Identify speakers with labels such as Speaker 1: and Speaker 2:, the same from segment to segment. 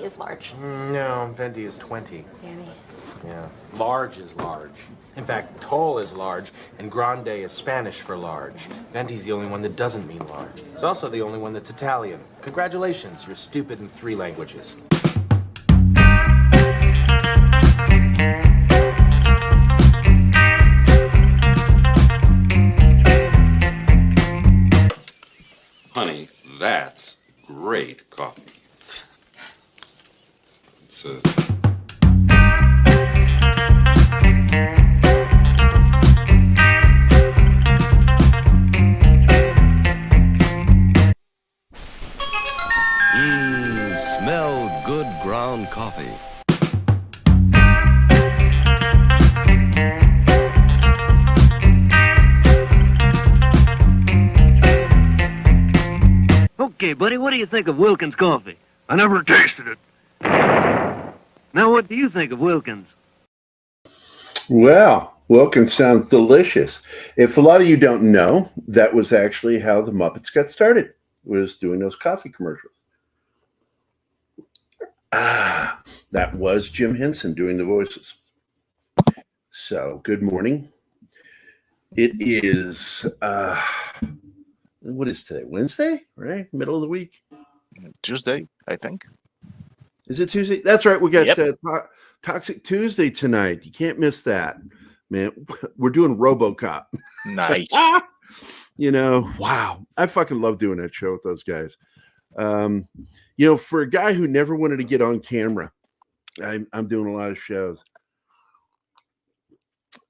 Speaker 1: is large.
Speaker 2: No, venti is 20.
Speaker 1: Danny.
Speaker 2: Yeah, large is large. In fact, tall is large, and grande is Spanish for large. Venti's the only one that doesn't mean large. It's also the only one that's Italian. Congratulations, you're stupid in 3 languages.
Speaker 3: Honey, that's great coffee. It's
Speaker 4: Smell good ground coffee.
Speaker 5: Okay, buddy, what do you think of Wilkins coffee? I never tasted it. Now, what do you think of Wilkins?
Speaker 6: Well, Wilkins sounds delicious. If a lot of you don't know, that was actually how the Muppets got started, was doing those coffee commercials. That was Jim Henson doing the voices. So, good morning. It is, what is today? Wednesday, right? Middle of the week?
Speaker 7: Tuesday, I think.
Speaker 6: Is it Tuesday? That's right. We got
Speaker 7: Yep.
Speaker 6: Toxic Tuesday tonight. You can't miss that, man. We're doing RoboCop.
Speaker 7: Nice.
Speaker 6: You know, wow. I fucking love doing that show with those guys. For a guy who never wanted to get on camera, I'm doing a lot of shows.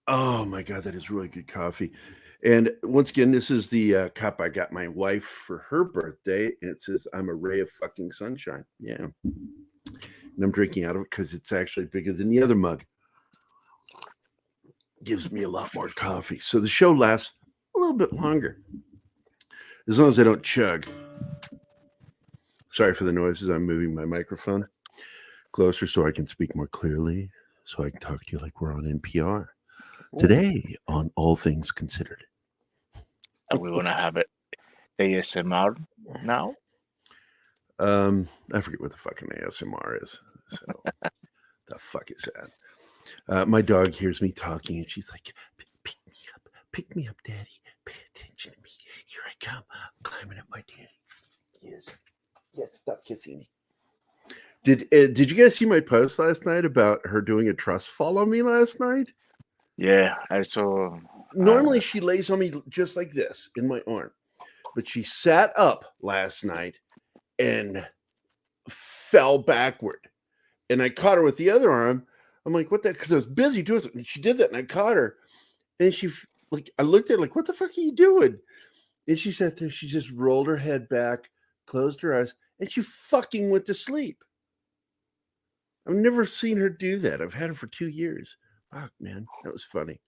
Speaker 6: Oh my God, that is really good coffee. And once again, this is the cup I got my wife for her birthday. And it says, I'm a ray of fucking sunshine. Yeah. And I'm drinking out of it because it's actually bigger than the other mug. Gives me a lot more coffee. So the show lasts a little bit longer. As long as I don't chug. Sorry for the noises. I'm moving my microphone closer so I can speak more clearly. So I can talk to you like we're on NPR. Today on All Things Considered.
Speaker 7: Are we going to have it ASMR now?
Speaker 6: I forget what the fucking ASMR is. So the fuck is that? My dog hears me talking and she's like, pick me up, Daddy. Pay attention to me. Here I come. I'm climbing up my daddy. Yes, stop kissing me. Did you guys see my post last night about her doing a trust fall on me last night?
Speaker 7: Yeah, I saw.
Speaker 6: Normally she lays on me just like this in my arm, but she sat up last night and fell backward. And I caught her with the other arm. I'm like, what the? Because I was busy doing something. She did that and I caught her. And I looked at her like, what the fuck are you doing? And she sat there. She just rolled her head back, closed her eyes, and she fucking went to sleep. I've never seen her do that. I've had her for 2 years. Fuck, man, that was funny.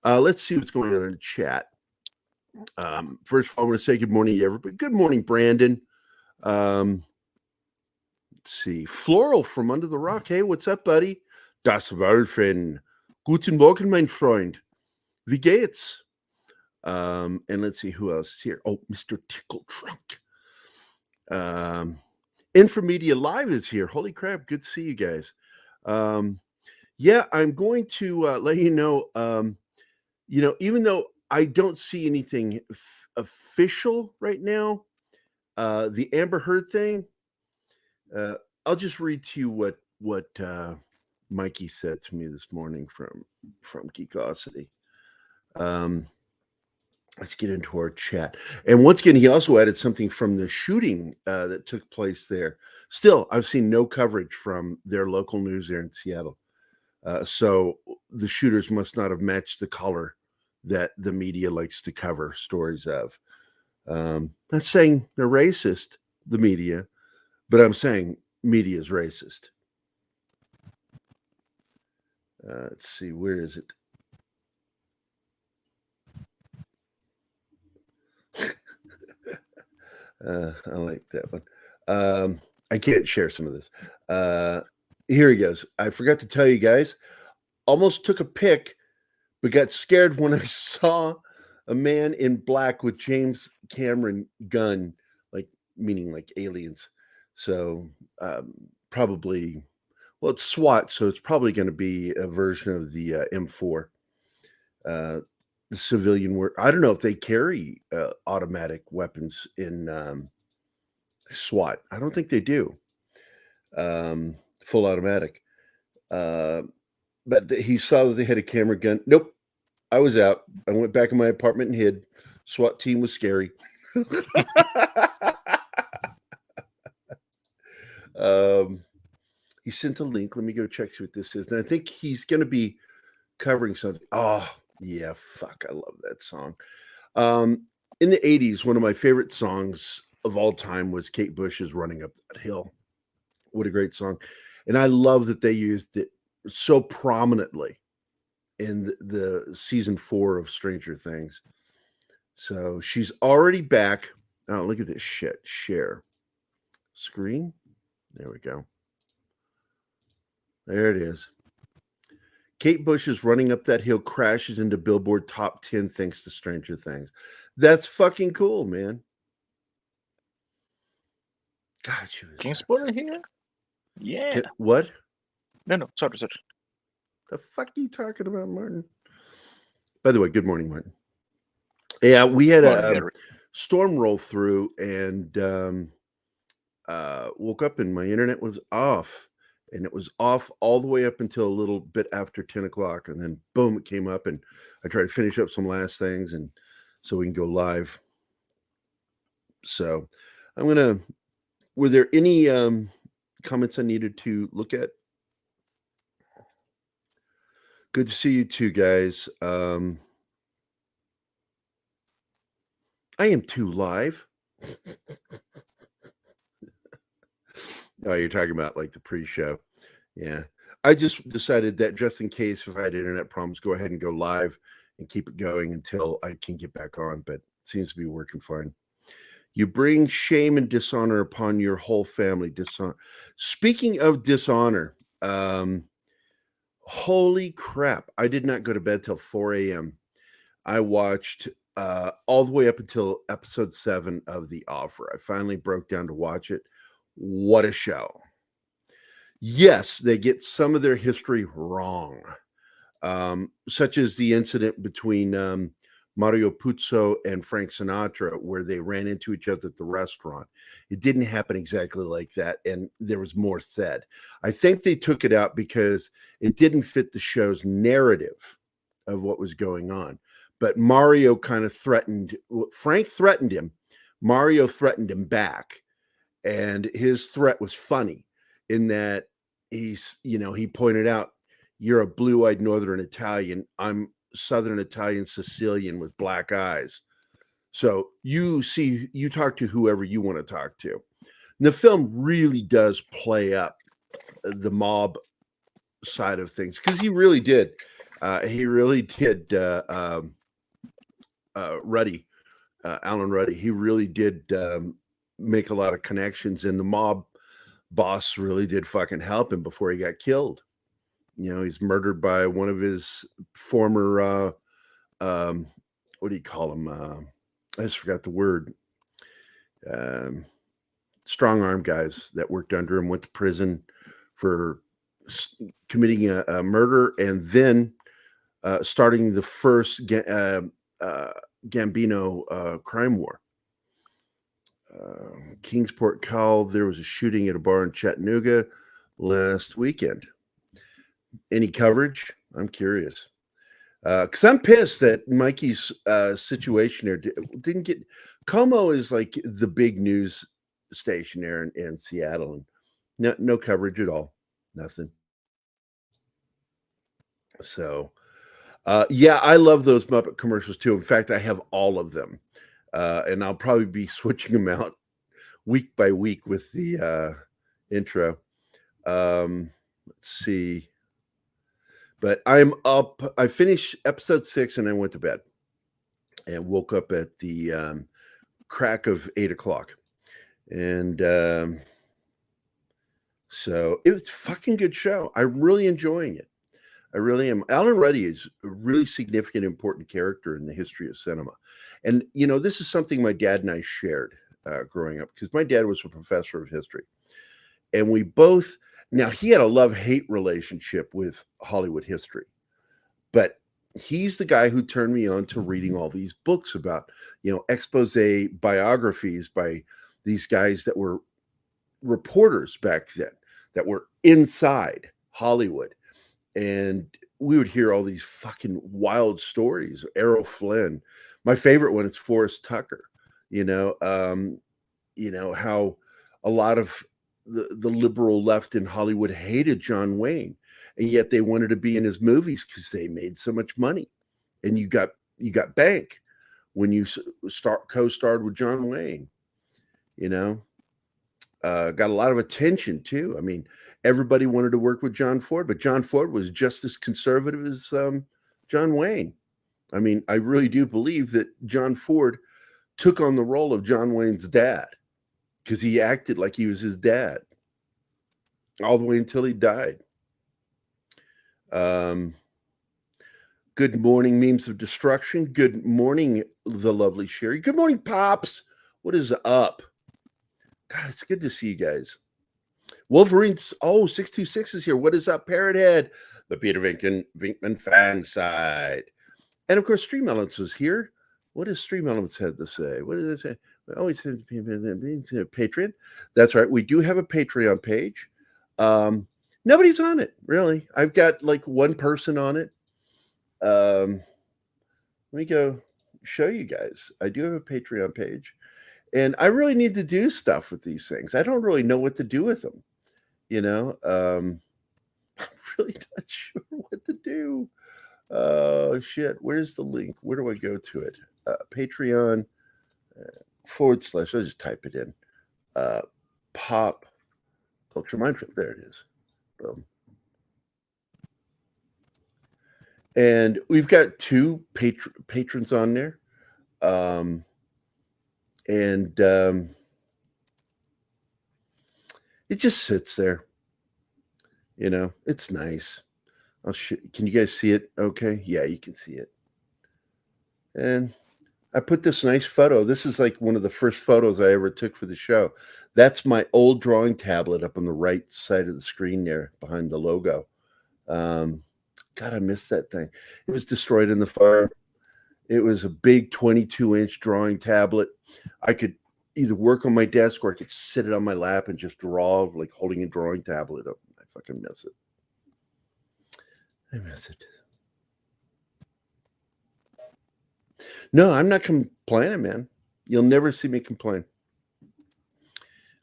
Speaker 6: Let's see what's going on in the chat. First of all, I want to say good morning to everybody. Good morning, Brandon. Let's see. Floral from Under the Rock. Hey, what's up, buddy? Das Wolfen. Guten Morgen, mein Freund. Wie geht's? And let's see who else is here. Oh, Mr. Tickle Trunk. Infomedia Live is here. Holy crap, good to see you guys. Yeah, I'm going to let you know, even though I don't see anything official right now, the Amber Heard thing, I'll just read to you what Mikey said to me this morning from Geekosity. Let's get into our chat. And once again, he also added something from the shooting that took place there. Still, I've seen no coverage from their local news there in Seattle. So the shooters must not have matched the color that the media likes to cover stories of. Not saying they're racist, the media, but I'm saying media is racist. Let's see, where is it? I like that one. I can't share some of this. Here he goes. I forgot to tell you guys, almost took a pic, but got scared when I saw a man in black with James Cameron gun, meaning like aliens. So probably, well, it's SWAT, so it's probably going to be a version of the M4. The civilian work. I don't know if they carry automatic weapons in SWAT. I don't think they do. Full automatic. But he saw that they had a camera gun. Nope. I was out. I went back in my apartment and hid. SWAT team was scary. He sent a link. Let me go check see what this is. And I think he's going to be covering something. Oh, yeah. Fuck. I love that song. In the 80s, one of my favorite songs of all time was Kate Bush's Running Up That Hill. What a great song. And I love that they used it so prominently in the season 4 of Stranger Things. So she's already back. Oh, look at this shit. Share screen. There we go. There it is. Kate Bush is Running Up That Hill crashes into Billboard top 10 thanks to Stranger Things. That's fucking cool, man. God, she was.
Speaker 7: Can you spot it here? Yeah.
Speaker 6: What?
Speaker 7: No. Sorry.
Speaker 6: The fuck are you talking about, Martin? By the way, good morning, Martin. Yeah, we had a storm roll through and woke up and my internet was off. And it was off all the way up until a little bit after 10 o'clock. And then, boom, it came up. And I tried to finish up some last things and so we can go live. So I'm going to, were there any comments I needed to look at? Good to see you too, guys. I am too live. Oh, you're talking about like the pre-show. Yeah. I just decided that just in case if I had internet problems, go ahead and go live and keep it going until I can get back on, but it seems to be working fine. You bring shame and dishonor upon your whole family. Speaking of dishonor, holy crap. I did not go to bed till 4 a.m. I watched all the way up until episode 7 of The Offer. I finally broke down to watch it. What a show. Yes, they get some of their history wrong, such as the incident between Mario Puzo and Frank Sinatra, where they ran into each other at the restaurant. It didn't happen exactly like that, and there was more said. I think they took it out because it didn't fit the show's narrative of what was going on. But Mario kind of threatened, Frank threatened him, Mario threatened him back. And his threat was funny in that he pointed out, you're a blue-eyed Northern Italian. I'm Southern Italian Sicilian with black eyes. So you talk to whoever you want to talk to. And the film really does play up the mob side of things because he really did. Ruddy, Alan Ruddy. He really did make a lot of connections, and the mob boss really did fucking help him before he got killed. You know, he's murdered by one of his former what do you call him? I just forgot the word. Strong arm guys that worked under him, went to prison for committing a murder and then starting the first Gambino crime war. Kingsport, Cal, there was a shooting at a bar in Chattanooga last weekend. Any coverage? I'm curious. Because I'm pissed that Mikey's situation there didn't get... Como is like the big news station there in Seattle. And no coverage at all. Nothing. So, yeah, I love those Muppet commercials too. In fact, I have all of them. And I'll probably be switching them out week by week with the intro. Let's see. But I'm up. I finished episode 6 and I went to bed and woke up at the crack of 8 o'clock. And so it was a fucking good show. I'm really enjoying it. I really am. Alan Ruddy is a really significant, important character in the history of cinema. And, you know, this is something my dad and I shared growing up because my dad was a professor of history. And we both, now he had a love-hate relationship with Hollywood history, but he's the guy who turned me on to reading all these books about, expose biographies by these guys that were reporters back then, that were inside Hollywood. And we would hear all these fucking wild stories. Errol Flynn. My favorite one is Forrest Tucker. How a lot of the liberal left in Hollywood hated John Wayne, and yet they wanted to be in his movies because they made so much money. And you got bank when you co-starred with John Wayne. Got a lot of attention too. I mean, everybody wanted to work with John Ford, but John Ford was just as conservative as John Wayne. I mean, I really do believe that John Ford took on the role of John Wayne's dad because he acted like he was his dad all the way until he died. Good morning, Memes of Destruction. Good morning, the lovely Sherry. Good morning, Pops. What is up? God, it's good to see you guys. Wolverine's 626 is here. What is up, Parrothead? The Peter Vinkman fan side. And of course, Stream Elements is here. What does Stream Elements have to say? What does it say? We always have Patreon. That's right. We do have a Patreon page. Nobody's on it, really. I've got like one person on it. Let me go show you guys. I do have a Patreon page. And I really need to do stuff with these things. I don't really know what to do with them. I'm really not sure what to do. Oh, shit. Where's the link? Where do I go to it? Patreon / I'll just type it in. Pop Culture Mindtrip. There it is. Boom. And we've got 2 patrons on there. It just sits there. It's nice. Can you guys see it? Okay. Yeah, you can see it. And I put this nice photo. This is like one of the first photos I ever took for the show. That's my old drawing tablet up on the right side of the screen there behind the logo. God, I missed that thing. It was destroyed in the fire. It was a big 22-inch drawing tablet. I could either work on my desk or I could sit it on my lap and just draw, like holding a drawing tablet up. I fucking miss it. I miss it. No, I'm not complaining, man. You'll never see me complain.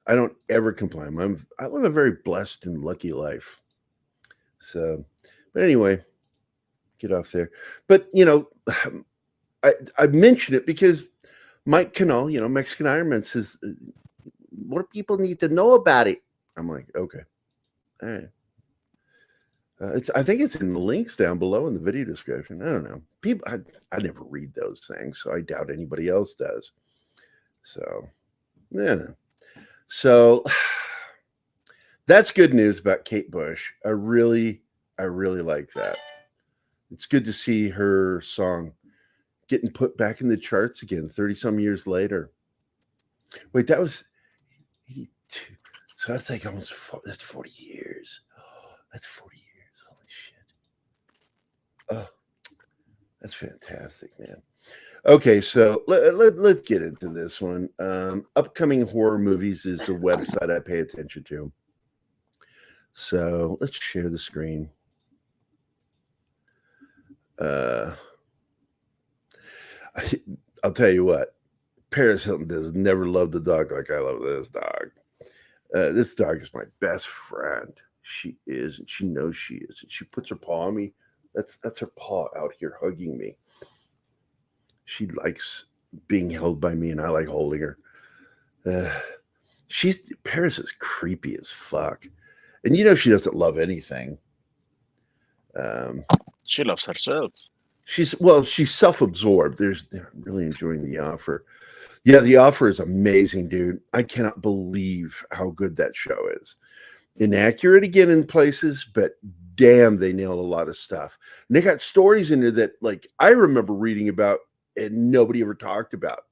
Speaker 6: I don't ever complain. I live a very blessed and lucky life. So, but anyway, get off there. But, I mention it because Mike Canal, Mexican Iron Man says, what do people need to know about it? I'm like, okay. All right. I think it's in the links down below in the video description. I don't know. People, I never read those things, so I doubt anybody else does. So, yeah. So that's good news about Kate Bush. I really like that. It's good to see her song getting put back in the charts again 30-some years later. Wait, that was 82. So that's like almost that's 40 years. Oh, that's 40 years. Holy shit. Oh, that's fantastic, man. Okay, so let's get into this one. Upcoming horror movies is the website I pay attention to. So let's share the screen. I'll tell you what, Paris Hilton does never love the dog like I love this dog. This dog is my best friend. She is, and she knows she is. And she puts her paw on me. That's her paw out here hugging me. She likes being held by me, and I like holding her. Paris is creepy as fuck. And she doesn't love anything.
Speaker 7: She loves herself.
Speaker 6: She's self-absorbed. I'm really enjoying The Offer. Yeah, The Offer is amazing, dude. I cannot believe how good that show is. Inaccurate again in places, but damn, they nailed a lot of stuff. And they got stories in there that, like, I remember reading about and nobody ever talked about.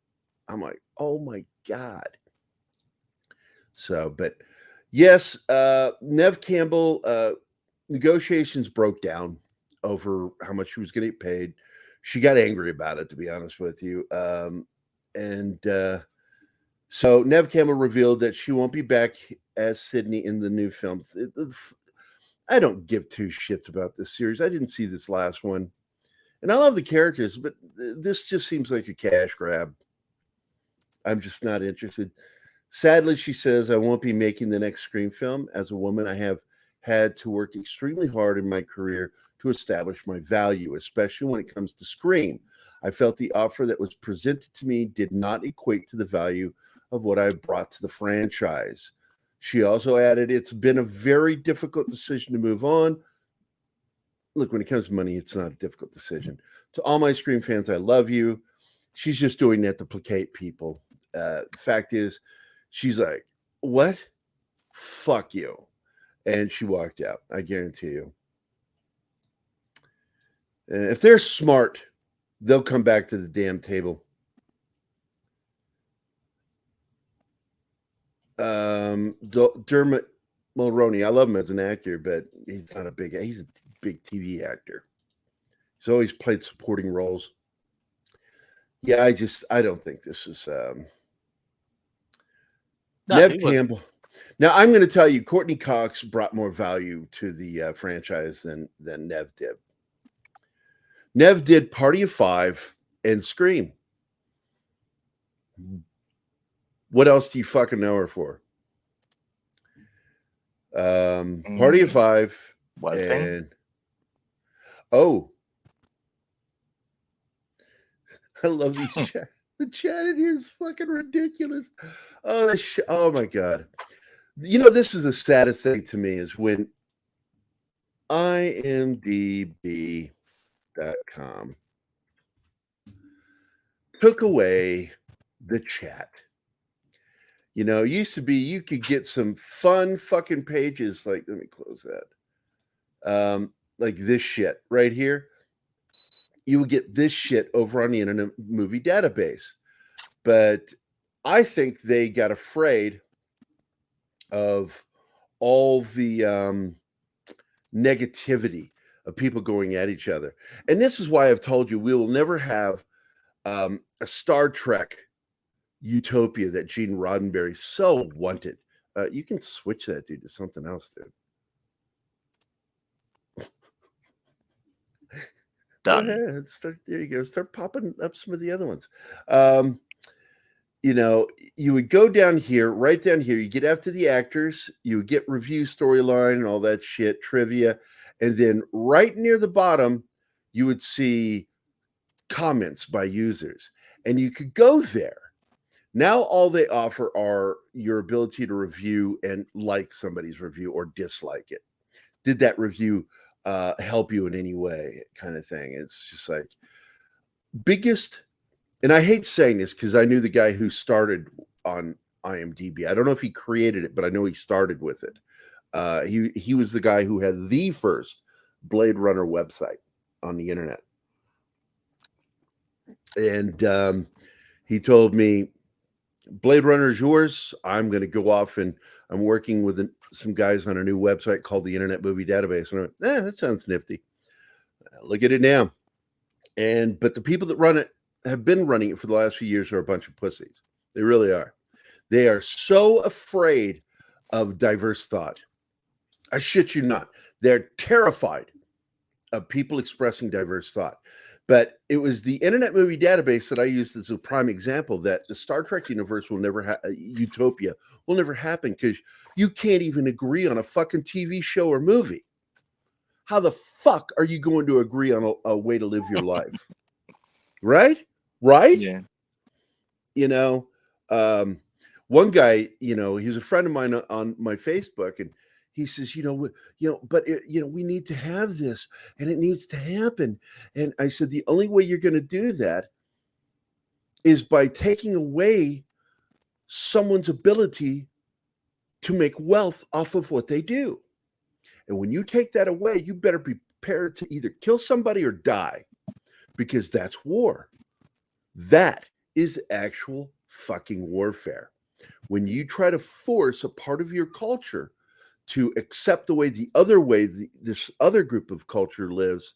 Speaker 6: I'm like, oh my God. So, but Yes, Neve Campbell, negotiations broke down over how much she was going to get paid. She got angry about it, to be honest with you. So Neve Campbell revealed that she won't be back as Sydney in the new film. I don't give two shits about this series. I didn't see this last one. And I love the characters, but this just seems like a cash grab. I'm just not interested. Sadly, she says, I won't be making the next Scream film. As a woman, I have had to work extremely hard in my career to establish my value, especially when it comes to Scream. I felt the offer that was presented to me did not equate to the value of what I brought to the franchise. She also added, it's been a very difficult decision to move on. Look, when it comes to money, it's not a difficult decision. To all my Scream fans, I love you. She's just doing that to placate people. The fact is, she's like, what? Fuck you. And she walked out. I guarantee you. And if they're smart, they'll come back to the damn table. Dermot Mulroney, I love him as an actor, but he's not he's a big TV actor. He's always played supporting roles. Yeah, I don't think this is Neve Campbell. Now, I'm going to tell you, Courtney Cox brought more value to the franchise than Neve did. Neve did Party of Five and Scream. What else do you fucking know her for? Party of Five.
Speaker 7: One thing?
Speaker 6: Oh, I love these chat. The chat in here is fucking ridiculous. Oh my God. You know, this is the saddest thing to me is when IMDb.com took away the chat. You know, it used to be you could get some fun fucking pages like, let me close that. Like this shit right here. You would get this shit over on the Internet Movie Database. But I think they got afraid of all the negativity of people going at each other. And this is why I've told you we will never have a Star Trek utopia that Gene Roddenberry so wanted. You can switch that, dude, to something else, dude.
Speaker 7: Done.
Speaker 6: Go ahead. There you go. Start popping up some of the other ones. You know, you would go down here, right down here. You get after the actors. You would get review, storyline, and all that shit, trivia. And then right near the bottom, you would see comments by users. And you could go there. Now all they offer are your ability to review and like somebody's review or dislike it. Did that review help you in any way, kind of thing? It's just like biggest, and I hate saying this because I knew the guy who started on IMDb. I don't know if he created it, but I know he started with it. He was the guy who had the first Blade Runner website on the internet. And he told me, Blade Runner is yours. I'm going to go off and I'm working with some guys on a new website called the Internet Movie Database. And I went, that sounds nifty. Look at it now. But the people that run it have been running it for the last few years are a bunch of pussies. They really are. They are so afraid of diverse thought. I shit you not. They're terrified of people expressing diverse thought. But it was the Internet Movie Database that I used as a prime example that the Star Trek universe will never utopia will never happen because you can't even agree on a fucking TV show or movie. How the fuck are you going to agree on a way to live your life? Right?
Speaker 7: Yeah.
Speaker 6: You know, one guy, you know, he was a friend of mine on my Facebook, and he says, we need to have this and it needs to happen. And I said, the only way you're going to do that is by taking away someone's ability to make wealth off of what they do. And when you take that away, you better be prepared to either kill somebody or die, because that's war. That is actual fucking warfare. when you try to force a part of your culture to accept the way this other group of culture lives,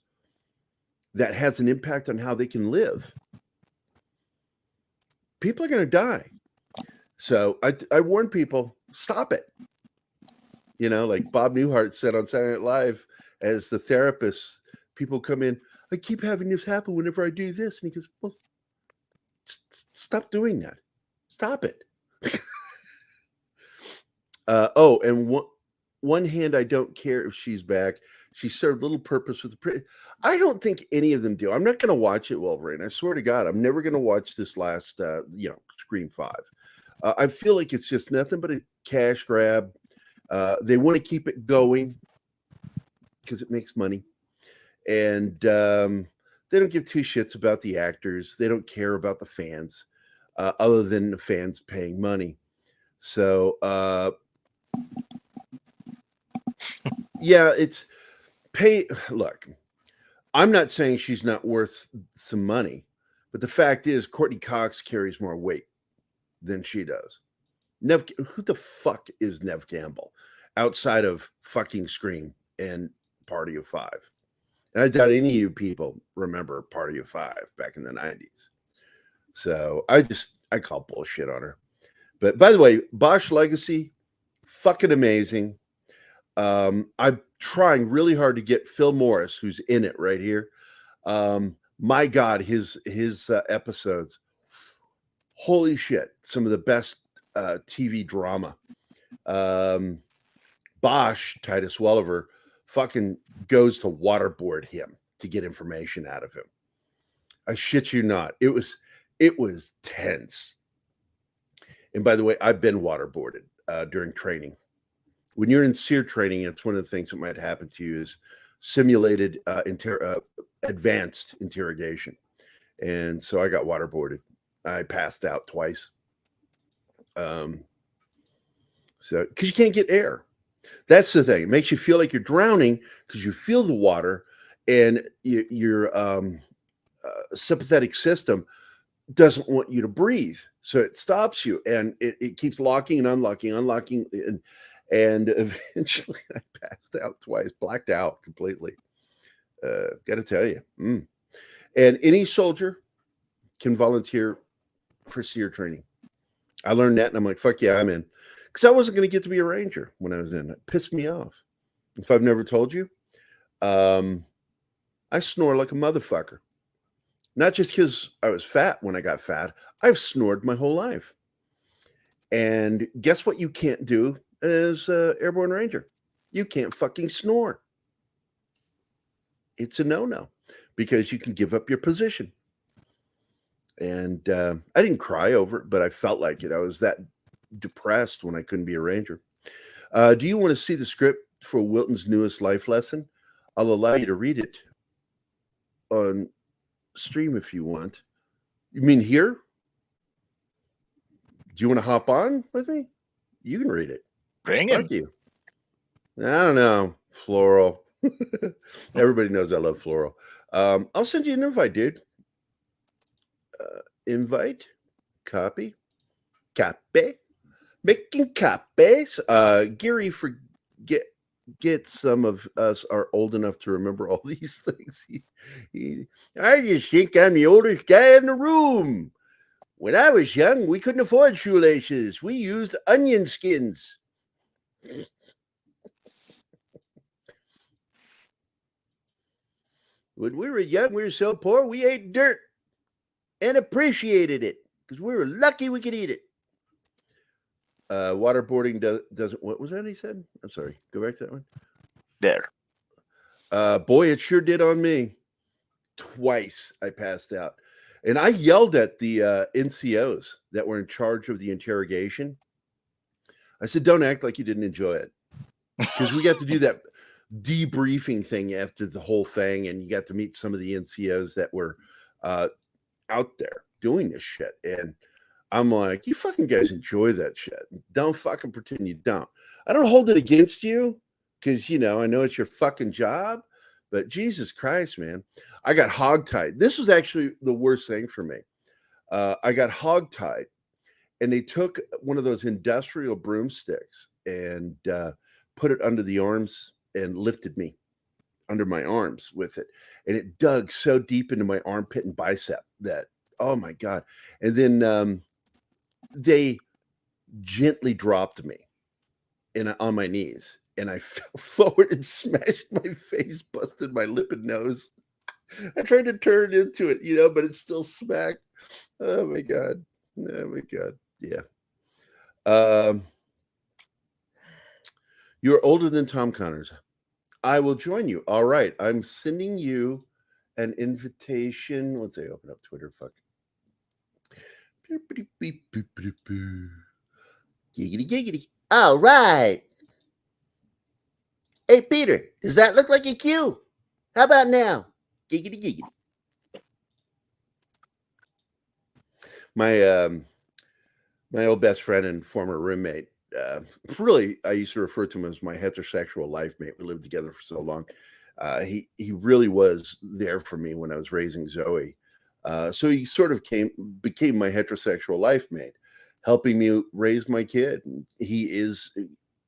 Speaker 6: that has an impact on how they can live. People are going to die. So I warn people, stop it. You know, like Bob Newhart said on Saturday Night Live, as the therapist, people come in, I keep having this happen whenever I do this. And he goes, well, stop doing that. Stop it. And one hand, I don't care if she's back. She served little purpose with the. I don't think any of them do. I'm not going to watch it, Wolverine. I swear to God, I'm never going to watch this last, Scream 5. I feel like it's just nothing but a cash grab. They want to keep it going because it makes money, and they don't give two shits about the actors. They don't care about the fans, other than the fans paying money. So, yeah, it's pay. Look, I'm not saying she's not worth some money, but the fact is, Courtney Cox carries more weight than she does. Who the fuck is Neve Campbell outside of fucking Scream and Party of Five? And I doubt any of you people remember Party of Five back in the 90s. So I call bullshit on her. But by the way, Bosch Legacy, fucking amazing. I'm trying really hard to get Phil Morris, who's in it right here. My God, his episodes, holy shit, some of the best TV drama. Bosch, Titus Welliver, fucking goes to waterboard him to get information out of him. I shit you not. It was tense. And by the way, I've been waterboarded during training. When you're in SEER training, it's one of the things that might happen to you is simulated advanced interrogation. And so I got waterboarded. I passed out twice. So because you can't get air. That's the thing. It makes you feel like you're drowning because you feel the water, and your sympathetic system doesn't want you to breathe. So it stops you, and it keeps locking and unlocking. And eventually I passed out twice, blacked out completely. Got to tell you. And any soldier can volunteer for SEER training. I learned that, and I'm like, fuck yeah, I'm in. Because I wasn't going to get to be a ranger when I was in. It pissed me off. If I've never told you, I snore like a motherfucker. Not just because I was fat when I got fat. I've snored my whole life. And guess what you can't do as an airborne ranger? You can't fucking snore. It's a no-no because you can give up your position. And I didn't cry over it, but I felt like it. I was that depressed when I couldn't be a ranger. Do you want to see the script for Wilton's newest life lesson? I'll allow you to read it on stream if you want. You mean here? Do you want to hop on with me? You can read it.
Speaker 7: Bring him.
Speaker 6: Thank you. I don't know. Floral. Everybody knows I love floral. I'll send you an invite, dude. Invite. Copy. Making copies. Gerry, get some of us are old enough to remember all these things. I just think I'm the oldest guy in the room. When I was young, we couldn't afford shoelaces. We used onion skins. When we were young, we were so poor, we ate dirt and appreciated it because we were lucky we could eat it. Waterboarding doesn't. What was that he said? I'm sorry. Go back to that one.
Speaker 7: There.
Speaker 6: Boy, it sure did on me. Twice I passed out. And I yelled at the NCOs that were in charge of the interrogation. I said, don't act like you didn't enjoy it. Because we got to do that debriefing thing after the whole thing. And you got to meet some of the NCOs that were out there doing this shit. And I'm like, you fucking guys enjoy that shit. Don't fucking pretend you don't. I don't hold it against you because, I know it's your fucking job. But Jesus Christ, man, I got hogtied. This was actually the worst thing for me. I got hogtied. and they took one of those industrial broomsticks and put it under the arms and lifted me under my arms with it. And it dug so deep into my armpit and bicep that, oh my God. And then they gently dropped me on my knees, and I fell forward and smashed my face, busted my lip and nose. I tried to turn into it, but it still smacked. Oh my God. Oh my God. Yeah. You're older than Tom Connors. I will join you. All right. I'm sending you an invitation. Let's say open up Twitter. Fuck. Giggity giggity. All right. Hey, Peter, does that look like a cue? How about now? Giggity giggity. My old best friend and former roommate, really, I used to refer to him as my heterosexual life mate. We lived together for so long. He really was there for me when I was raising Zoe. So he sort of became my heterosexual life mate, helping me raise my kid.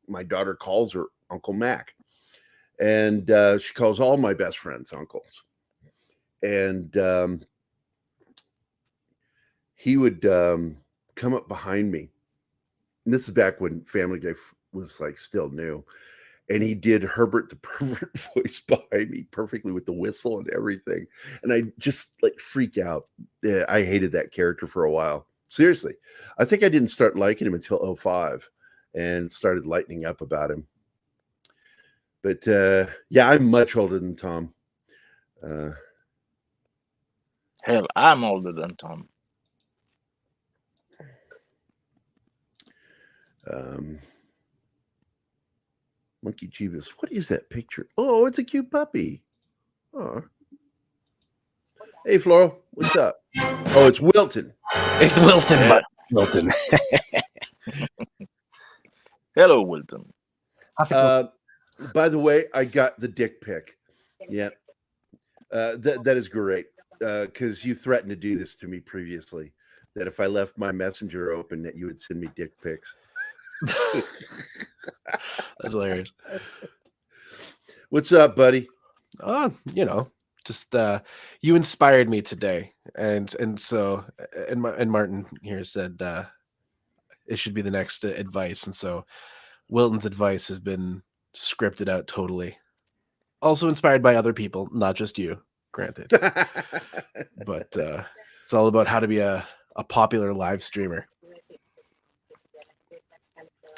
Speaker 6: My daughter calls her Uncle Mac, and she calls all my best friends uncles. And he would come up behind me. And this is back when Family Guy was like still new. And he did Herbert the Pervert voice behind me perfectly with the whistle and everything. And I just like freak out. I hated that character for a while. Seriously. I think I didn't start liking him until 2005 and started lightening up about him. But yeah, I'm much older than Tom.
Speaker 7: Hell, I'm older than Tom.
Speaker 6: Monkey Jeebus. What is that picture? Oh, it's a cute puppy. Oh. Hey, Floral. What's up? Oh, it's Wilton.
Speaker 1: It's Wilton, but Wilton.
Speaker 7: Hello, Wilton.
Speaker 6: By the way, I got the dick pic. Yeah. That is great. Because you threatened to do this to me previously. That if I left my messenger open, that you would send me dick pics.
Speaker 1: That's hilarious.
Speaker 6: What's up, buddy?
Speaker 1: Just you inspired me today, and Martin here said it should be the next advice, and so Wilton's advice has been scripted out totally. Also inspired by other people, not just you, granted. But it's all about how to be a popular live streamer.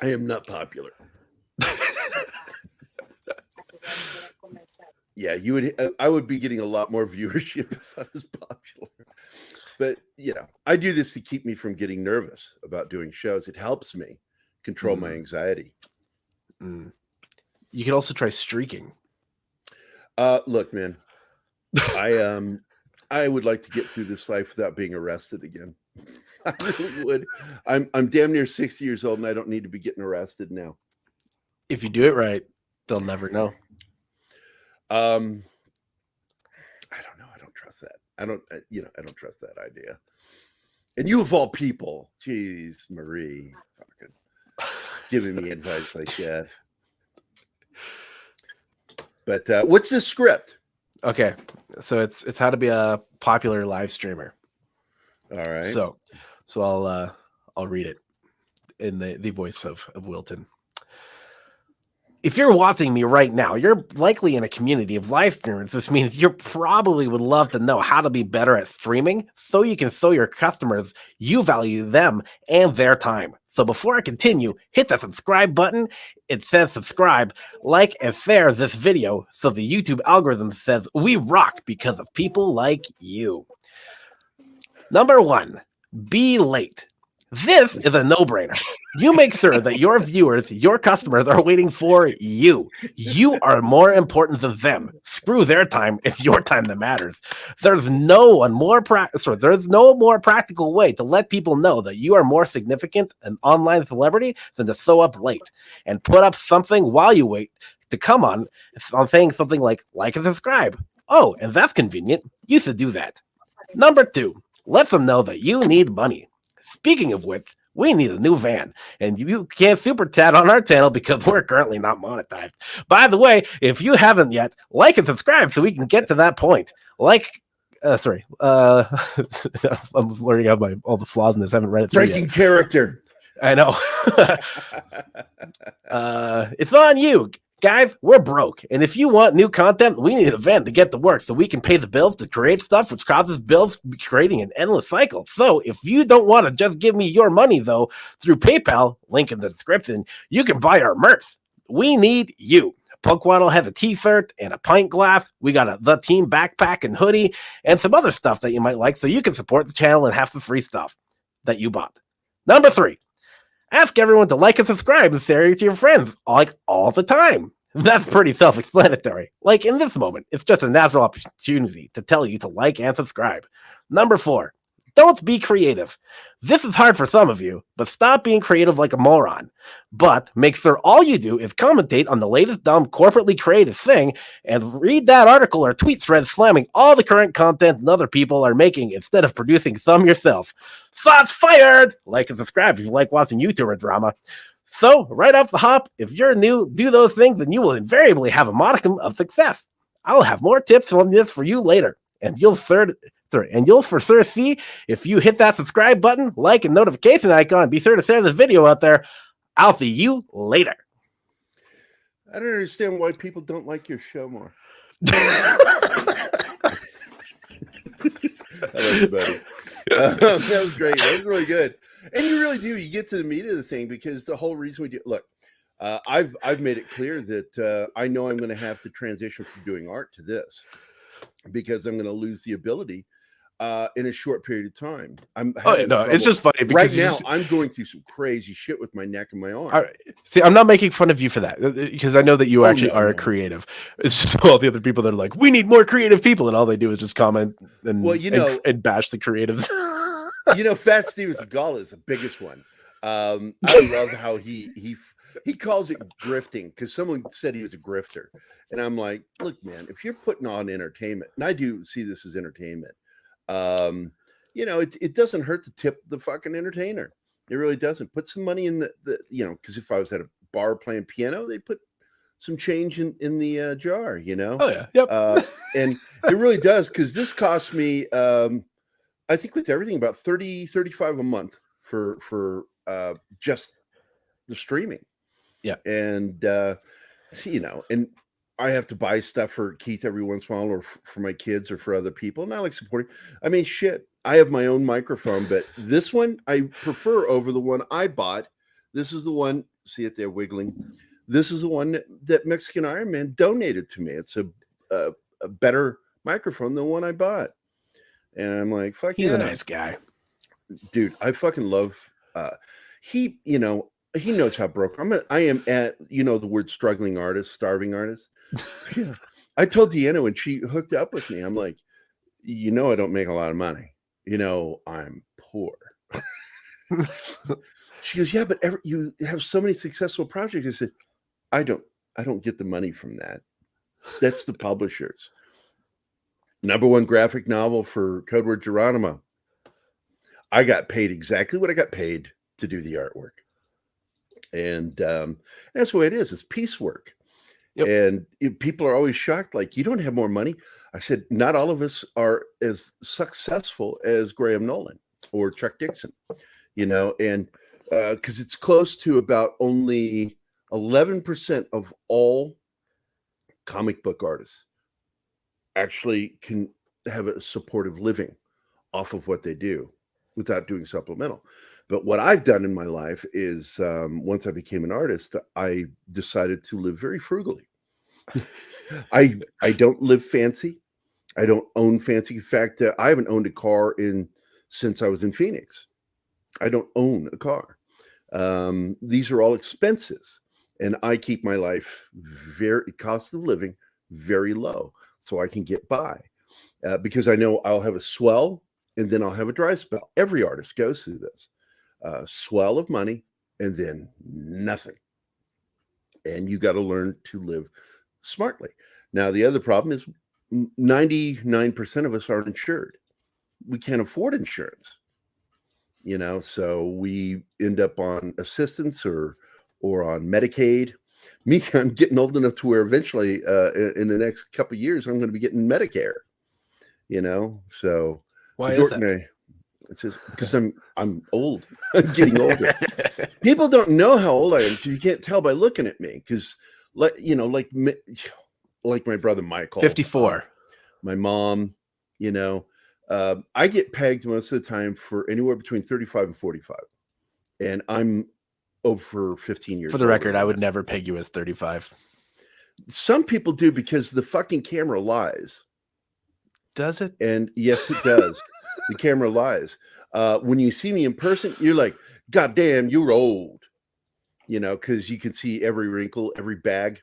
Speaker 6: I am not popular. Yeah, I would be getting a lot more viewership if I was popular. But, I do this to keep me from getting nervous about doing shows. It helps me control my anxiety.
Speaker 1: Mm. You can also try streaking.
Speaker 6: Look, man, I would like to get through this life without being arrested again. I really would. I'm damn near 60 years old, and I don't need to be getting arrested now.
Speaker 1: If you do it right, they'll never know.
Speaker 6: I don't know. I don't trust that. I don't trust that idea. And you of all people, geez, Marie, fucking giving me advice like that. But what's the script?
Speaker 1: Okay, so it's how to be a popular live streamer.
Speaker 6: All right.
Speaker 1: So I'll read it in the voice of Wilton. If you're watching me right now, you're likely in a community of live streamers. This means you probably would love to know how to be better at streaming so you can show your customers you value them and their time. So before I continue, hit the subscribe button. It says subscribe, like, and share this video so the YouTube algorithm says we rock because of people like you. Number 1, be late. This is a no-brainer. You make sure that your viewers, your customers are waiting for you. You are more important than them. Screw their time. It's your time that matters. There's no more practical way to let people know that you are more significant an online celebrity than to show up late and put up something while you wait to come on saying something like and subscribe. Oh, and that's convenient. You should do that. Number 2, let them know that you need money. Speaking of which, we need a new van. And you can't super chat on our channel because we're currently not monetized. By the way, if you haven't yet, like and subscribe so we can get to that point. I'm learning out all the flaws in this. I haven't read it through
Speaker 6: Breaking
Speaker 1: yet.
Speaker 6: character.
Speaker 1: I know. It's on you. Guys, we're broke. And if you want new content, we need a van to get to work so we can pay the bills to create stuff, which causes bills to be creating an endless cycle. So if you don't want to just give me your money, though, through PayPal, link in the description, you can buy our merch. We need you. Punkwaddle has a t-shirt and a pint glass. We got a The Team backpack and hoodie and some other stuff that you might like so you can support the channel and have some free stuff that you bought. Number 3. Ask everyone to like and subscribe and share it to your friends, like all the time. That's pretty self-explanatory. Like in this moment, it's just a natural opportunity to tell you to like and subscribe. Number 4, don't be creative. This is hard for some of you, but stop being creative like a moron. But make sure all you do is commentate on the latest dumb corporately creative thing and read that article or tweet thread slamming all the current content other people are making instead of producing some yourself. Shots fired! Like and subscribe if you like watching YouTuber drama. So, right off the hop, if you're new, do those things, then you will invariably have a modicum of success. I'll have more tips on this for you later, and you'll for sure see if you hit that subscribe button, like, and notification icon. Be sure to share this video out there. I'll see you later.
Speaker 6: I don't understand why people don't like your show more. I love you, buddy. That was great. That was really good. And you really do. You get to the meat of the thing because the whole reason we do. Look, I've made it clear that I know I'm going to have to transition from doing art to this because I'm going to lose the ability in a short period of time.
Speaker 1: It's just funny because
Speaker 6: right now I'm going through some crazy shit with my neck and my arm.
Speaker 1: See, I'm not making fun of you for that because I know that you actually are creative. It's just all the other people that are like, we need more creative people, and all they do is just comment and and bash the creatives.
Speaker 6: Fat Steven Seagal is the biggest one. I love how he calls it grifting because someone said he was a grifter, and I'm like, look, man, if you're putting on entertainment, and I do see this as entertainment, it doesn't hurt to tip the fucking entertainer. It really doesn't. Put some money in the because if I was at a bar playing piano, they put some change in the jar.
Speaker 1: Oh yeah, yep.
Speaker 6: And it really does because this cost me. I think with everything about 35 a month for just the streaming.
Speaker 1: Yeah.
Speaker 6: And and I have to buy stuff for Keith every once in a while or for my kids or for other people. And I like supporting. I mean, shit, I have my own microphone, but this one I prefer over the one I bought. This is the one, see it there wiggling. This is the one that Mexican Iron Man donated to me. It's a better microphone than the one I bought. And I'm like, fuck,
Speaker 1: he's a nice guy.
Speaker 6: Dude, I fucking love he knows how broke I am at the word struggling artist, starving artist. Yeah. I told Deanna when she hooked up with me, I'm like, I don't make a lot of money. I'm poor. She goes, yeah, but you have so many successful projects. I said, I don't get the money from that. That's the publishers. #1 graphic novel for Code Word Geronimo. I got paid exactly what I got paid to do the artwork. And that's the way it is. It's piecework. Yep. And people are always shocked, like, you don't have more money. I said, not all of us are as successful as Graham Nolan or Chuck Dixon, and because it's close to about only 11% of all comic book artists actually can have a supportive living off of what they do without doing supplemental. But what I've done in my life is once I became an artist, I decided to live very frugally. I don't live fancy. I don't own fancy. In fact, I haven't owned a car since I was in Phoenix. I don't own a car. These are all expenses, and I keep my life cost of living very low, so I can get by because I know I'll have a swell and then I'll have a dry spell. Every artist goes through this swell of money and then nothing, and you got to learn to live smartly. Now, the other problem is 99% of us aren't insured. We can't afford insurance. so we end up on assistance or on Medicaid. Me, I'm getting old enough to where eventually in the next couple of years, I'm going to be getting Medicare, so
Speaker 1: Why is that?
Speaker 6: It's just because I'm old. I'm getting older. People don't know how old I am because you can't tell by looking at me. Because, like my brother Michael,
Speaker 1: 54.
Speaker 6: my mom, I get pegged most of the time for anywhere between 35 and 45, and I'm over 15 years.
Speaker 1: For the record, I would never peg you as 35.
Speaker 6: Some people do because the fucking camera lies.
Speaker 1: Does it?
Speaker 6: And yes, it does. The camera lies. When you see me in person, you're like, God damn, you're old, because you can see every wrinkle, every bag,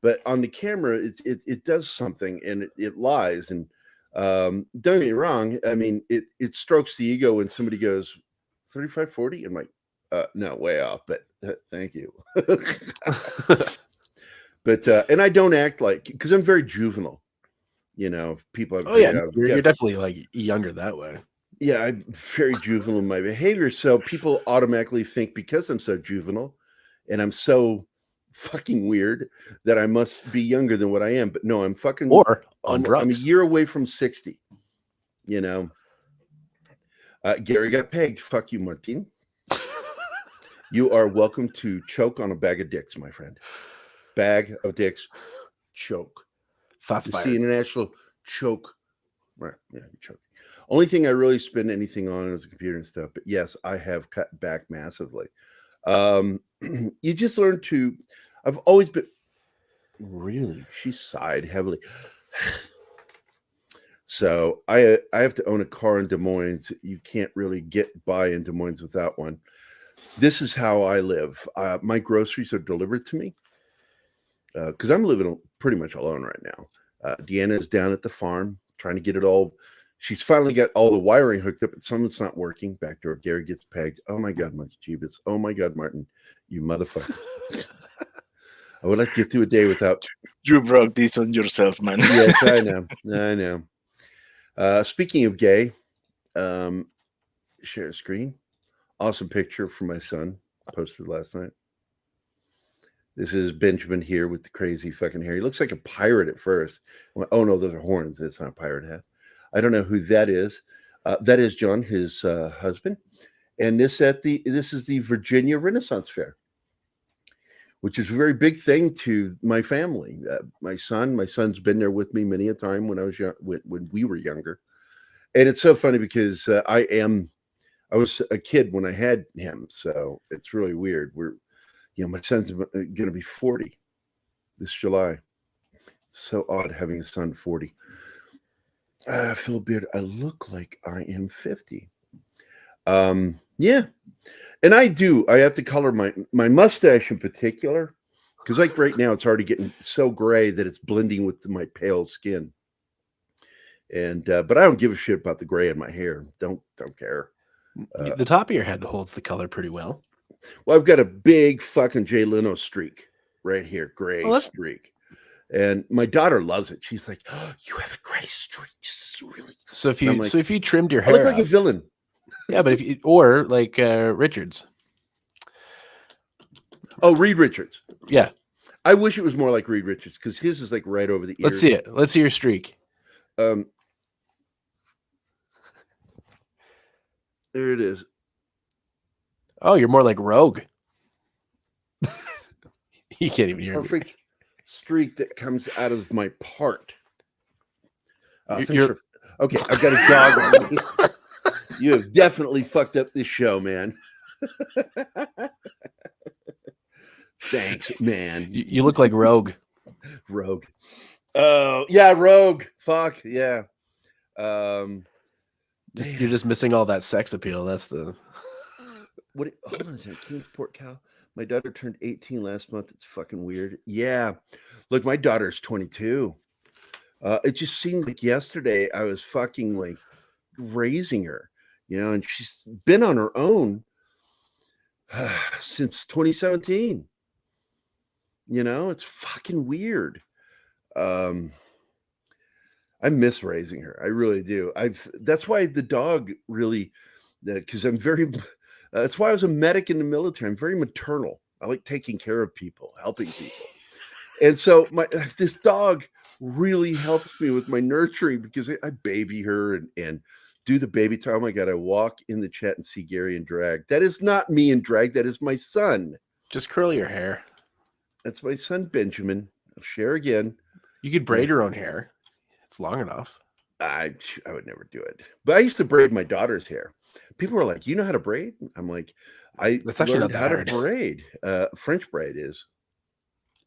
Speaker 6: but on the camera, it does something and it lies. And don't get me wrong. I mean, it strokes the ego when somebody goes 35, 40. I'm like, no, way off, but thank you. But, and I don't act like, because I'm very juvenile. People have
Speaker 1: you're definitely like younger that way.
Speaker 6: Yeah, I'm very juvenile in my behavior. So people automatically think because I'm so juvenile and I'm so fucking weird that I must be younger than what I am. But no, I'm fucking
Speaker 1: or on drugs.
Speaker 6: I'm a year away from 60. Gerry got pegged. Fuck you, Martin. You are welcome to choke on a bag of dicks, my friend. Bag of dicks, choke. It's the international choke. Right, yeah, choke. Only thing I really spend anything on is a computer and stuff. But yes, I have cut back massively. You just learn to. I've always been. Really, she sighed heavily. So I have to own a car in Des Moines. You can't really get by in Des Moines without one. This is how I live. My groceries are delivered to me because I'm living pretty much alone right now. Deanna is down at the farm trying to get it all. She's finally got all the wiring hooked up, but some of it's not working. Back door. Gerry gets pegged. Oh my God, Monkey Jeebus. Oh my God, Martin, you motherfucker. I would like to get through a day without.
Speaker 7: You brought this on yourself, man.
Speaker 6: Yes, I know. I know. Speaking of gay, share a screen. Awesome picture from my son. Posted last night. This is Benjamin here with the crazy fucking hair. He looks like a pirate at first. Oh no, those are horns. That's not a pirate hat. I don't know who that is. That is John, his husband. And this is the Virginia Renaissance Fair, which is a very big thing to my family. My son's been there with me many a time when I was young, when we were younger. And it's so funny because I was a kid when I had him, so it's really weird. My son's going to be 40 this July. It's so odd having a son 40. I feel a bit. I look like I am 50. Yeah, and I do. I have to color my mustache in particular because, like right now, it's already getting so gray that it's blending with my pale skin. And but I don't give a shit about the gray in my hair. Don't care.
Speaker 1: The top of your head holds the color pretty well.
Speaker 6: Well, I've got a big fucking Jay Leno streak right here, gray streak. And my daughter loves it. She's like, "Oh, you have a gray streak. Just really."
Speaker 1: So if you trimmed your hair,
Speaker 6: I look like a villain.
Speaker 1: Yeah, but or like Richards.
Speaker 6: Oh, Reed Richards.
Speaker 1: Yeah.
Speaker 6: I wish it was more like Reed Richards because his is like right over the ears.
Speaker 1: Let's see it. Let's see your streak.
Speaker 6: There it is.
Speaker 1: Oh, you're more like Rogue. You can't even hear me.
Speaker 6: Perfect streak that comes out of my part. Okay, I've got a dog on me. You have definitely fucked up this show, man. Thanks, man.
Speaker 1: You look like Rogue.
Speaker 6: Rogue. Oh, yeah, Rogue. Fuck, yeah.
Speaker 1: You're just missing all that sex appeal. That's the...
Speaker 6: Hold on a second. Kingsport, Cal. My daughter turned 18 last month. It's fucking weird. Yeah. Look, my daughter's 22. It just seemed like yesterday I was fucking like raising her, and she's been on her own since 2017. It's fucking weird. I miss raising her. I really do. That's why the dog really, because I'm very. That's why I was a medic in the military. I'm very maternal. I like taking care of people, helping people, and so this dog really helps me with my nurturing because I baby her and do the baby time. Oh my God, I walk in the chat and see Gerry in drag. That is not me in drag. That is my son.
Speaker 1: Just curl your hair.
Speaker 6: That's my son, Benjamin. I'll share again.
Speaker 1: You could braid your own hair. It's long enough.
Speaker 6: I would never do it. But I used to braid my daughter's hair. People were like, "You know how to braid?" I'm like, "I
Speaker 1: That's actually
Speaker 6: learned
Speaker 1: not
Speaker 6: how
Speaker 1: that
Speaker 6: to
Speaker 1: hard.
Speaker 6: braid. French braid is."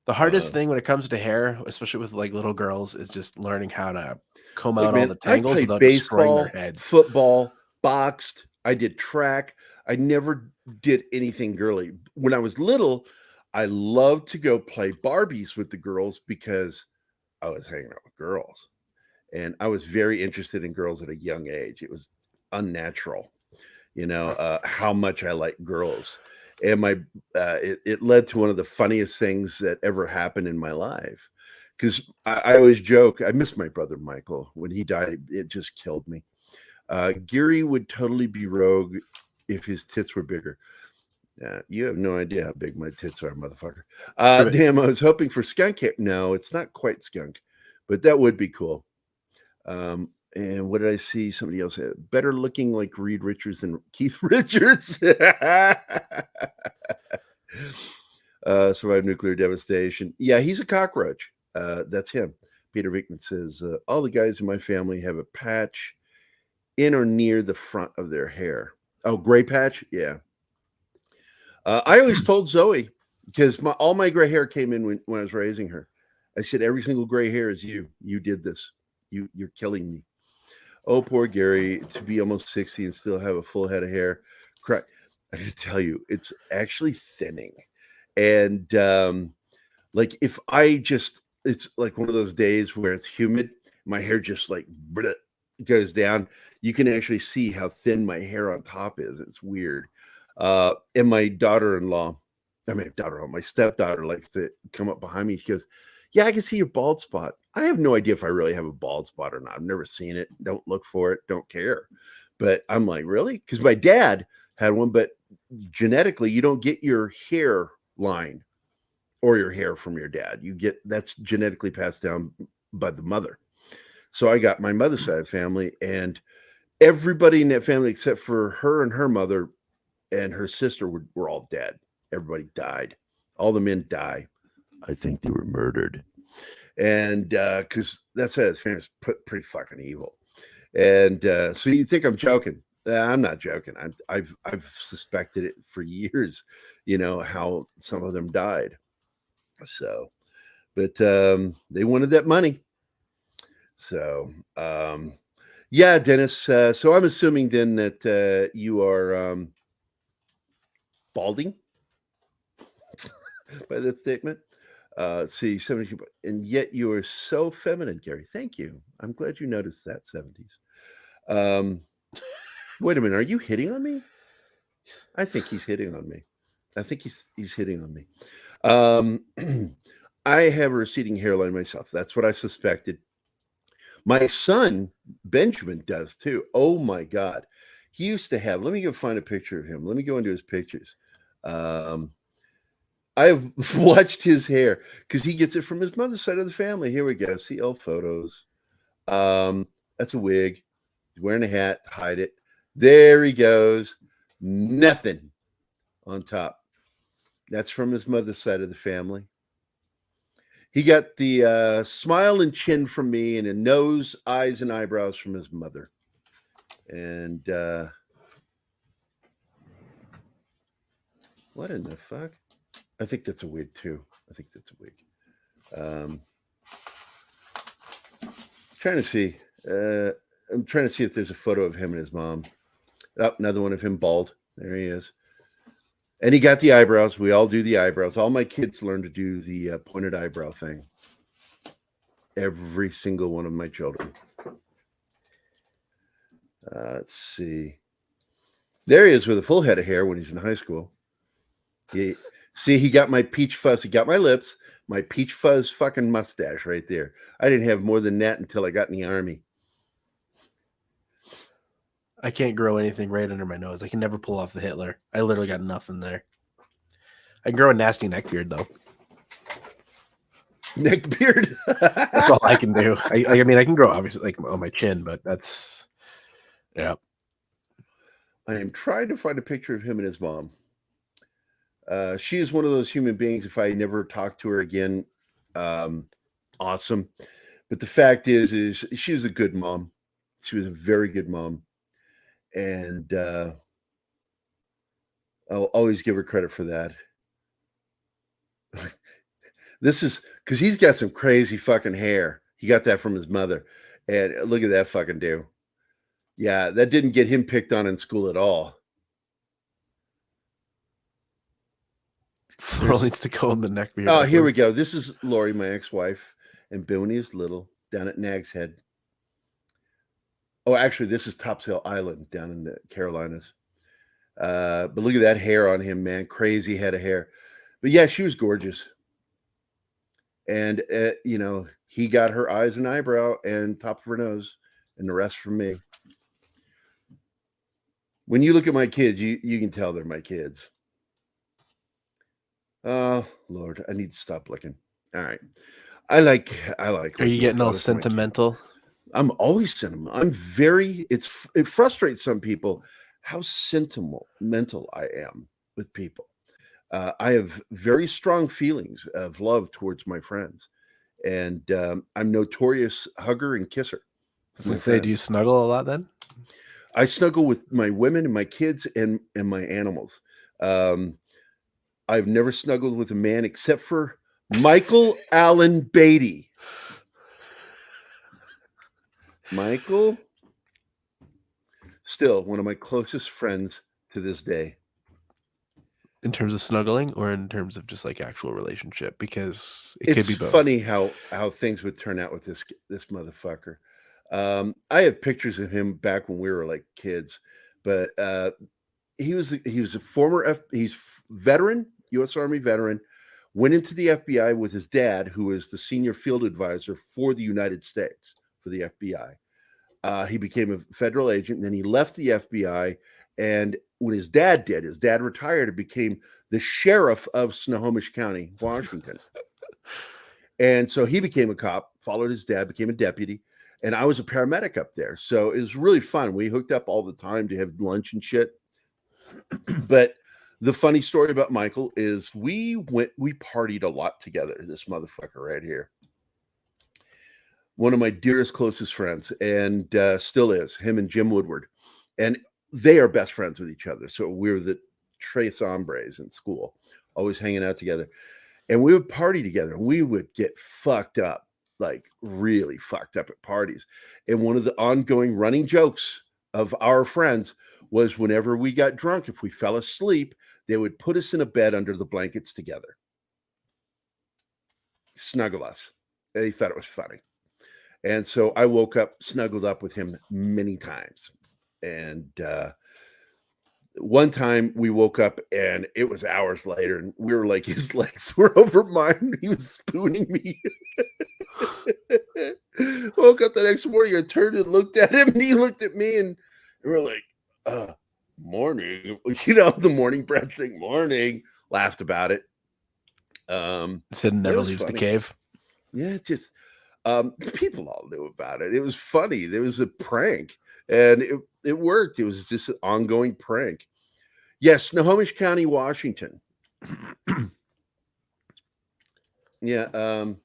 Speaker 1: The hardest thing when it comes to hair, especially with like little girls, is just learning how to comb
Speaker 6: Look,
Speaker 1: out all
Speaker 6: man,
Speaker 1: the
Speaker 6: I
Speaker 1: tangles
Speaker 6: played
Speaker 1: without destroying their
Speaker 6: baseball,
Speaker 1: heads.
Speaker 6: football, boxed. I did track. I never did anything girly. When I was little, I loved to go play Barbies with the girls because I was hanging out with girls. And I was very interested in girls at a young age. It was unnatural, how much I like girls. And it led to one of the funniest things that ever happened in my life. Because I always joke, I miss my brother Michael. When he died, it just killed me. Gerry would totally be Rogue if his tits were bigger. You have no idea how big my tits are, motherfucker. Damn, I was hoping for skunk hair. No, it's not quite skunk, but that would be cool. And what did I see? Somebody else had better looking like Reed Richards than Keith Richards. Survived nuclear devastation. Yeah, he's a cockroach. That's him. Peter Vickman says, all the guys in my family have a patch in or near the front of their hair. Oh, gray patch? Yeah. I always told Zoe, because all my gray hair came in when I was raising her. I said, every single gray hair is you. You did this. You're killing me. Oh, poor Gerry, to be almost 60 and still have a full head of hair. Correct. I gotta tell you, it's actually thinning. And like if it's like one of those days where it's humid, my hair just like goes down. You can actually see how thin my hair on top is. It's weird. And my my stepdaughter likes to come up behind me. She goes, yeah, I can see your bald spot. I have no idea if I really have a bald spot or not. I've never seen it. Don't look for it. Don't care. But I'm like, really? Because my dad had one, but genetically, you don't get your hair line or your hair from your dad. That's genetically passed down by the mother. So I got my mother's side of the family, and everybody in that family except for her and her mother and her sister were all dead. Everybody died. All the men die. I think they were murdered. And because that's how his family's pretty fucking evil. And so you think I'm joking. I'm not joking. I've suspected it for years, how some of them died. So, but they wanted that money. So, yeah, Dennis. So I'm assuming then that you are balding by that statement. Let's see, 70, and yet you are so feminine, Gerry. Thank you. I'm glad you noticed that, 70s. Wait a minute, are you hitting on me? I think he's hitting on me. I think he's hitting on me. I have a receding hairline myself. That's what I suspected. My son, Benjamin, does too. Oh my God. He used to have, let me go find a picture of him. Let me go into his pictures. I've watched his hair because he gets it from his mother's side of the family. Here we go. See old photos. That's a wig. He's wearing a hat to hide it. There he goes. Nothing on top. That's from his mother's side of the family. He got the smile and chin from me and a nose, eyes, and eyebrows from his mother. And what in the fuck? I think that's a wig too. I think that's a wig. Trying to see. I'm trying to see if there's a photo of him and his mom. Oh, another one of him bald. There he is. And he got the eyebrows. We all do the eyebrows. All my kids learn to do the pointed eyebrow thing. Every single one of my children. Let's see. There he is with a full head of hair when he's in high school. He got my peach fuzz. He got my lips, my peach fuzz fucking mustache right there. I didn't have more than that until I got in the Army.
Speaker 1: I can't grow anything right under my nose. I can never pull off the Hitler. I literally got nothing there. I can grow a nasty neck beard though.
Speaker 6: Neck beard.
Speaker 1: That's all I can do. I mean, I can grow obviously like on my chin, but that's yeah.
Speaker 6: I am trying to find a picture of him and his mom. She is one of those human beings. If I never talk to her again, awesome. But the fact is she was a good mom. She was a very good mom, and I'll always give her credit for that. This is because he's got some crazy fucking hair. He got that from his mother, and look at that fucking dude. Yeah, that didn't get him picked on in school at all.
Speaker 1: Floral needs to comb the neck beard.
Speaker 6: Oh, here we go. This is Lori, my ex-wife, and Booney is little down at Nag's Head. Oh, actually, this is Topsail Island down in the Carolinas. But look at that hair on him, man. Crazy head of hair. But yeah, she was gorgeous. And, he got her eyes and eyebrow and top of her nose, and the rest from me. When you look at my kids, you can tell they're my kids. Oh, Lord, I need to stop looking. All right. I like.
Speaker 1: Are you getting all sentimental?
Speaker 6: I'm always sentimental. I'm very. It frustrates some people how sentimental I am with people. I have very strong feelings of love towards my friends, and I'm notorious hugger and kisser.
Speaker 1: I was going to say, do you snuggle a lot then?
Speaker 6: I snuggle with my women and my kids and my animals. I've never snuggled with a man except for Michael Allen Beatty. Michael, still one of my closest friends to this day.
Speaker 1: In terms of snuggling or in terms of just like actual relationship? Because it could be both.
Speaker 6: It's funny how things would turn out with this motherfucker. I have pictures of him back when we were like kids, but he was a former he's veteran, U.S. Army veteran, went into the FBI with his dad, who is the senior field advisor for the United States for the FBI. He became a federal agent, and then he left the FBI. And what his dad retired and became the sheriff of Snohomish County, Washington. And so he became a cop, followed his dad, became a deputy. And I was a paramedic up there. So it was really fun. We hooked up all the time to have lunch and shit. But the funny story about Michael is we partied a lot together, this motherfucker right here. One of my dearest, closest friends, and still is, him and Jim Woodward. And they are best friends with each other. So we were the tres hombres in school, always hanging out together. And we would party together, and we would get fucked up, like really fucked up at parties. And one of the ongoing running jokes of our friends was whenever we got drunk, if we fell asleep, they would put us in a bed under the blankets together. Snuggle us. They thought it was funny. And so I woke up, snuggled up with him many times. And one time we woke up and it was hours later and we were like, his legs were over mine. He was spooning me. Woke up the next morning, I turned and looked at him and he looked at me and we were like, morning, the morning breath thing, morning, laughed about it.
Speaker 1: Said never leaves the cave.
Speaker 6: Yeah, it's just people all knew about it. It was funny. There was a prank and it worked. It was just an ongoing prank. Yes, Snohomish County, Washington. Yeah. I'm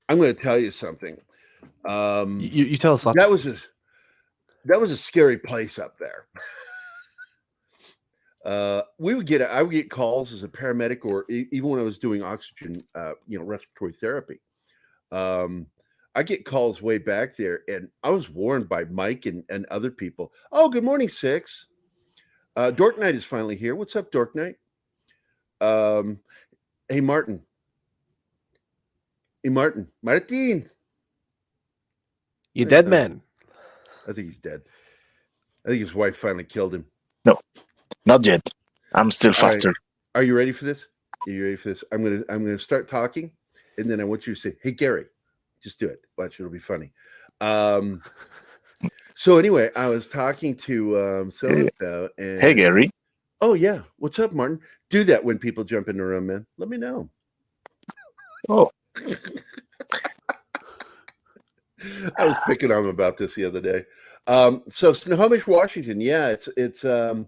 Speaker 6: going to tell you something.
Speaker 1: You tell us lots.
Speaker 6: That was a scary place up there. I would get calls as a paramedic, or even when I was doing oxygen, respiratory therapy. I get calls way back there, and I was warned by Mike and other people. Oh, good morning, Six. Dork Knight is finally here. What's up, Dork Knight? Hey, Martin. Martin.
Speaker 1: You dead, man?
Speaker 6: I think he's dead. I think his wife finally killed him.
Speaker 7: No, not yet. I'm still faster.
Speaker 6: Right. Are you ready for this? I'm gonna start talking, and then I want you to say, "Hey, Gerry." Just do it. Watch, it'll be funny. So anyway, I was talking to so-and-so, and
Speaker 7: Hey, Gerry.
Speaker 6: oh yeah, what's up, Martin? Do that when people jump in the room, man. Let me know.
Speaker 7: Oh,
Speaker 6: I was picking on him about this the other day. So Snohomish, Washington. Yeah, it's man,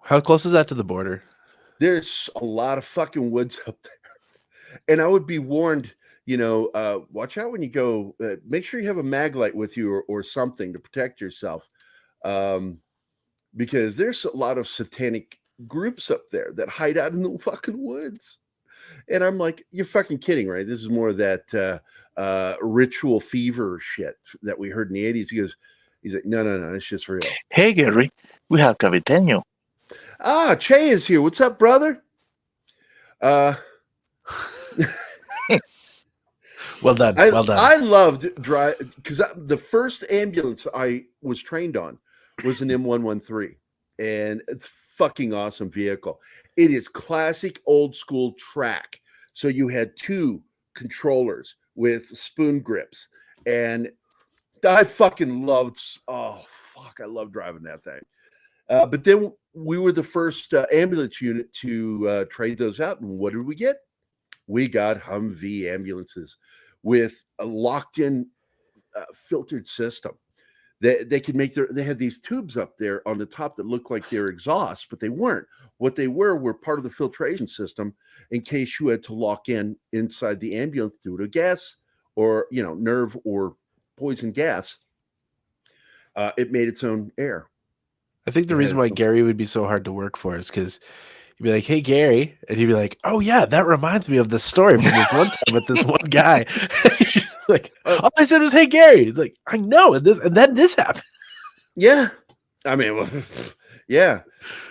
Speaker 1: How close is that to the border?
Speaker 6: there's a lot of fucking woods up there. And I would be warned, watch out when you go. Make sure you have a mag light with you or something to protect yourself. Because there's a lot of satanic groups up there that hide out in the fucking woods. And I'm like, you're fucking kidding, right? This is more of that ritual fever shit that we heard in the 80s. He's like, no, it's just real.
Speaker 7: hey, Gerry. We have Caviteño.
Speaker 6: Ah, Che is here. What's up, brother?
Speaker 1: Well done. Well done.
Speaker 6: I loved drive because the first ambulance I was trained on was an M113, and it's fucking awesome vehicle. It is classic old school track. So you had two controllers with spoon grips, and I fucking loved. Oh fuck, I love driving that thing. But then we were the first ambulance unit to trade those out, and what did we get? We got Humvee ambulances with a locked-in filtered system. They could make they had these tubes up there on the top that looked like their exhaust, but they weren't. What they were part of the filtration system in case you had to lock in inside the ambulance due to gas or nerve or poison gas. It made its own air.
Speaker 1: I think the reason why Gerry would be so hard to work for is because you'd be like, "Hey, Gerry," and he'd be like, "Oh yeah, that reminds me of this story from this one time with this one guy." Like, all I said was, "Hey, Gerry." He's like, "I know," and then this happened.
Speaker 6: Yeah, I mean, well, yeah.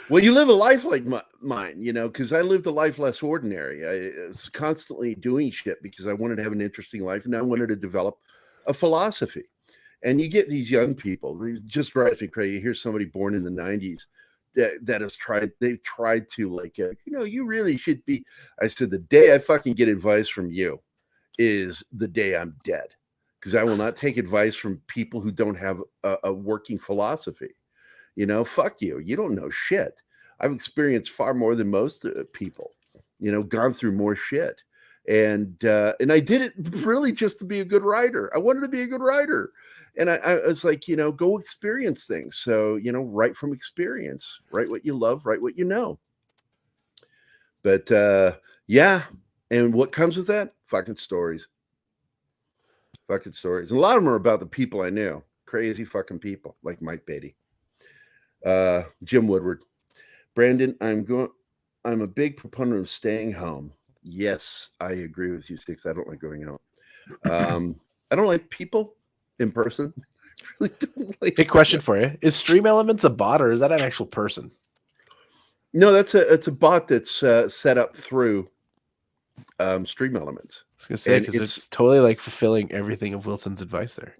Speaker 6: Well, you live a life like mine, because I lived a life less ordinary. I was constantly doing shit because I wanted to have an interesting life, and I wanted to develop a philosophy. And you get these young people, it just drives me crazy. You hear somebody born in the 90s that has they've tried to you really should be. I said, the day I fucking get advice from you is the day I'm dead, because I will not take advice from people who don't have a working philosophy. Fuck you. You don't know shit. I've experienced far more than most people, gone through more shit. And I did it really just to be a good writer. I wanted to be a good writer. And I was like, go experience things. So, write from experience, write what you love, write what you know. But yeah. And what comes with that? Fucking stories. Fucking stories. And a lot of them are about the people I knew. Crazy fucking people like Mike Beatty. Jim Woodward. Brandon, I'm a big proponent of staying home. Yes, I agree with you, Six. I don't like going out. I don't like people in person. I really don't like.
Speaker 1: Big question for you: is Stream Elements a bot or is that an actual person?
Speaker 6: No, it's a bot that's set up through Stream Elements.
Speaker 1: I was gonna say, because it's totally like fulfilling everything of Wilson's advice there.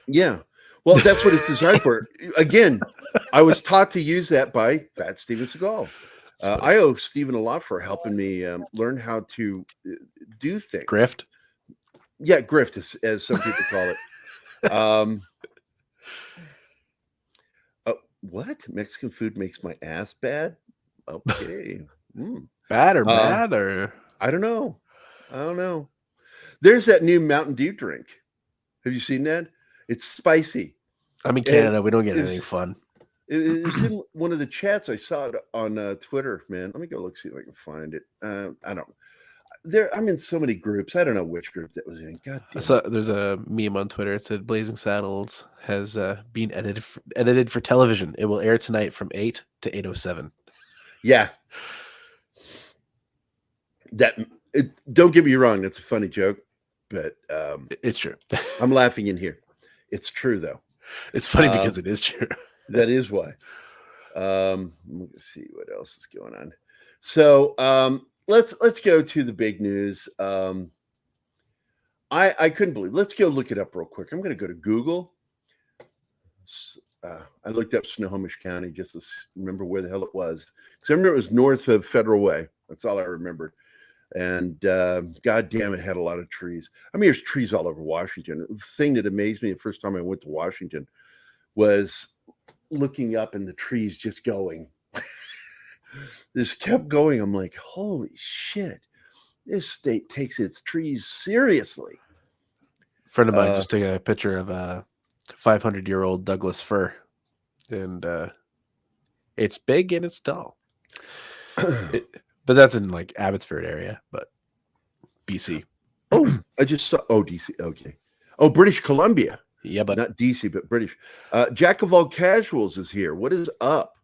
Speaker 6: Yeah. Well, that's what it's designed for. Again, I was taught to use that by Fat Steven Seagal. I owe Steven a lot for helping me learn how to do things.
Speaker 1: Grift?
Speaker 6: Yeah, grift, as some people call it. What? Mexican food makes my ass bad? Okay.
Speaker 1: Bad or bad or?
Speaker 6: I don't know. There's that new Mountain Dew drink. Have you seen that? It's spicy. I'm in
Speaker 1: Canada. We don't get anything fun.
Speaker 6: It was in one of the chats. I saw it on Twitter, man. Let me go look, see if I can find it. I don't. I'm in so many groups. I don't know which group that was in. God damn.
Speaker 1: So there's a meme on Twitter. It said Blazing Saddles has been edited for television. It will air tonight from 8 to 8:07.
Speaker 6: Yeah. Don't get me wrong. That's a funny joke, but
Speaker 1: it's true.
Speaker 6: I'm laughing in here. It's true though.
Speaker 1: It's funny because it is true.
Speaker 6: That is why. Let me see what else is going on. So let's go to the big news. I couldn't believe. Let's go look it up real quick. I'm going to go to Google. I looked up Snohomish County just to remember where the hell it was, because I remember it was north of Federal Way. That's all I remembered. And God damn, it had a lot of trees. I mean, there's trees all over Washington. The thing that amazed me the first time I went to Washington was looking up and the trees just going. Just kept going. I'm like, holy shit, this state takes its trees seriously.
Speaker 1: Friend of mine just took a picture of a 500-year-old Douglas fir, and it's big and it's tall. But that's in like Abbotsford area, but BC.
Speaker 6: Oh, I just saw. Oh, DC. Okay. Oh, British Columbia.
Speaker 1: Yeah, but
Speaker 6: Not DC, but British. Jack of all casuals is here. What is up?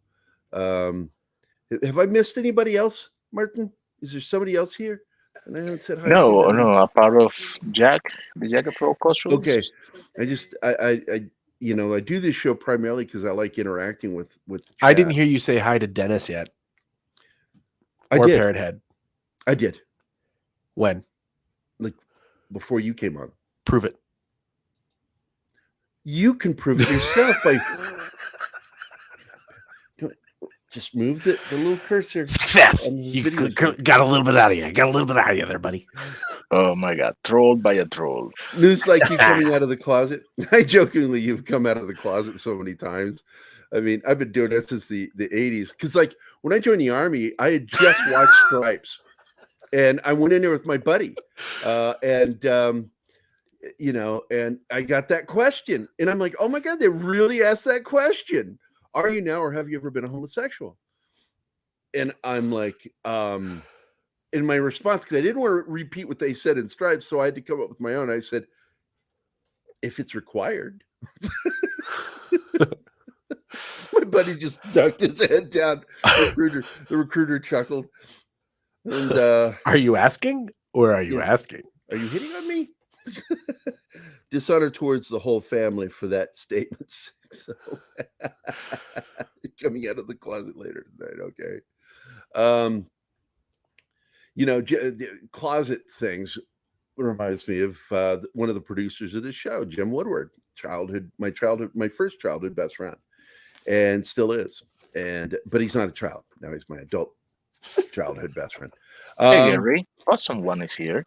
Speaker 6: Have I missed anybody else, Martin? Is there somebody else here? And I haven't said hi.
Speaker 7: No, no, a part of Jack, the Jack of all casuals.
Speaker 6: Okay. I do this show primarily because I like interacting with.
Speaker 1: I didn't hear you say hi to Dennis yet.
Speaker 6: I
Speaker 1: Or
Speaker 6: did.
Speaker 1: Parrot Head.
Speaker 6: I did.
Speaker 1: When?
Speaker 6: Like before you came on.
Speaker 1: Prove it.
Speaker 6: You can prove it yourself by just move the little cursor.
Speaker 1: You got a little bit out of you. Got a little bit out of you there, buddy.
Speaker 7: Oh my God, trolled by a troll.
Speaker 6: News like you coming out of the closet. I jokingly, you've come out of the closet so many times. I mean, I've been doing that since the 80s. Because like when I joined the Army, I had just watched Stripes. And I went in there with my buddy. And I got that question. And I'm like, oh my God, they really asked that question. Are you now or have you ever been a homosexual? And I'm like, in my response, because I didn't want to repeat what they said in Stripes, so I had to come up with my own. I said, if it's required. My buddy just ducked his head down. The recruiter chuckled. And
Speaker 1: are you asking or are you asking?
Speaker 6: Are you hitting on me? Dishonor towards the whole family for that statement. So coming out of the closet later tonight. Okay. Closet things reminds me of one of the producers of this show, Jim Woodward, my first childhood best friend, and still is. But he's not a child now; he's my adult childhood best friend.
Speaker 7: Hey, Gerry, awesome one is here.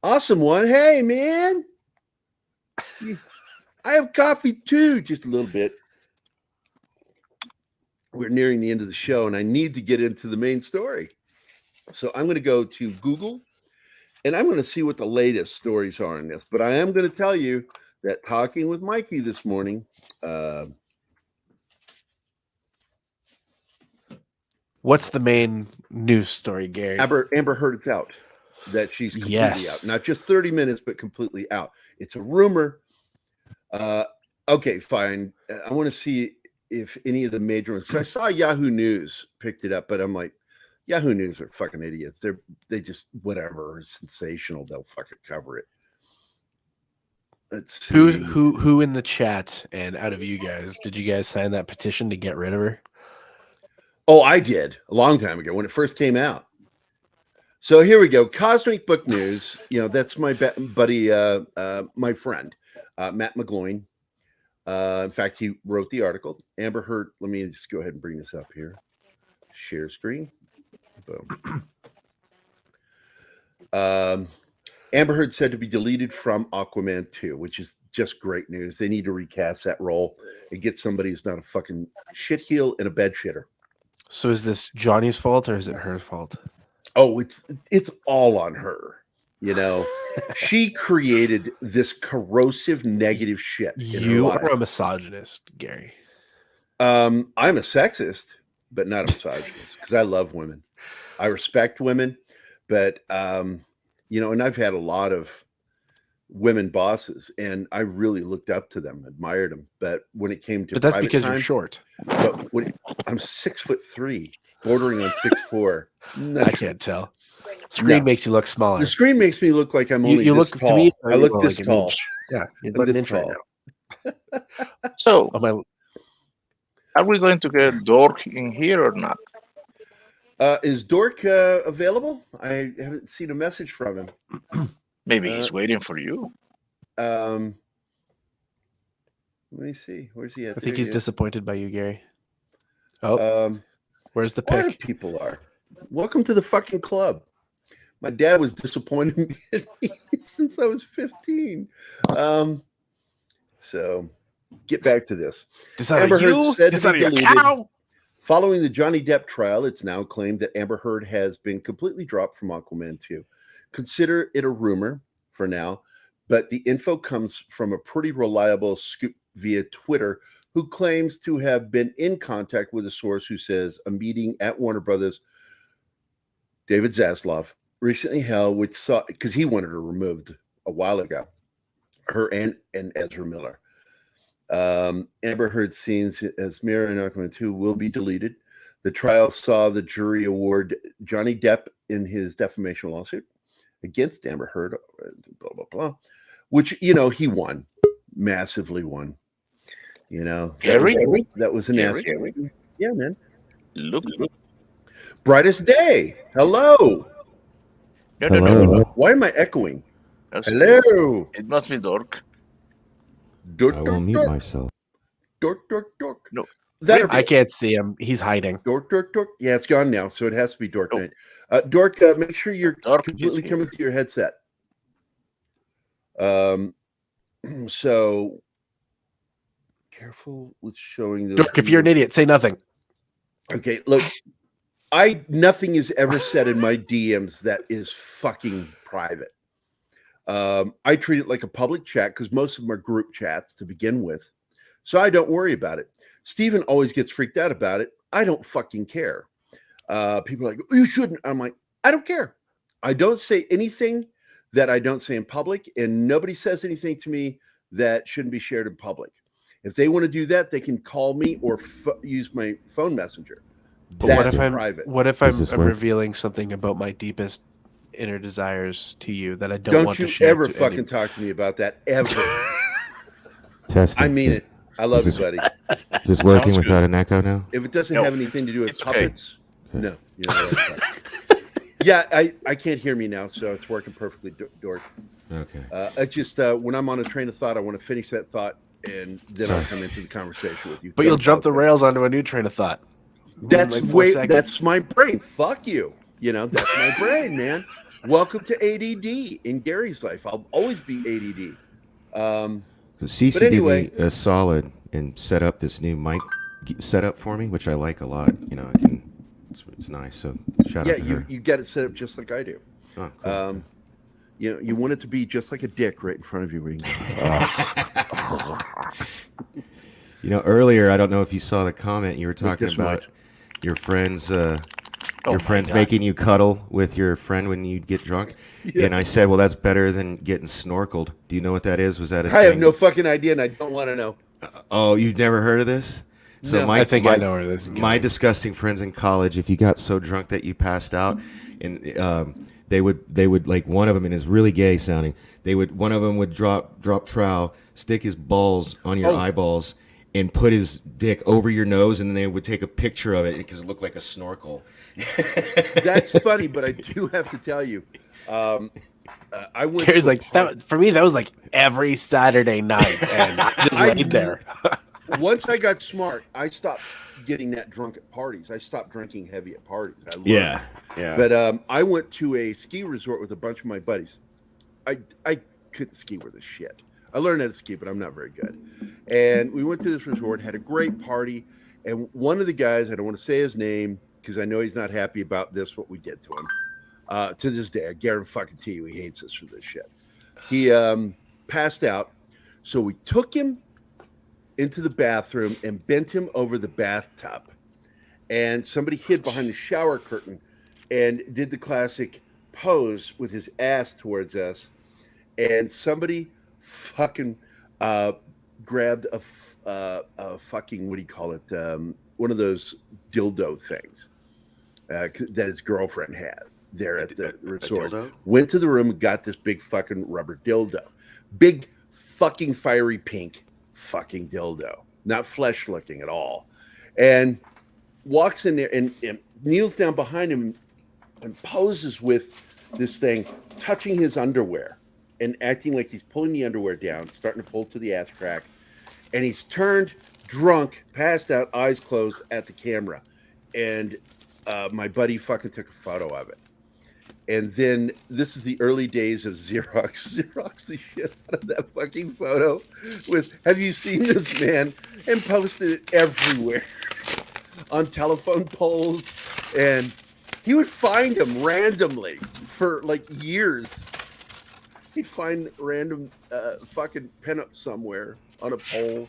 Speaker 6: Awesome one. Hey, man. I have coffee too, just a little bit. We're nearing the end of the show, and I need to get into the main story. So I'm going to go to Google, and I'm going to see what the latest stories are on this. But I am going to tell you that talking with Mikey this morning,
Speaker 1: what's the main news story, Gary?
Speaker 6: Amber heard it's out, that she's completely out. Not just 30 minutes, but completely out. It's a rumor. Okay, fine. I want to see if any of the major ones. So I saw Yahoo News picked it up, but I'm like, Yahoo News are fucking idiots. They just whatever is sensational, they'll fucking cover it. Let's see.
Speaker 1: Who in the chat and out of you guys did you guys sign that petition to get rid of her?
Speaker 6: Oh, I did a long time ago when it first came out. So here we go. Cosmic Book News. That's my buddy, my friend, Matt McGloin. In fact, he wrote the article. Amber Heard. Let me just go ahead and bring this up here. Share screen. Boom. Amber Heard said to be deleted from Aquaman 2, which is just great news. They need to recast that role and get somebody who's not a fucking shitheel and a bed shitter.
Speaker 1: So is this Johnny's fault or is it her fault?
Speaker 6: Oh, it's all on her. She created this corrosive, negative shit.
Speaker 1: You are a misogynist, Gary.
Speaker 6: I'm a sexist, but not a misogynist because I love women. I respect women, but and I've had a lot of women bosses, and I really looked up to them, admired them. But when it came to
Speaker 1: that's because you're short.
Speaker 6: But I'm 6'3", bordering on 6'4".
Speaker 1: I can't tell. Screen makes you look smaller.
Speaker 6: The screen makes me look like I'm only
Speaker 1: you
Speaker 6: this
Speaker 1: look
Speaker 6: tall.
Speaker 1: To me,
Speaker 6: I look this tall.
Speaker 1: Yeah, you're
Speaker 6: this tall.
Speaker 1: Right now.
Speaker 7: So, are we going to get Dork in here or not?
Speaker 6: Is Dork available? I haven't seen a message from him.
Speaker 7: Maybe he's waiting for you.
Speaker 6: Let me see. Where's he at?
Speaker 1: I think he's disappointed by you, Gary. Oh, where's the
Speaker 6: pick?
Speaker 1: pick?
Speaker 6: People are. Welcome to the fucking club. My dad was disappointed in me since I was 15. So get back to this.
Speaker 1: Decide
Speaker 6: Amber
Speaker 1: on
Speaker 6: Heard
Speaker 1: you.
Speaker 6: said to
Speaker 1: Decide
Speaker 6: be
Speaker 1: on your
Speaker 6: deleted.
Speaker 1: cow.
Speaker 6: Following the Johnny Depp trial, it's now claimed that Amber Heard has been completely dropped from Aquaman 2. Consider it a rumor for now, but the info comes from a pretty reliable scoop via Twitter who claims to have been in contact with a source who says a meeting at Warner Brothers, David Zaslav, recently held, which saw, because he wanted her removed a while ago, her and Ezra Miller. Amber Heard scenes as Mira in Aquaman 2 will be deleted. The trial saw the jury award Johnny Depp in his defamation lawsuit against Amber Heard, blah, blah, blah, which, he won, massively won.
Speaker 7: Gerry?
Speaker 6: That was an ass. Yeah, man.
Speaker 7: Look.
Speaker 6: Brightest day. Hello.
Speaker 4: Hello.
Speaker 6: Why am I echoing?
Speaker 7: That's-
Speaker 6: Hello.
Speaker 7: It must be dark.
Speaker 6: Dork,
Speaker 4: I will
Speaker 6: dork,
Speaker 4: mute
Speaker 6: dork.
Speaker 4: myself.
Speaker 6: Dork, dork, dork.
Speaker 7: No.
Speaker 6: That'll
Speaker 1: I
Speaker 6: be
Speaker 1: can't see him. He's hiding.
Speaker 6: Dork, dork, dork. Yeah, it's gone now, so it has to be Dork
Speaker 7: Oh.
Speaker 6: Night. Dork, make sure you're
Speaker 7: Dork
Speaker 6: completely
Speaker 7: is here.
Speaker 6: coming through your headset. So careful with showing those.
Speaker 1: Dork, if you're an idiot, say nothing.
Speaker 6: Okay, look, nothing is ever said in my DMs that is fucking private. I treat it like a public chat because most of them are group chats to begin with. So I don't worry about it. Steven always gets freaked out about it. I don't fucking care. People are like, you shouldn't. I'm like, I don't care. I don't say anything that I don't say in public, and nobody says anything to me that shouldn't be shared in public. If they want to do that, they can call me or use my phone messenger.
Speaker 1: But
Speaker 6: That's
Speaker 1: what if I'm
Speaker 6: private.
Speaker 1: What if
Speaker 4: Does this
Speaker 1: I'm
Speaker 4: work?
Speaker 1: revealing something about my deepest inner desires to you that I don't want
Speaker 6: Don't
Speaker 1: to
Speaker 6: you
Speaker 1: share
Speaker 6: ever
Speaker 1: to
Speaker 6: fucking
Speaker 1: any-
Speaker 6: talk to me about that ever.
Speaker 4: Testing.
Speaker 6: I mean it. I love you,
Speaker 4: Is this-
Speaker 6: buddy.
Speaker 4: Is this working
Speaker 7: Sounds
Speaker 4: without an echo now?
Speaker 6: If it doesn't
Speaker 7: No,
Speaker 6: have anything to do with
Speaker 7: it's okay.
Speaker 6: puppets, no. You know what I'm saying. Yeah, I can't hear me now, so it's working perfectly, Dork.
Speaker 4: Okay.
Speaker 6: It's just when I'm on a train of thought, I want to finish that thought, and then I'll come into the conversation with you.
Speaker 1: But
Speaker 6: Don't
Speaker 1: you'll jump the
Speaker 6: apologize.
Speaker 1: rails onto a new train of thought.
Speaker 6: That's
Speaker 1: Like 4 seconds.
Speaker 6: that's my brain. Fuck you. That's my brain, man. Welcome to ADD in Gary's life. I'll always be ADD.
Speaker 4: Cece
Speaker 6: But anyway-
Speaker 4: did me a solid and set up this new mic setup for me, which I like a lot. I can. It's nice. So shout
Speaker 6: Yeah,
Speaker 4: out to her.
Speaker 6: you get it set up just like I do.
Speaker 4: Oh, cool.
Speaker 6: You want it to be just like a dick right in front of you. Where you can go,
Speaker 4: Earlier, I don't know if you saw the comment you were talking
Speaker 6: this
Speaker 4: about
Speaker 6: much.
Speaker 4: your friends.
Speaker 7: Oh
Speaker 4: Your
Speaker 7: my
Speaker 4: friends
Speaker 7: God.
Speaker 4: making you cuddle with your friend when you get drunk, and I said, "Well, that's better than getting snorkeled." Do you know what that is? Was that a
Speaker 6: I
Speaker 4: thing?
Speaker 6: have no fucking idea, and I don't want to know.
Speaker 4: Oh, you've never heard of this? So
Speaker 6: No.
Speaker 4: my,
Speaker 1: I think
Speaker 4: my,
Speaker 1: I know where this is going.
Speaker 4: My disgusting friends in college, if you got so drunk that you passed out, and they would like one of them, and it's really gay sounding. One of them would drop trowel, stick his balls on your eyeballs, and put his dick over your nose, and then they would take a picture of it because it looked like a snorkel.
Speaker 6: That's funny, but I do have to tell you, I went.
Speaker 1: Gary's
Speaker 6: to a
Speaker 1: like that for me. That was like every Saturday night, and I just
Speaker 6: I
Speaker 1: laid there.
Speaker 6: Once I got smart, I stopped getting that drunk at parties. I stopped drinking heavy at parties. I learned.
Speaker 4: Yeah.
Speaker 6: But I went to a ski resort with a bunch of my buddies. I couldn't ski worth a shit. I learned how to ski, but I'm not very good. And we went to this resort, had a great party, and one of the guys, I don't want to say his name because I know he's not happy about this, what we did to him. To this day, I guarantee you he hates us for this shit. He passed out, so we took him into the bathroom and bent him over the bathtub. And somebody hid behind the shower curtain and did the classic pose with his ass towards us. And somebody fucking grabbed a fucking, what do you call it? One of those dildo things that his girlfriend had there at the resort.
Speaker 3: dildo?
Speaker 6: Went to the room and got this big fucking rubber dildo. Big fucking fiery pink fucking dildo. Not flesh looking at all. And walks in there and kneels down behind him and poses with this thing, touching his underwear and acting like he's pulling the underwear down, starting to pull to the ass crack. And he's turned drunk, passed out, eyes closed at the camera. And my buddy fucking took a photo of it. And then this is the early days of Xerox. Xerox the shit out of that fucking photo with, have you seen this man? And posted it everywhere on telephone poles. And he would find them randomly for like years. He'd find random fucking pinup somewhere on a pole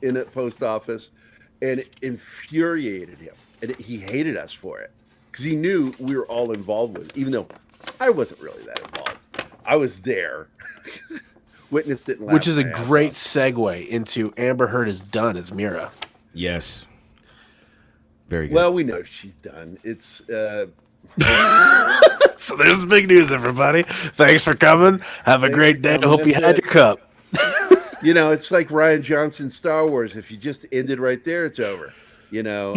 Speaker 6: in a post office. And it infuriated him. And he hated us for it. Because he knew we were all involved with it, even though I wasn't really that involved. I was there, witnessed it, and
Speaker 1: Which is a
Speaker 6: laughed my ass
Speaker 1: great
Speaker 6: off.
Speaker 1: segue into Amber Heard is done as Mira.
Speaker 4: Yes. Very good.
Speaker 6: Well, we know she's done. It's
Speaker 1: So there's the big news, everybody. Thanks for coming. Have a
Speaker 6: Thanks
Speaker 1: great
Speaker 6: for
Speaker 1: day.
Speaker 6: coming.
Speaker 1: Hope you
Speaker 6: That's
Speaker 1: had
Speaker 6: it.
Speaker 1: your cup.
Speaker 6: you know, it's like Ryan Johnson's Star Wars. If you just ended right there, it's over. You know,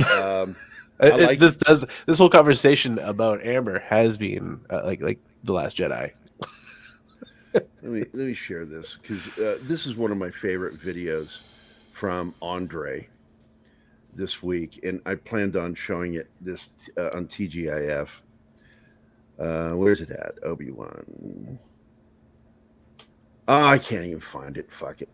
Speaker 6: like
Speaker 1: This whole conversation about Amber has been like The Last Jedi.
Speaker 6: let me share this because this is one of my favorite videos from Andre this week, and I planned on showing it this on TGIF. Where's it at? Obi-Wan. Oh, I can't even find it. Fuck it.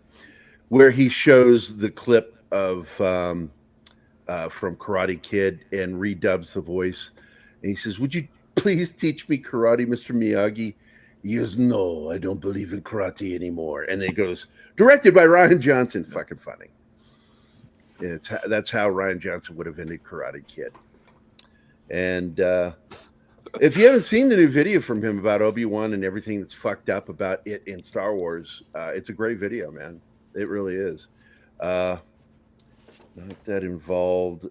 Speaker 6: Where he shows the clip of from Karate Kid and redubs the voice, and he says, "Would you please teach me karate, Mr. Miyagi?" He goes, "No, I don't believe in karate anymore." And then he goes, "Directed by Ryan Johnson." Fucking funny. That's how Ryan Johnson would have ended Karate Kid. And if you haven't seen the new video from him about Obi-Wan and everything that's fucked up about it in Star Wars, it's a great video, man. It really is. Not that involved,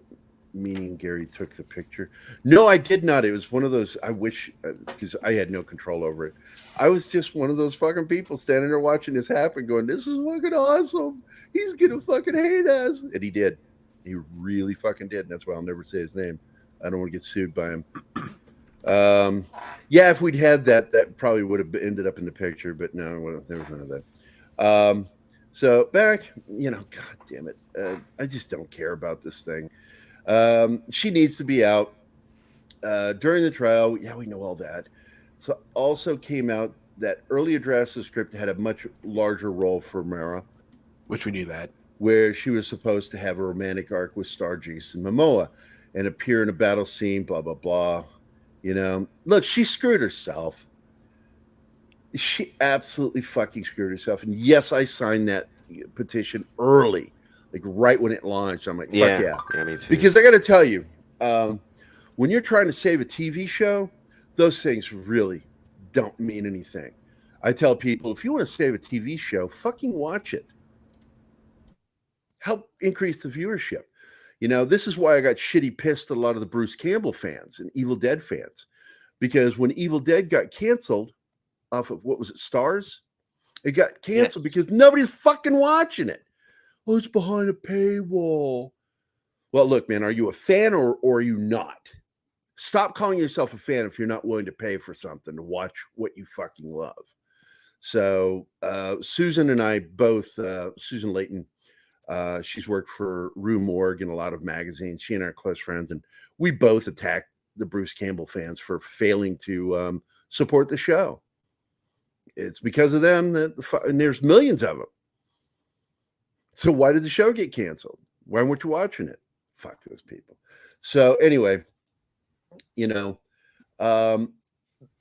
Speaker 6: meaning Gerry took the picture. No, I did not. It was one of those, I wish, because I had no control over it. I was just one of those fucking people standing there watching this happen going, this is fucking awesome. He's going to fucking hate us. And he did. He really fucking did. And that's why I'll never say his name. I don't want to get sued by him. Yeah, if we'd had that, that probably would have ended up in the picture, but no, there was none of that. So back, you know, God damn it. I just don't care about this thing. She needs to be out during the trial. Yeah, we know all that. So also came out that earlier drafts of the script had a much larger role for Mara,
Speaker 1: Which we knew that.
Speaker 6: where she was supposed to have a romantic arc with star Jason Momoa and appear in a battle scene, blah, blah, blah. You know, look, she screwed herself. She absolutely fucking screwed herself. And yes, I signed that petition early, like right when it launched. I'm like, fuck yeah.
Speaker 4: Yeah, me too.
Speaker 6: Because I got to tell you, when you're trying to save a TV show, those things really don't mean anything. I tell people, if you want to save a TV show, fucking watch it. Help increase the viewership. You know, this is why I got shitty pissed at a lot of the Bruce Campbell fans and Evil Dead fans. Because when Evil Dead got canceled off of, what was it, Stars? It got canceled because nobody's fucking watching it. Oh, it's behind a paywall. Well, look, man, are you a fan or are you not? Stop calling yourself a fan if you're not willing to pay for something to watch what you fucking love. So Susan and I both, Susan Layton, she's worked for Rue Morgue and a lot of magazines. She and I are close friends, and we both attacked the Bruce Campbell fans for failing to support the show. It's because of them and there's millions of them. So why did the show get canceled? Why weren't you watching it? Fuck those people. So anyway, you know,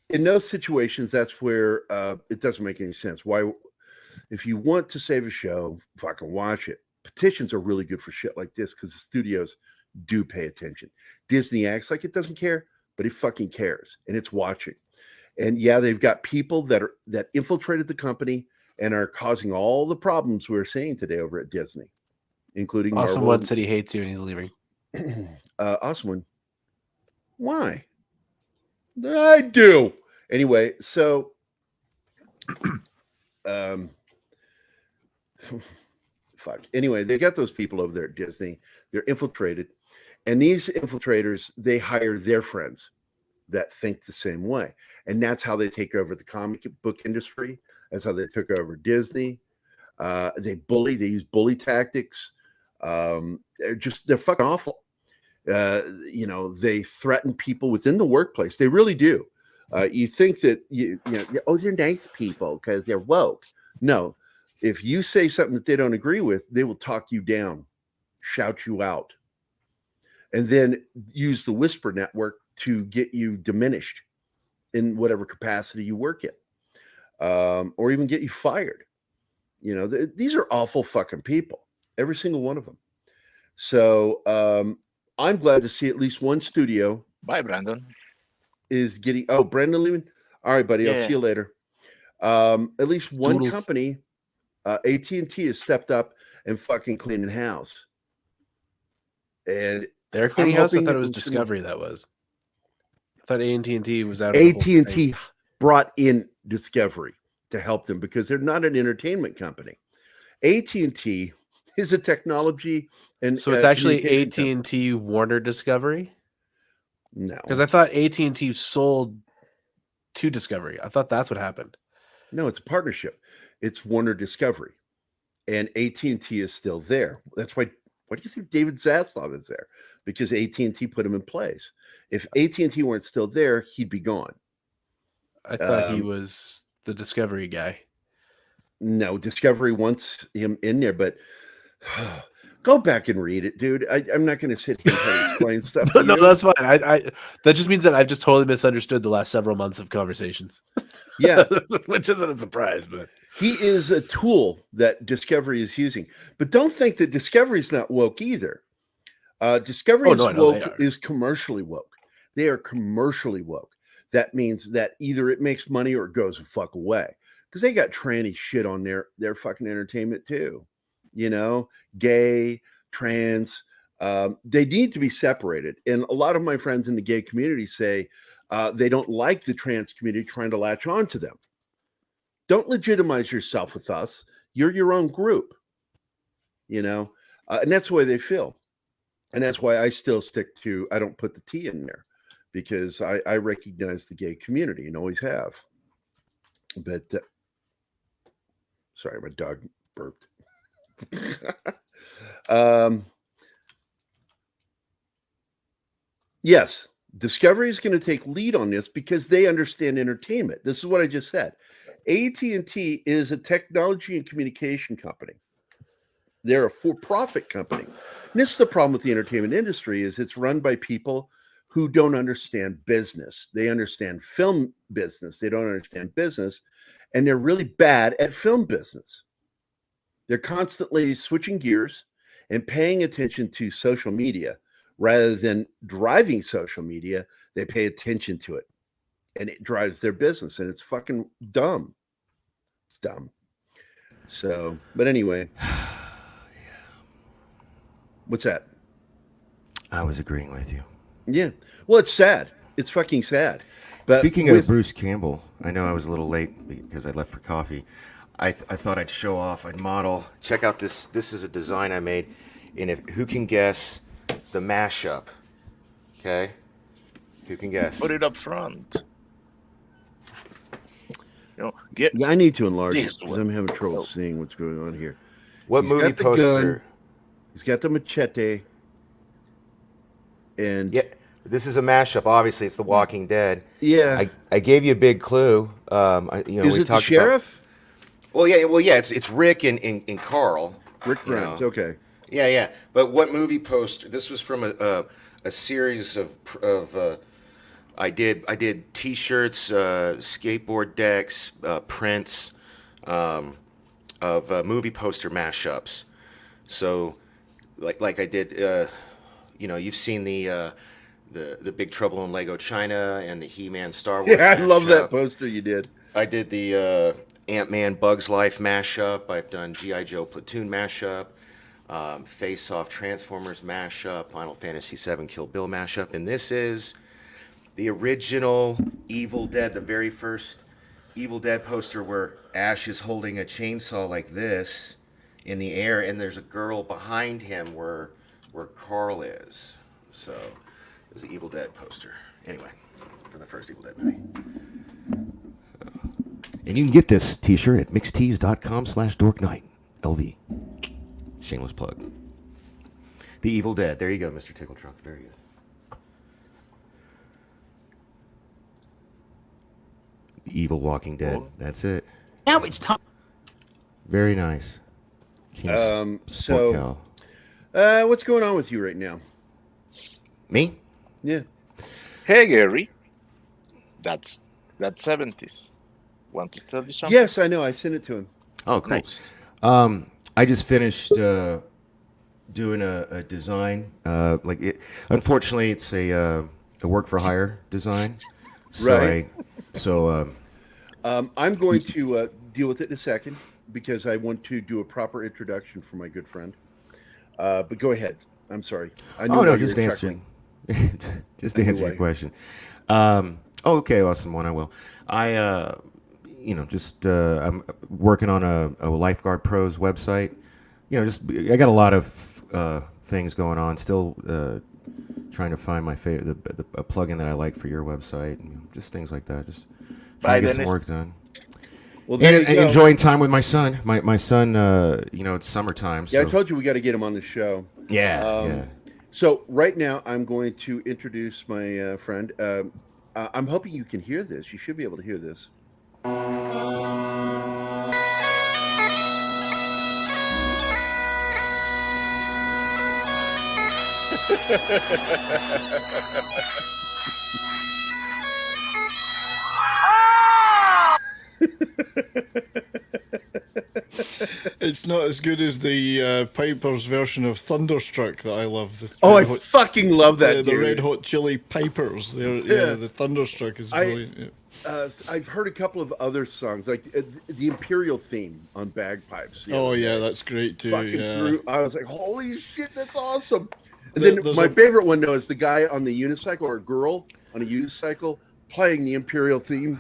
Speaker 6: in those situations, that's where it doesn't make any sense. Why, if you want to save a show, fucking watch it. Petitions are really good for shit like this because the studios do pay attention. Disney acts like it doesn't care, but it fucking cares, and it's watching. And yeah, they've got people that infiltrated the company and are causing all the problems we're seeing today over at Disney, including
Speaker 1: Awesome
Speaker 6: Marvel.
Speaker 1: One said he hates you and he's leaving.
Speaker 6: Awesome One. Why? I do. Anyway, so fuck. Anyway, they got those people over there at Disney. They're infiltrated. And these infiltrators, they hire their friends that think the same way. And that's how they take over the comic book industry. That's how they took over Disney. They use bully tactics. They're fucking awful. You know, they threaten people within the workplace. They really do. You think that oh, they're nice people because they're woke. No, if you say something that they don't agree with, they will talk you down, shout you out, and then use the whisper network to get you diminished in whatever capacity you work in, or even get you fired. These are awful fucking people, every single one of them. So I'm glad to see at least one studio
Speaker 7: Bye, Brandon.
Speaker 6: is getting. Oh, Brandon Lehman. All right, buddy. I'll
Speaker 7: Yeah.
Speaker 6: see you later. At least one
Speaker 1: Doodles.
Speaker 6: company, AT&T, has stepped up and fucking cleaning house. And
Speaker 1: They're cleaning house. I
Speaker 6: hoping
Speaker 1: thought it was
Speaker 6: it's gonna-
Speaker 1: Discovery. That was. I thought AT&T was out of the whole thing.
Speaker 6: AT&T brought in Discovery to help them because they're not an entertainment company. AT&T is a technology and
Speaker 1: So it's actually
Speaker 6: communication company.
Speaker 1: AT&T Warner Discovery.
Speaker 6: No,
Speaker 1: Because I thought AT&T sold to Discovery. I thought that's what happened.
Speaker 6: no, it's a partnership. It's Warner Discovery, and AT&T is still there. That's why. Why do you think David Zaslav is there? Because AT&T put him in place. If AT&T weren't still there, he'd be gone.
Speaker 1: I thought he was the Discovery guy.
Speaker 6: No, Discovery wants him in there, but go back and read it, dude. I'm not going to sit here and try to explain stuff. To
Speaker 1: No,
Speaker 6: you.
Speaker 1: that's fine. I that just means that I've just totally misunderstood the last several months of conversations.
Speaker 6: Yeah,
Speaker 1: Which isn't a surprise, but
Speaker 6: he is a tool that Discovery is using. But don't think that Discovery is not woke either. Discovery
Speaker 1: Oh,
Speaker 6: is
Speaker 1: no, I know they
Speaker 6: woke,
Speaker 1: are.
Speaker 6: is commercially woke. They are commercially woke. That means that either it makes money or it goes the fuck away. Because they got tranny shit on their fucking entertainment too. Gay, trans. They need to be separated. And a lot of my friends in the gay community say they don't like the trans community trying to latch on to them. Don't legitimize yourself with us. You're your own group, and that's the way they feel. And that's why I still stick to, I don't put the T in there because I recognize the gay community and always have. But sorry, my dog burped. Yes, Discovery is going to take lead on this because they understand entertainment. This is what I just said. AT&T is a technology and communication company. They're a for-profit company. And this is the problem with the entertainment industry is it's run by people who don't understand business. They understand film business. They don't understand business. And they're really bad at film business. They're constantly switching gears and paying attention to social media rather than driving social media. They pay attention to it and it drives their business. And it's fucking dumb. It's dumb. So, but anyway. What's that?
Speaker 4: I was agreeing with you.
Speaker 6: Yeah. Well, it's sad. It's fucking sad. But
Speaker 4: Speaking of Bruce Campbell, I know I was a little late because I left for coffee. I thought I'd show off. I'd model. Check out this. This is a design I made. And who can guess the mashup? Okay. Who can guess?
Speaker 7: Put it up front.
Speaker 6: yeah, I need to enlarge
Speaker 7: This
Speaker 6: it because
Speaker 7: one.
Speaker 6: I'm having trouble seeing what's going on here.
Speaker 4: What
Speaker 6: He's
Speaker 4: movie
Speaker 6: got the
Speaker 4: poster?
Speaker 6: gun. He's got the machete. And
Speaker 4: Yeah, this is a mashup. Obviously, it's The Walking Dead.
Speaker 6: yeah.
Speaker 4: I gave you a big clue.
Speaker 6: Is
Speaker 4: we
Speaker 6: it the
Speaker 4: talked
Speaker 6: sheriff?
Speaker 4: Well, yeah. It's Rick and Carl.
Speaker 6: Rick
Speaker 4: you
Speaker 6: Grimes.
Speaker 4: know.
Speaker 6: Okay.
Speaker 4: Yeah. But what movie poster? This was from a series of I did T-shirts, skateboard decks, prints of movie poster mashups. So, like I did, you've seen the Big Trouble in Lego China and the He-Man Star Wars.
Speaker 6: Yeah, I love that
Speaker 4: mashup.
Speaker 6: poster you did.
Speaker 4: I did the Ant-Man Bugs Life mashup. I've done G.I. Joe Platoon mashup, Face Off Transformers mashup, Final Fantasy VII Kill Bill mashup, and this is the original Evil Dead, the very first Evil Dead poster where Ash is holding a chainsaw like this in the air, and there's a girl behind him where Carl is. So it was the Evil Dead poster. Anyway, for the first Evil Dead movie. And you can get this t-shirt at mixtees.com/dorknight. LV. Shameless plug. The Evil Dead. There you go, Mr. Tickle Trunk. Very good. evil Walking Dead.
Speaker 6: Cool.
Speaker 4: That's it.
Speaker 8: Now it's time.
Speaker 4: Very nice. King
Speaker 6: So,
Speaker 4: Sporcal.
Speaker 6: what's going on with you right now?
Speaker 4: Me?
Speaker 6: Yeah.
Speaker 7: Hey, Gerry. That's 70s. Want to tell you something?
Speaker 6: Yes, I know. I sent it to him.
Speaker 4: Oh, cool.
Speaker 7: Nice.
Speaker 4: I just finished doing a design. Unfortunately, it's a work for hire design. So
Speaker 6: Right. I'm going to deal with it in a second because I want to do a proper introduction for my good friend. But go ahead. I'm sorry. I knew
Speaker 4: Oh no,
Speaker 6: why you
Speaker 4: just
Speaker 6: were
Speaker 4: answering.
Speaker 6: chuckling.
Speaker 4: Just to answer your
Speaker 6: Anyway.
Speaker 4: question. Okay, awesome one. I will. I'm working on a Lifeguard Pros website. I got a lot of things going on. Still trying to find my favorite, a plugin that I like for your website. And just things like that. Just trying to get some work done.
Speaker 6: Well, there
Speaker 4: And
Speaker 6: you go.
Speaker 4: enjoying time with my son. My son, it's summertime.
Speaker 6: Yeah,
Speaker 4: So.
Speaker 6: I told you we got to get him on the show.
Speaker 4: Yeah.
Speaker 6: So right now, I'm going to introduce my friend. I'm hoping you can hear this. You should be able to hear this.
Speaker 9: It's not as good as the Piper's version of Thunderstruck that I love. The
Speaker 6: Oh, I
Speaker 9: Red Hot-
Speaker 6: fucking love that.
Speaker 9: the
Speaker 6: dude.
Speaker 9: Red Hot Chili Pipers.
Speaker 6: Yeah.
Speaker 9: The Thunderstruck is brilliant. Yeah.
Speaker 6: I've heard a couple of other songs, like the Imperial theme on bagpipes. the
Speaker 9: Oh
Speaker 6: other
Speaker 9: yeah,
Speaker 6: day.
Speaker 9: that's great too.
Speaker 6: Fucking
Speaker 9: Yeah.
Speaker 6: through. I was like, holy shit, that's awesome. And
Speaker 9: There-
Speaker 6: then
Speaker 9: there's
Speaker 6: my
Speaker 9: a-
Speaker 6: favorite one though is the guy on the unicycle or a girl on a unicycle playing the Imperial theme.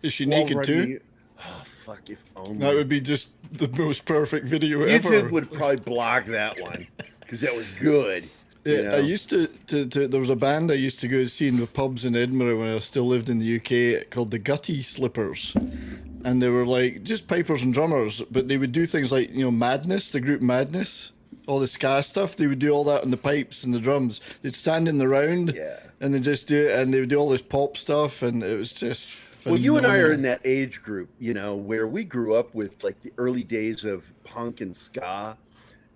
Speaker 9: Is she
Speaker 6: while
Speaker 9: naked
Speaker 6: riding
Speaker 9: too?
Speaker 6: the- Oh fuck! If only
Speaker 9: That would be just the most perfect video ever.
Speaker 6: YouTube would probably block that one because that was good. you
Speaker 9: Yeah, I
Speaker 6: know?
Speaker 9: used to there was a band I used to go see in the pubs in Edinburgh when I still lived in the UK called the Gutty Slippers. And they were like just pipers and drummers, but they would do things like, Madness, the group Madness, all the ska stuff. They would do all that on the pipes and the drums. They'd stand in the round
Speaker 6: Yeah.
Speaker 9: and they just do it, and they would do all this pop stuff, and it was just
Speaker 6: Well, you and I are
Speaker 9: phenomenal.
Speaker 6: in that age group, where we grew up with like the early days of punk and ska,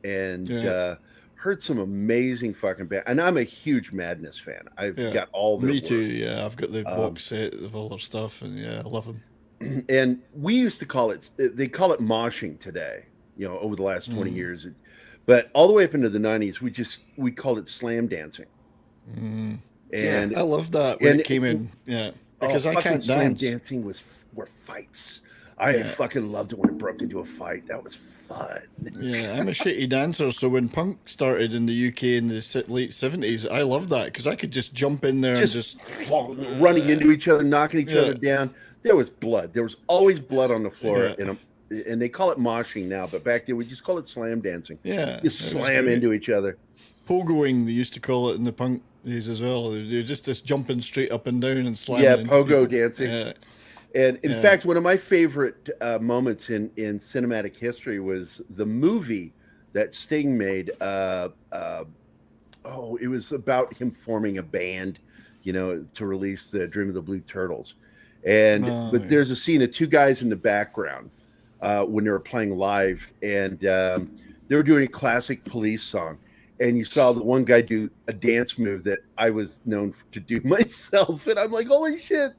Speaker 6: and
Speaker 9: Yeah.
Speaker 6: heard some amazing fucking band. And I'm a huge Madness fan. I've
Speaker 9: Yeah.
Speaker 6: got all their
Speaker 9: Me
Speaker 6: work.
Speaker 9: too, yeah. I've got the box set of all their stuff, and yeah, I love them.
Speaker 6: And we used to call it. They call it moshing today. Over the last 20 years, but all the way up into the 90s, we called it slam dancing. And
Speaker 9: I loved that when
Speaker 6: and
Speaker 9: it came in, yeah. Because I
Speaker 6: fucking
Speaker 9: can't
Speaker 6: slam
Speaker 9: dance.
Speaker 6: dancing were fights. I fucking loved it when it broke into a fight. That was fun.
Speaker 9: Yeah, I'm a shitty dancer, so when punk started in the UK in the late 70s, I loved that because I could just jump in there and just
Speaker 6: running into each other, knocking each
Speaker 9: Yeah.
Speaker 6: other down. There was blood. There was always blood on the floor,
Speaker 9: Yeah.
Speaker 6: and they call it moshing now, but back then we just call it slam dancing.
Speaker 9: yeah,
Speaker 6: You
Speaker 9: it was
Speaker 6: slam
Speaker 9: great.
Speaker 6: into each other.
Speaker 9: Pogoing, they used to call it in the punk days as well. They're just jumping straight up and down and slamming.
Speaker 6: Yeah,
Speaker 9: into
Speaker 6: pogo
Speaker 9: people.
Speaker 6: dancing.
Speaker 9: Yeah,
Speaker 6: And in
Speaker 9: Yeah.
Speaker 6: fact, one of my favorite moments in cinematic history was the movie that Sting made. It was about him forming a band, to release the Dream of the Blue Turtles. And but
Speaker 9: yeah.
Speaker 6: there's a scene of two guys in the background when they were playing live, and they were doing a classic Police song. And you saw the one guy do a dance move that I was known to do myself, and I'm like, holy shit!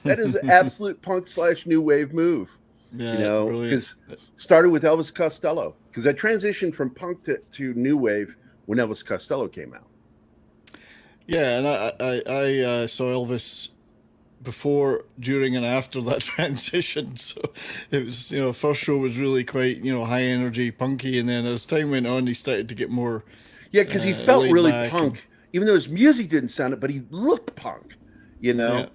Speaker 6: That is an absolute punk / new wave move,
Speaker 9: yeah,
Speaker 6: because
Speaker 9: brilliant.
Speaker 6: started with Elvis Costello. Because I transitioned from punk to new wave when Elvis Costello came out.
Speaker 9: Yeah, and I saw Elvis before, during, and after that transition. So it was, first show was really quite, high energy, punky, and then as time went on, he started to get more.
Speaker 6: Yeah, because he felt
Speaker 9: laid
Speaker 6: really
Speaker 9: back
Speaker 6: punk, even though his music didn't sound it, but he looked punk,
Speaker 9: Yeah.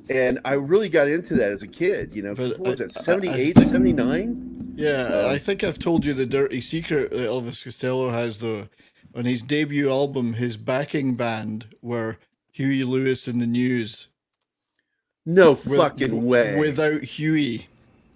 Speaker 6: And I really got into that as a kid,
Speaker 9: But
Speaker 6: what was it,
Speaker 9: I
Speaker 6: 78,
Speaker 9: think-
Speaker 6: 79?
Speaker 9: Yeah, I think I've told you the dirty secret that Elvis Costello has, though. On his debut album, his backing band were Huey Lewis and the News.
Speaker 6: No
Speaker 9: with-
Speaker 6: fucking way.
Speaker 9: Without Huey.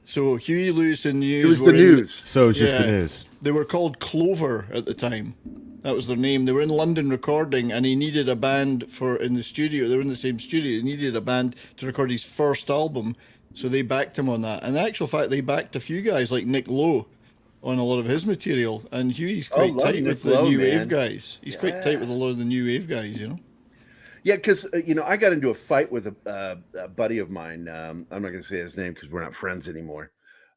Speaker 9: So Huey Lewis and the News.
Speaker 6: It was
Speaker 9: were
Speaker 6: the
Speaker 9: in
Speaker 6: news.
Speaker 4: So it's just the
Speaker 9: Yeah.
Speaker 4: news.
Speaker 9: They were called Clover at the time. That was their name. They were in London recording, and he needed a band in the studio. They were in the same studio. He needed a band to record his first album, so they backed him on that. And in actual fact, they backed a few guys like Nick Lowe on a lot of his material. And Huey's quite tight with the new wave guys. He's quite tight with a lot of the new wave guys, you know?
Speaker 6: Yeah, because, I got into a fight with a buddy of mine. I'm not going to say his name because we're not friends anymore.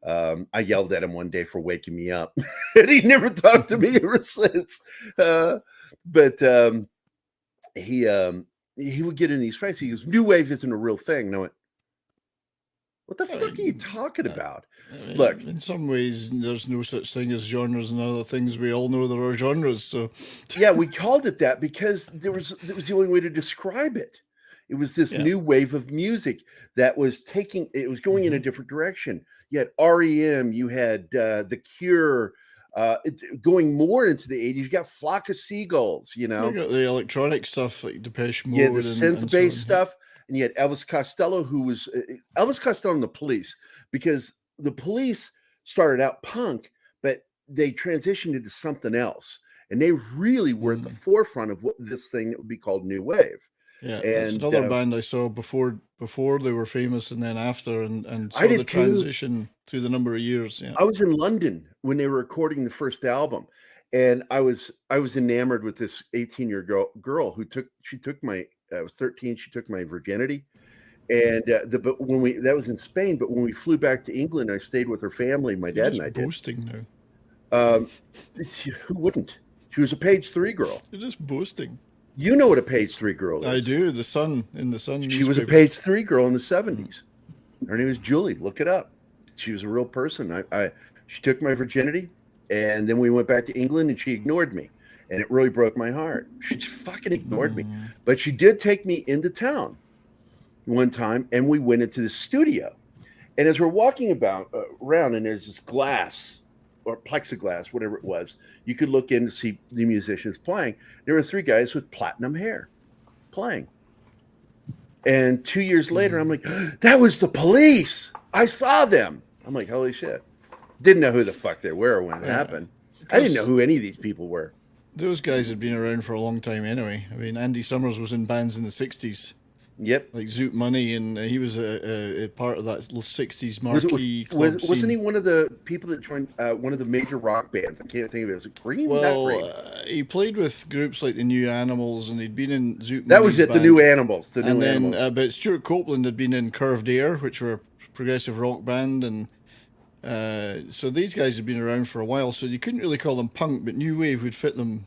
Speaker 6: I yelled at him one day for waking me up, and he never talked to me ever since. But he would get in these fights. He goes, "New wave isn't a real thing." No, what the fuck are you talking about? Look,
Speaker 9: in some ways, there's no such thing as genres, and other things we all know there are genres. So,
Speaker 6: yeah, we called it that because it was the only way to describe it. It was this new wave of music that was going in a different direction. You had REM, you had The Cure, going more into the 80s. You got Flock of Seagulls,
Speaker 9: You got the electronic stuff like Depeche Mode.
Speaker 6: Yeah, the synth-based stuff. And you had Elvis Costello, who was Elvis Costello and the Police, because the Police started out punk, but they transitioned into something else. And they really were at the forefront of this thing that would be called New Wave.
Speaker 9: Yeah, that's another band I saw before they were famous, and then after, and saw the transition through the number of years. Yeah,
Speaker 6: I was in London when they were recording the first album, and I was enamored with this 18-year girl who took my. I was 13. She took my virginity, and but when that was in Spain. But when we flew back to England, I stayed with her family. My dad and I did.
Speaker 9: Boasting now.
Speaker 6: Who wouldn't? She was a page 3 girl.
Speaker 9: You're just boasting.
Speaker 6: You know what a page 3 girl is.
Speaker 9: I do. The Sun
Speaker 6: She was a page 3 girl in the 70s. Her name was Julie. Look it up. She was a real person. She took my virginity, and then we went back to England, and she ignored me, and it really broke my heart. She just fucking ignored me. But she did take me into town one time, and we went into the studio. And as we're walking around, and there's this glass or plexiglass, whatever it was, you could look in to see the musicians playing. There were 3 guys with platinum hair playing. And 2 years later, I'm like, that was the Police. I saw them. I'm like, holy shit. Didn't know who the fuck they were when it happened. I didn't know who any of these people were.
Speaker 9: Those guys had been around for a long time anyway. I mean, Andy Summers was in bands in the 60s.
Speaker 6: Yep.
Speaker 9: Like Zoot Money, and he was a part of that little 60s marquee club
Speaker 6: wasn't
Speaker 9: scene.
Speaker 6: he one of the people that joined one of the major rock bands? I can't think of it. Was it Cream?
Speaker 9: Well,
Speaker 6: Not Cream.
Speaker 9: He played with groups like the New Animals, and he'd been in Zoot Money's
Speaker 6: That was it,
Speaker 9: band.
Speaker 6: the New Animals.
Speaker 9: But Stuart Copeland had been in Curved Air, which were a progressive rock band, and so these guys had been around for a while, so you couldn't really call them punk, but New Wave would fit them.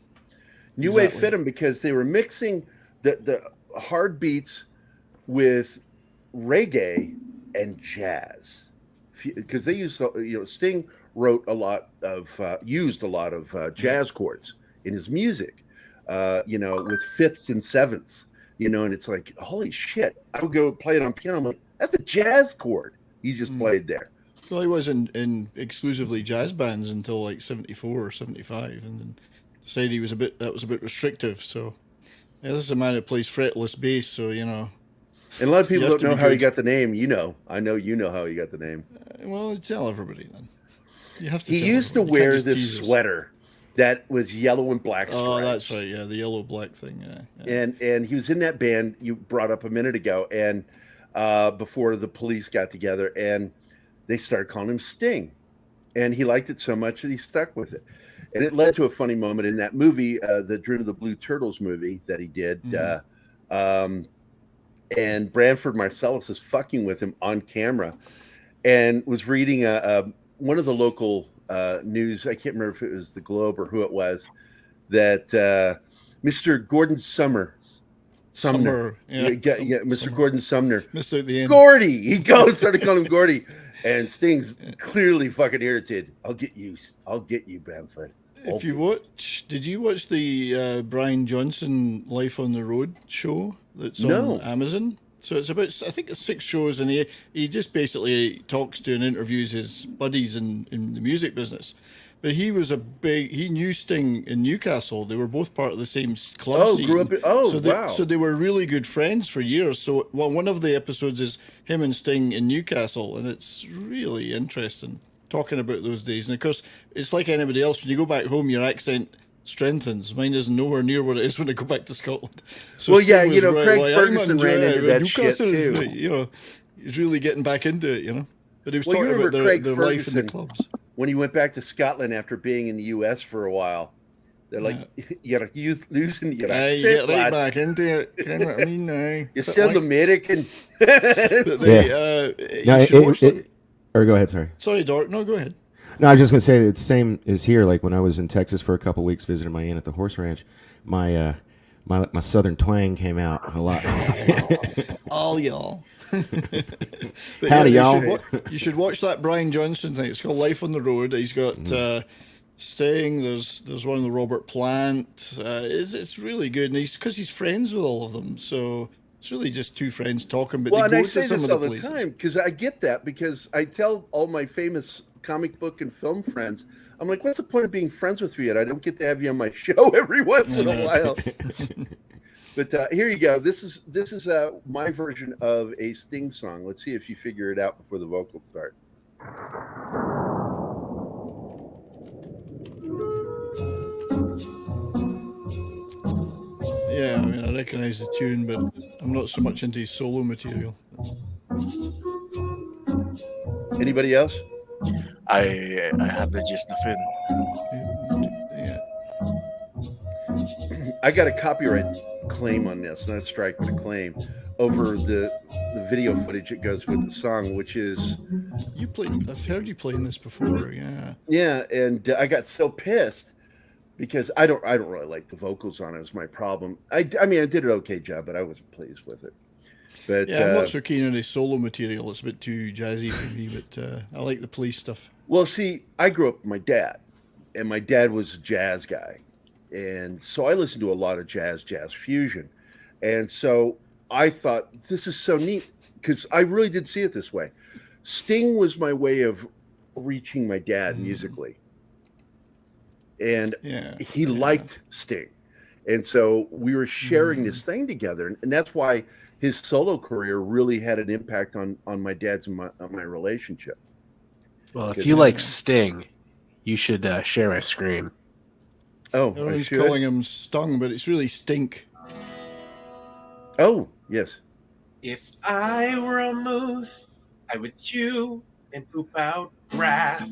Speaker 6: New Wave fit them because they were mixing the hard beats with reggae and jazz, because they used Sting used a lot of jazz chords in his music, with fifths and sevenths, and it's like, holy shit. I would go play it on piano. I'm like, that's a jazz chord he just played there.
Speaker 9: Well, he was in exclusively jazz bands until like 74 or 75, and then decided that was a bit restrictive. So this is a man who plays fretless bass, so
Speaker 6: And a lot of people don't know how he got the name. I know you know how he got the name.
Speaker 9: Well, tell everybody then. You have to.
Speaker 6: He used to wear this sweater that was yellow and black stripes.
Speaker 9: Oh, that's right. Yeah, the yellow black thing. Yeah.
Speaker 6: And he was in that band you brought up a minute ago, and before the Police got together, and they started calling him Sting, and he liked it so much that he stuck with it. And it led to a funny moment in that movie, the Dream of the Blue Turtles movie that he did. And Branford Marsalis was fucking with him on camera, and was reading one of the local news. I can't remember if it was the Globe or who it was, that Mr. Gordon Sumner. Mr. Gordon Sumner.
Speaker 9: Missed out the end.
Speaker 6: Gordy. He started calling him Gordy, and Sting's clearly fucking irritated. I'll get you, Branford.
Speaker 9: Did you watch the Brian Johnson Life on the Road show that's on Amazon? So it's about, I think it's 6 shows, and he just basically talks to and interviews his buddies in the music business. But he knew Sting in Newcastle. They were both part of the same club scene.
Speaker 6: Wow.
Speaker 9: So they were really good friends for years. So one of the episodes is him and Sting in Newcastle, and it's really interesting talking about those days. And of course, it's like anybody else. When you go back home, your accent strengthens. Mine is nowhere near what it is when I go back to Scotland. So
Speaker 6: Well, yeah,
Speaker 9: Sting
Speaker 6: you
Speaker 9: was
Speaker 6: know, Craig
Speaker 9: I'm
Speaker 6: Ferguson ran
Speaker 9: enjoying
Speaker 6: into
Speaker 9: it.
Speaker 6: that shit
Speaker 9: Newcastle,
Speaker 6: too.
Speaker 9: you know, he's really getting back into it, you know. But he was
Speaker 6: Well, you
Speaker 9: talking about
Speaker 6: remember Craig
Speaker 9: their life in the
Speaker 6: Ferguson
Speaker 9: clubs.
Speaker 6: when he went back to Scotland after being in the U.S. for a while. They're like, you're losing your
Speaker 9: You
Speaker 6: accent,
Speaker 9: get right
Speaker 6: lad.
Speaker 9: back into it. You know what I mean?
Speaker 6: You're still American.
Speaker 9: But they,
Speaker 4: No,
Speaker 9: you should watch that.
Speaker 4: or go ahead. Sorry.
Speaker 9: Sorry, Dort. No, go ahead.
Speaker 4: No, I was just gonna say it's the same as here. Like when I was in Texas for a couple weeks visiting my aunt at the horse ranch, my southern twang came out a lot.
Speaker 9: All y'all. But
Speaker 4: Howdy,
Speaker 9: yeah,
Speaker 4: y'all.
Speaker 9: You should watch that Brian Johnson thing. It's called Life on the Road. He's got Sting. There's one of the Robert Plant. It's really good, and because he's friends with all of them, so it's really just two friends talking. But
Speaker 6: Well,
Speaker 9: they
Speaker 6: and
Speaker 9: go
Speaker 6: I say
Speaker 9: to some
Speaker 6: this
Speaker 9: of
Speaker 6: all
Speaker 9: the
Speaker 6: the
Speaker 9: places.
Speaker 6: time because I get that because I tell all my famous comic book and film friends, I'm like, what's the point of being friends with you yet? I don't get to have you on my show every once in a while. But here you go. This is my version of a Sting song. Let's see if you figure it out before the vocals start.
Speaker 9: Yeah, I mean, I recognise the tune, but I'm not so much into his solo material.
Speaker 6: Anybody else?
Speaker 7: I have the gist of it.
Speaker 9: Yeah.
Speaker 6: I got a copyright claim on this, not a strike, but a claim over the video footage that goes with the song, which is
Speaker 9: I've heard you playing this before. Yeah.
Speaker 6: yeah, and I got so pissed because I don't really like the vocals on it. Is my problem. I mean I did an okay job, but I wasn't pleased with it. But
Speaker 9: Yeah, I'm not so keen on his solo material. It's a bit too jazzy for me, but I like the Police stuff.
Speaker 6: well, see, I grew up with my dad, and my dad was a jazz guy, and so I listened to a lot of jazz fusion, and so I thought this is so neat because I really did see it this way. Sting was my way of reaching my dad musically, and he liked Sting, and so we were sharing this thing together, and that's why his solo career really had an impact on my dad's and my relationship.
Speaker 1: Well, if you like Sting, you should share my screen.
Speaker 6: Oh,
Speaker 9: Everyone's calling him Stung, but it's really Stink.
Speaker 6: Oh, yes.
Speaker 8: If I were a moose, I would chew and poop out grass.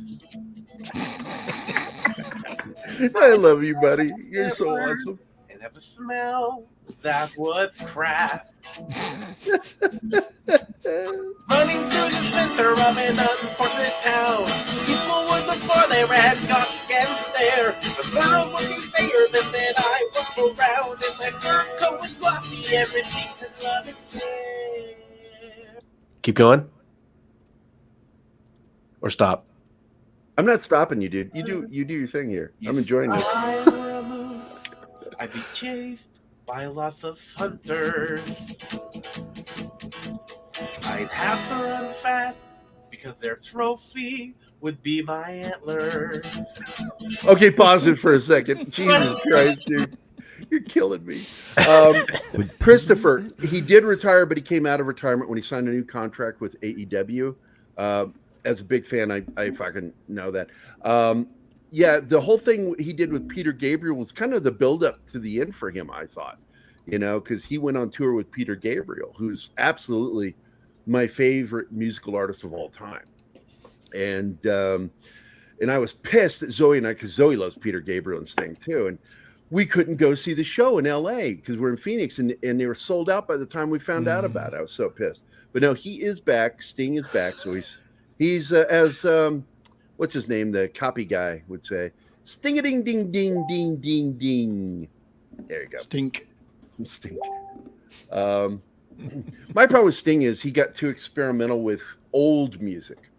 Speaker 6: I love you, buddy. You're so awesome.
Speaker 8: And have a smell that was craft. Running through the center of an unfortunate town, people would before they ran got against there. The sun would be fair, then I walk around, and my fur coat was glossy, every cheek and love and care.
Speaker 1: Keep going, or stop.
Speaker 6: I'm not stopping you, dude. You do your thing here. I'm enjoying this.
Speaker 8: If I were a moose, I'd be chased by lots of hunters. I'd have to run fast because their trophy would be my antlers.
Speaker 6: Okay, pause it for a second. Jesus Christ, dude. You're killing me. Christopher, he did retire, but he came out of retirement when he signed a new contract with AEW. As a big fan, I fucking know that. Yeah, the whole thing he did with Peter Gabriel was kind of the build-up to the end for him, I thought. You know, because he went on tour with Peter Gabriel, who's absolutely my favorite musical artist of all time. And I was pissed at Zoe and I, because Zoe loves Peter Gabriel and Sting too. And we couldn't go see the show in LA because we're in Phoenix and they were sold out by the time we found out about it. I was so pissed. But no, he is back. Sting is back. So he's as what's his name? The copy guy would say, sting a ding ding ding ding ding ding. There you go.
Speaker 9: Stink.
Speaker 6: My problem with Sting is he got too experimental with old music.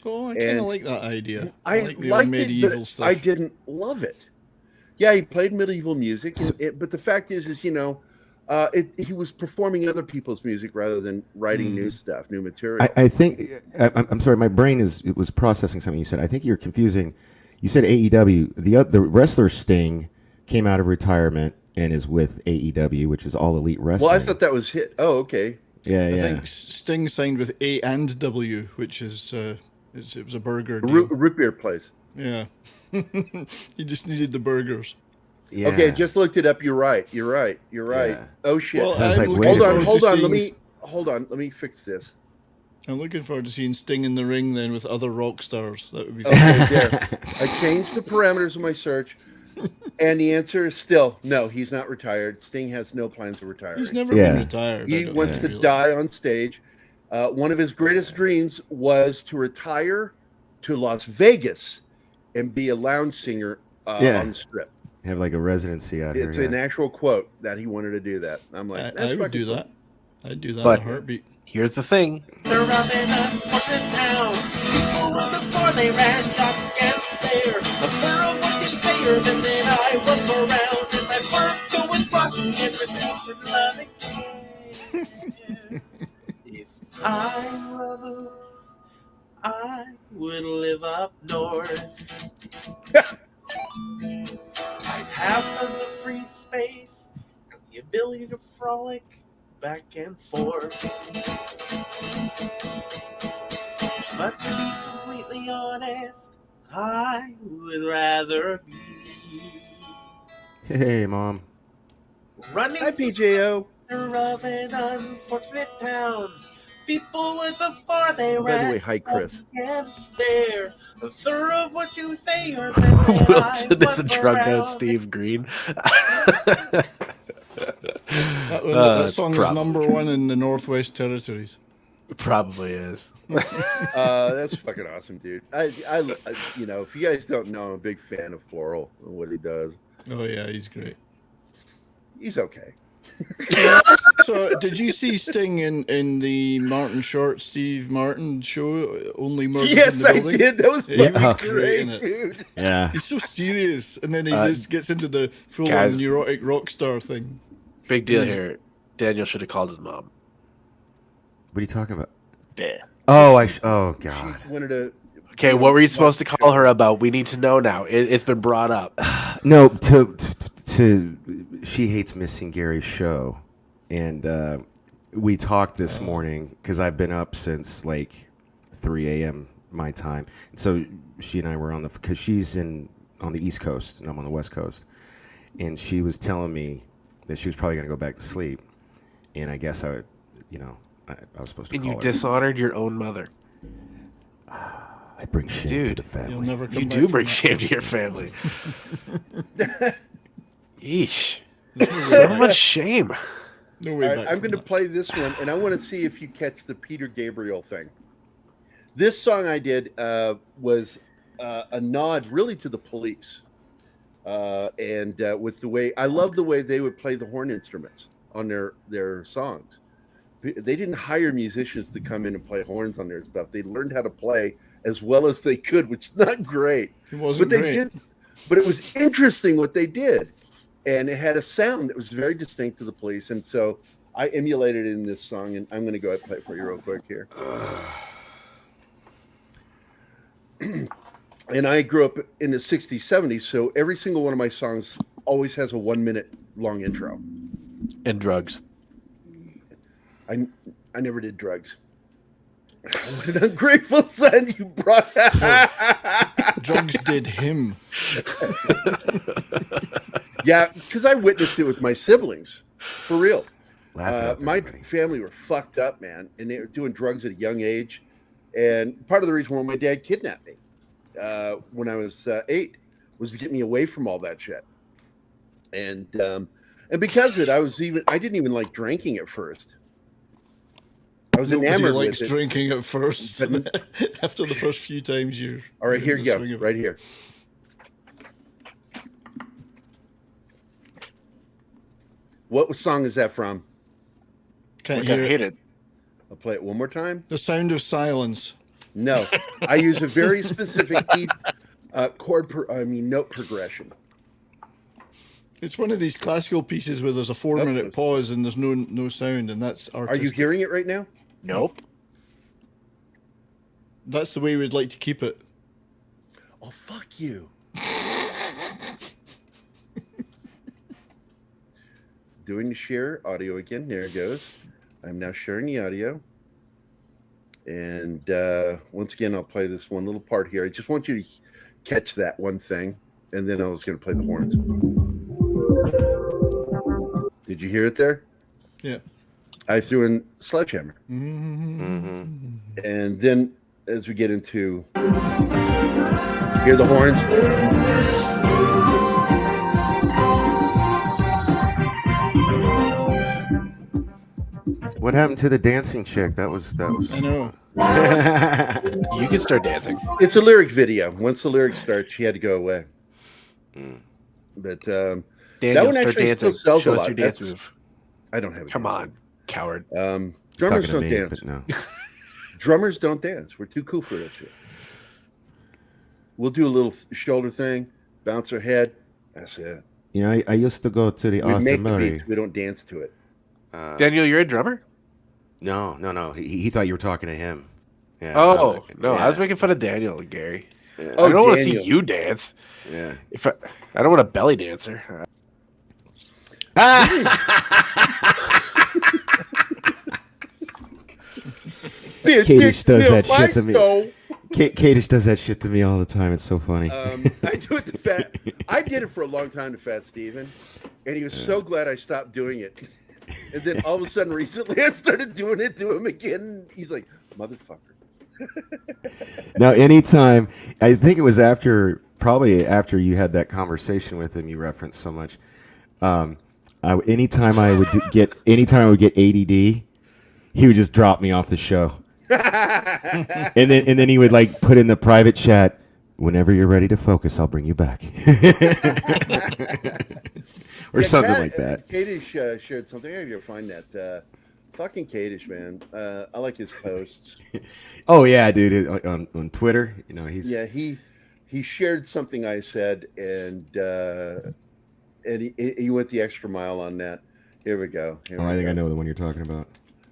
Speaker 9: Oh, I kind of like that idea.
Speaker 6: I
Speaker 9: like the
Speaker 6: liked
Speaker 9: medieval
Speaker 6: it, but
Speaker 9: stuff.
Speaker 6: I didn't love it. Yeah, he played medieval music, but the fact is you know, he was performing other people's music rather than writing new stuff, new material.
Speaker 4: I think I'm sorry. My brain was processing something you said. I think you're confusing. You said AEW. The wrestler Sting came out of retirement and is with AEW, which is All Elite Wrestling.
Speaker 6: Well, I thought that was hit. Oh, okay.
Speaker 4: Yeah,
Speaker 9: I think Sting signed with A&W, which is it was a burger deal.
Speaker 6: Root beer place.
Speaker 9: Yeah. He just needed the burgers.
Speaker 4: Yeah.
Speaker 6: Okay, just looked it up. You're right.
Speaker 4: Yeah.
Speaker 6: Oh shit!
Speaker 9: Well,
Speaker 4: Sounds like,
Speaker 9: I'm
Speaker 4: wait
Speaker 9: looking
Speaker 4: a
Speaker 6: hold
Speaker 9: forward
Speaker 6: on.
Speaker 9: to seeing-
Speaker 6: Hold on. Let me fix this.
Speaker 9: I'm looking forward to seeing Sting in the ring then with other rock stars. That would be
Speaker 6: Okay, there. I changed the parameters of my search, and the answer is still no. He's not retired. Sting has no plans of retiring.
Speaker 9: He's never
Speaker 4: Yeah.
Speaker 9: been retired. I
Speaker 6: He
Speaker 9: don't
Speaker 6: wants
Speaker 9: think,
Speaker 6: to
Speaker 9: really.
Speaker 6: die on stage. One of his greatest dreams was to retire to Las Vegas and be a lounge singer
Speaker 4: Yeah.
Speaker 6: on the Strip.
Speaker 4: Have like a residency out
Speaker 6: It's
Speaker 4: here.
Speaker 6: an actual quote that he wanted to do that. I'm like,
Speaker 9: I
Speaker 6: that's
Speaker 9: would do
Speaker 6: fucking
Speaker 9: that. I'd do that
Speaker 1: But-
Speaker 9: in a heartbeat.
Speaker 1: Here's the thing.
Speaker 8: They're robbing unfortunate town. People were before they ran, got against there. A thorough looking player, and then I walk around in my work going rocky and receiving loving care. If I were loose, I would live up north. I'd have tons of free space and the ability to frolic back and forth. But to be completely honest, I would rather be
Speaker 4: Hey, Mom.
Speaker 8: running
Speaker 6: Hi, PJO.
Speaker 8: of an unfortunate town. People would before they
Speaker 6: By the
Speaker 8: ran
Speaker 6: way, hi, Chris.
Speaker 8: against there. A third of what you say or then I
Speaker 1: Wilson is a
Speaker 8: walk
Speaker 1: drunk out
Speaker 8: around.
Speaker 1: Steve Green.
Speaker 9: That song is
Speaker 1: probably
Speaker 9: number
Speaker 1: true.
Speaker 9: one in the Northwest Territories.
Speaker 1: Probably is.
Speaker 6: That's fucking awesome, dude. I, you know, if you guys don't know, I'm a big fan of Floral and what he does.
Speaker 9: Oh yeah, he's great.
Speaker 6: He's okay.
Speaker 9: So, did you see Sting in the Martin Short Steve Martin show? Only Murders in
Speaker 6: Yes,
Speaker 9: the
Speaker 6: I
Speaker 9: Building?
Speaker 6: did. That was
Speaker 9: Yeah, he
Speaker 6: fucking
Speaker 9: was great
Speaker 6: great,
Speaker 9: in it.
Speaker 6: dude.
Speaker 4: Yeah.
Speaker 9: He's so serious, and then he just gets into the full-on
Speaker 1: guys-
Speaker 9: neurotic rock star thing.
Speaker 1: Big deal
Speaker 9: He's-
Speaker 1: here. Daniel should have called his mom.
Speaker 4: What are you talking about?
Speaker 7: Yeah.
Speaker 4: Oh, oh God.
Speaker 6: Wanted to.
Speaker 1: Okay, what were you supposed to call her about? We need to know now. It's been brought up.
Speaker 4: No, to she hates missing Gary's show, and we talked this morning because I've been up since like 3 a.m. my time. So she and I were on the because she's on the East Coast and I'm on the West Coast, and she was telling me that she was probably gonna go back to sleep, and I guess I was supposed to
Speaker 1: And
Speaker 4: call
Speaker 1: you
Speaker 4: her.
Speaker 1: dishonored your own mother.
Speaker 4: I bring shame to
Speaker 1: Dude.
Speaker 4: the
Speaker 9: He'll
Speaker 4: family.
Speaker 9: never come
Speaker 1: You
Speaker 9: back
Speaker 1: do
Speaker 9: from
Speaker 1: bring
Speaker 9: that.
Speaker 1: shame to your family. Yeesh. So much shame.
Speaker 9: No way back
Speaker 6: I'm
Speaker 9: from
Speaker 6: going to
Speaker 9: that.
Speaker 6: play this one, and I want to see if you catch the Peter Gabriel thing. This song I did was a nod, really, to the Police, and with the way I love the way they would play the horn instruments on their songs. They didn't hire musicians to come in and play horns on their stuff. They learned how to play as well as they could, which is not great.
Speaker 9: It wasn't
Speaker 6: But they
Speaker 9: great.
Speaker 6: did. But it was interesting what they did, and it had a sound that was very distinct to the Police. And so I emulated it in this song, and I'm going to go ahead and play it for you real quick here. And I grew up in the 60s, 70s, so every single one of my songs always has a 1 minute long intro.
Speaker 1: And drugs.
Speaker 6: I never did drugs. What an ungrateful son you brought.
Speaker 9: Drugs did him.
Speaker 6: Yeah, because I witnessed it with my siblings, for real.
Speaker 4: Laugh it up,
Speaker 6: My
Speaker 4: everybody.
Speaker 6: family were fucked up, man, and they were doing drugs at a young age. And part of the reason why my dad kidnapped me when I was 8 was to get me away from all that shit. And because of it, I didn't even like drinking at first. I was
Speaker 9: Nobody
Speaker 6: enamored
Speaker 9: likes
Speaker 6: with it.
Speaker 9: drinking at first.
Speaker 6: But-
Speaker 9: After the first few times you're.
Speaker 6: All right, here
Speaker 9: in
Speaker 6: you
Speaker 9: the
Speaker 6: go,
Speaker 9: swing of it.
Speaker 6: right here. What song is that from?
Speaker 9: Can't
Speaker 7: We
Speaker 9: hear
Speaker 7: can
Speaker 9: it.
Speaker 7: hit it.
Speaker 6: I'll play it one more time.
Speaker 9: The Sound of Silence.
Speaker 6: No, I use a very specific note progression.
Speaker 9: It's one of these classical pieces where there's a 4-minute pause and there's no sound, and that's
Speaker 6: Are
Speaker 9: artistic.
Speaker 6: you hearing it right now?
Speaker 7: Nope.
Speaker 9: That's the way we'd like to keep it.
Speaker 6: Oh, fuck you. Doing the share audio again. There it goes. I'm now sharing the audio. And once again, I'll play this one little part here. I just want you to catch that one thing. And then I was going to play the horns. Did you hear it there?
Speaker 9: Yeah.
Speaker 6: I threw in Sledgehammer.
Speaker 4: Mm-hmm.
Speaker 6: And then as we get into hear the horns.
Speaker 4: What happened to the dancing chick? That was.
Speaker 9: I know.
Speaker 1: You can start dancing.
Speaker 6: It's a lyric video. Once the lyrics start, she had to go away. But
Speaker 1: Daniel,
Speaker 6: that one
Speaker 1: start
Speaker 6: actually
Speaker 1: dancing.
Speaker 6: still sells
Speaker 1: Show
Speaker 6: a
Speaker 1: us
Speaker 6: lot.
Speaker 1: your dance move.
Speaker 6: I don't have a
Speaker 1: Come
Speaker 6: dance
Speaker 1: on, coward.
Speaker 6: move.
Speaker 4: He's
Speaker 6: Drummers
Speaker 4: talking to
Speaker 6: don't
Speaker 4: me,
Speaker 6: dance.
Speaker 4: but no.
Speaker 6: Drummers don't dance. We're too cool for that shit. We'll do a little shoulder thing, bounce our head. That's it.
Speaker 4: You know, I used to go to the
Speaker 6: We make the
Speaker 4: Assembly.
Speaker 6: beats. We don't dance to it.
Speaker 1: Daniel, you're a drummer?
Speaker 4: No. He thought you were talking to him. Yeah.
Speaker 1: Oh, no.
Speaker 4: Yeah.
Speaker 1: I was making fun of Daniel and Gary.
Speaker 4: Yeah.
Speaker 6: Oh,
Speaker 1: I don't want to see
Speaker 6: Daniel.
Speaker 1: you dance.
Speaker 4: Yeah.
Speaker 1: I don't want a belly dancer.
Speaker 4: Kadish does that shit to me.
Speaker 6: Stole.
Speaker 4: Kadish does that shit to me all the time. It's so funny.
Speaker 6: I do it to Fat. I did it for a long time to Fat Steven, and he was so glad I stopped doing it. And then all of a sudden, recently, I started doing it to him again. He's like, "Motherfucker."
Speaker 4: Now, anytime, I think it was probably after you had that conversation with him, you referenced so much. Anytime I would get ADD, he would just drop me off the show. and then he would like put in the private chat, whenever you're ready to focus, I'll bring you back. Or something like that.
Speaker 6: Kadish shared something. I gotta find that. Fucking Kadish, man. I like his posts.
Speaker 4: Oh yeah, dude. On Twitter, you know, he's
Speaker 6: he shared something I said, and he went the extra mile on that. Here we go.
Speaker 4: I think I know the one you're talking about.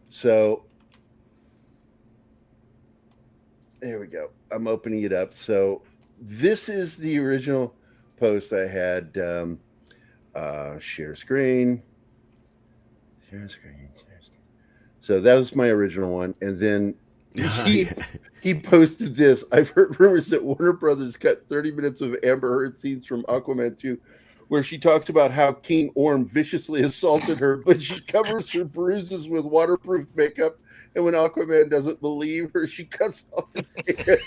Speaker 6: So there we go. I'm opening it up. So this is the original post I had. Share screen. So that was my original one, and then he posted this. I've heard rumors that Warner Brothers cut 30 minutes of Amber Heard scenes from Aquaman 2, where she talks about how King Orm viciously assaulted her, but she covers her bruises with waterproof makeup. And when Aquaman doesn't believe her, she cuts off his head.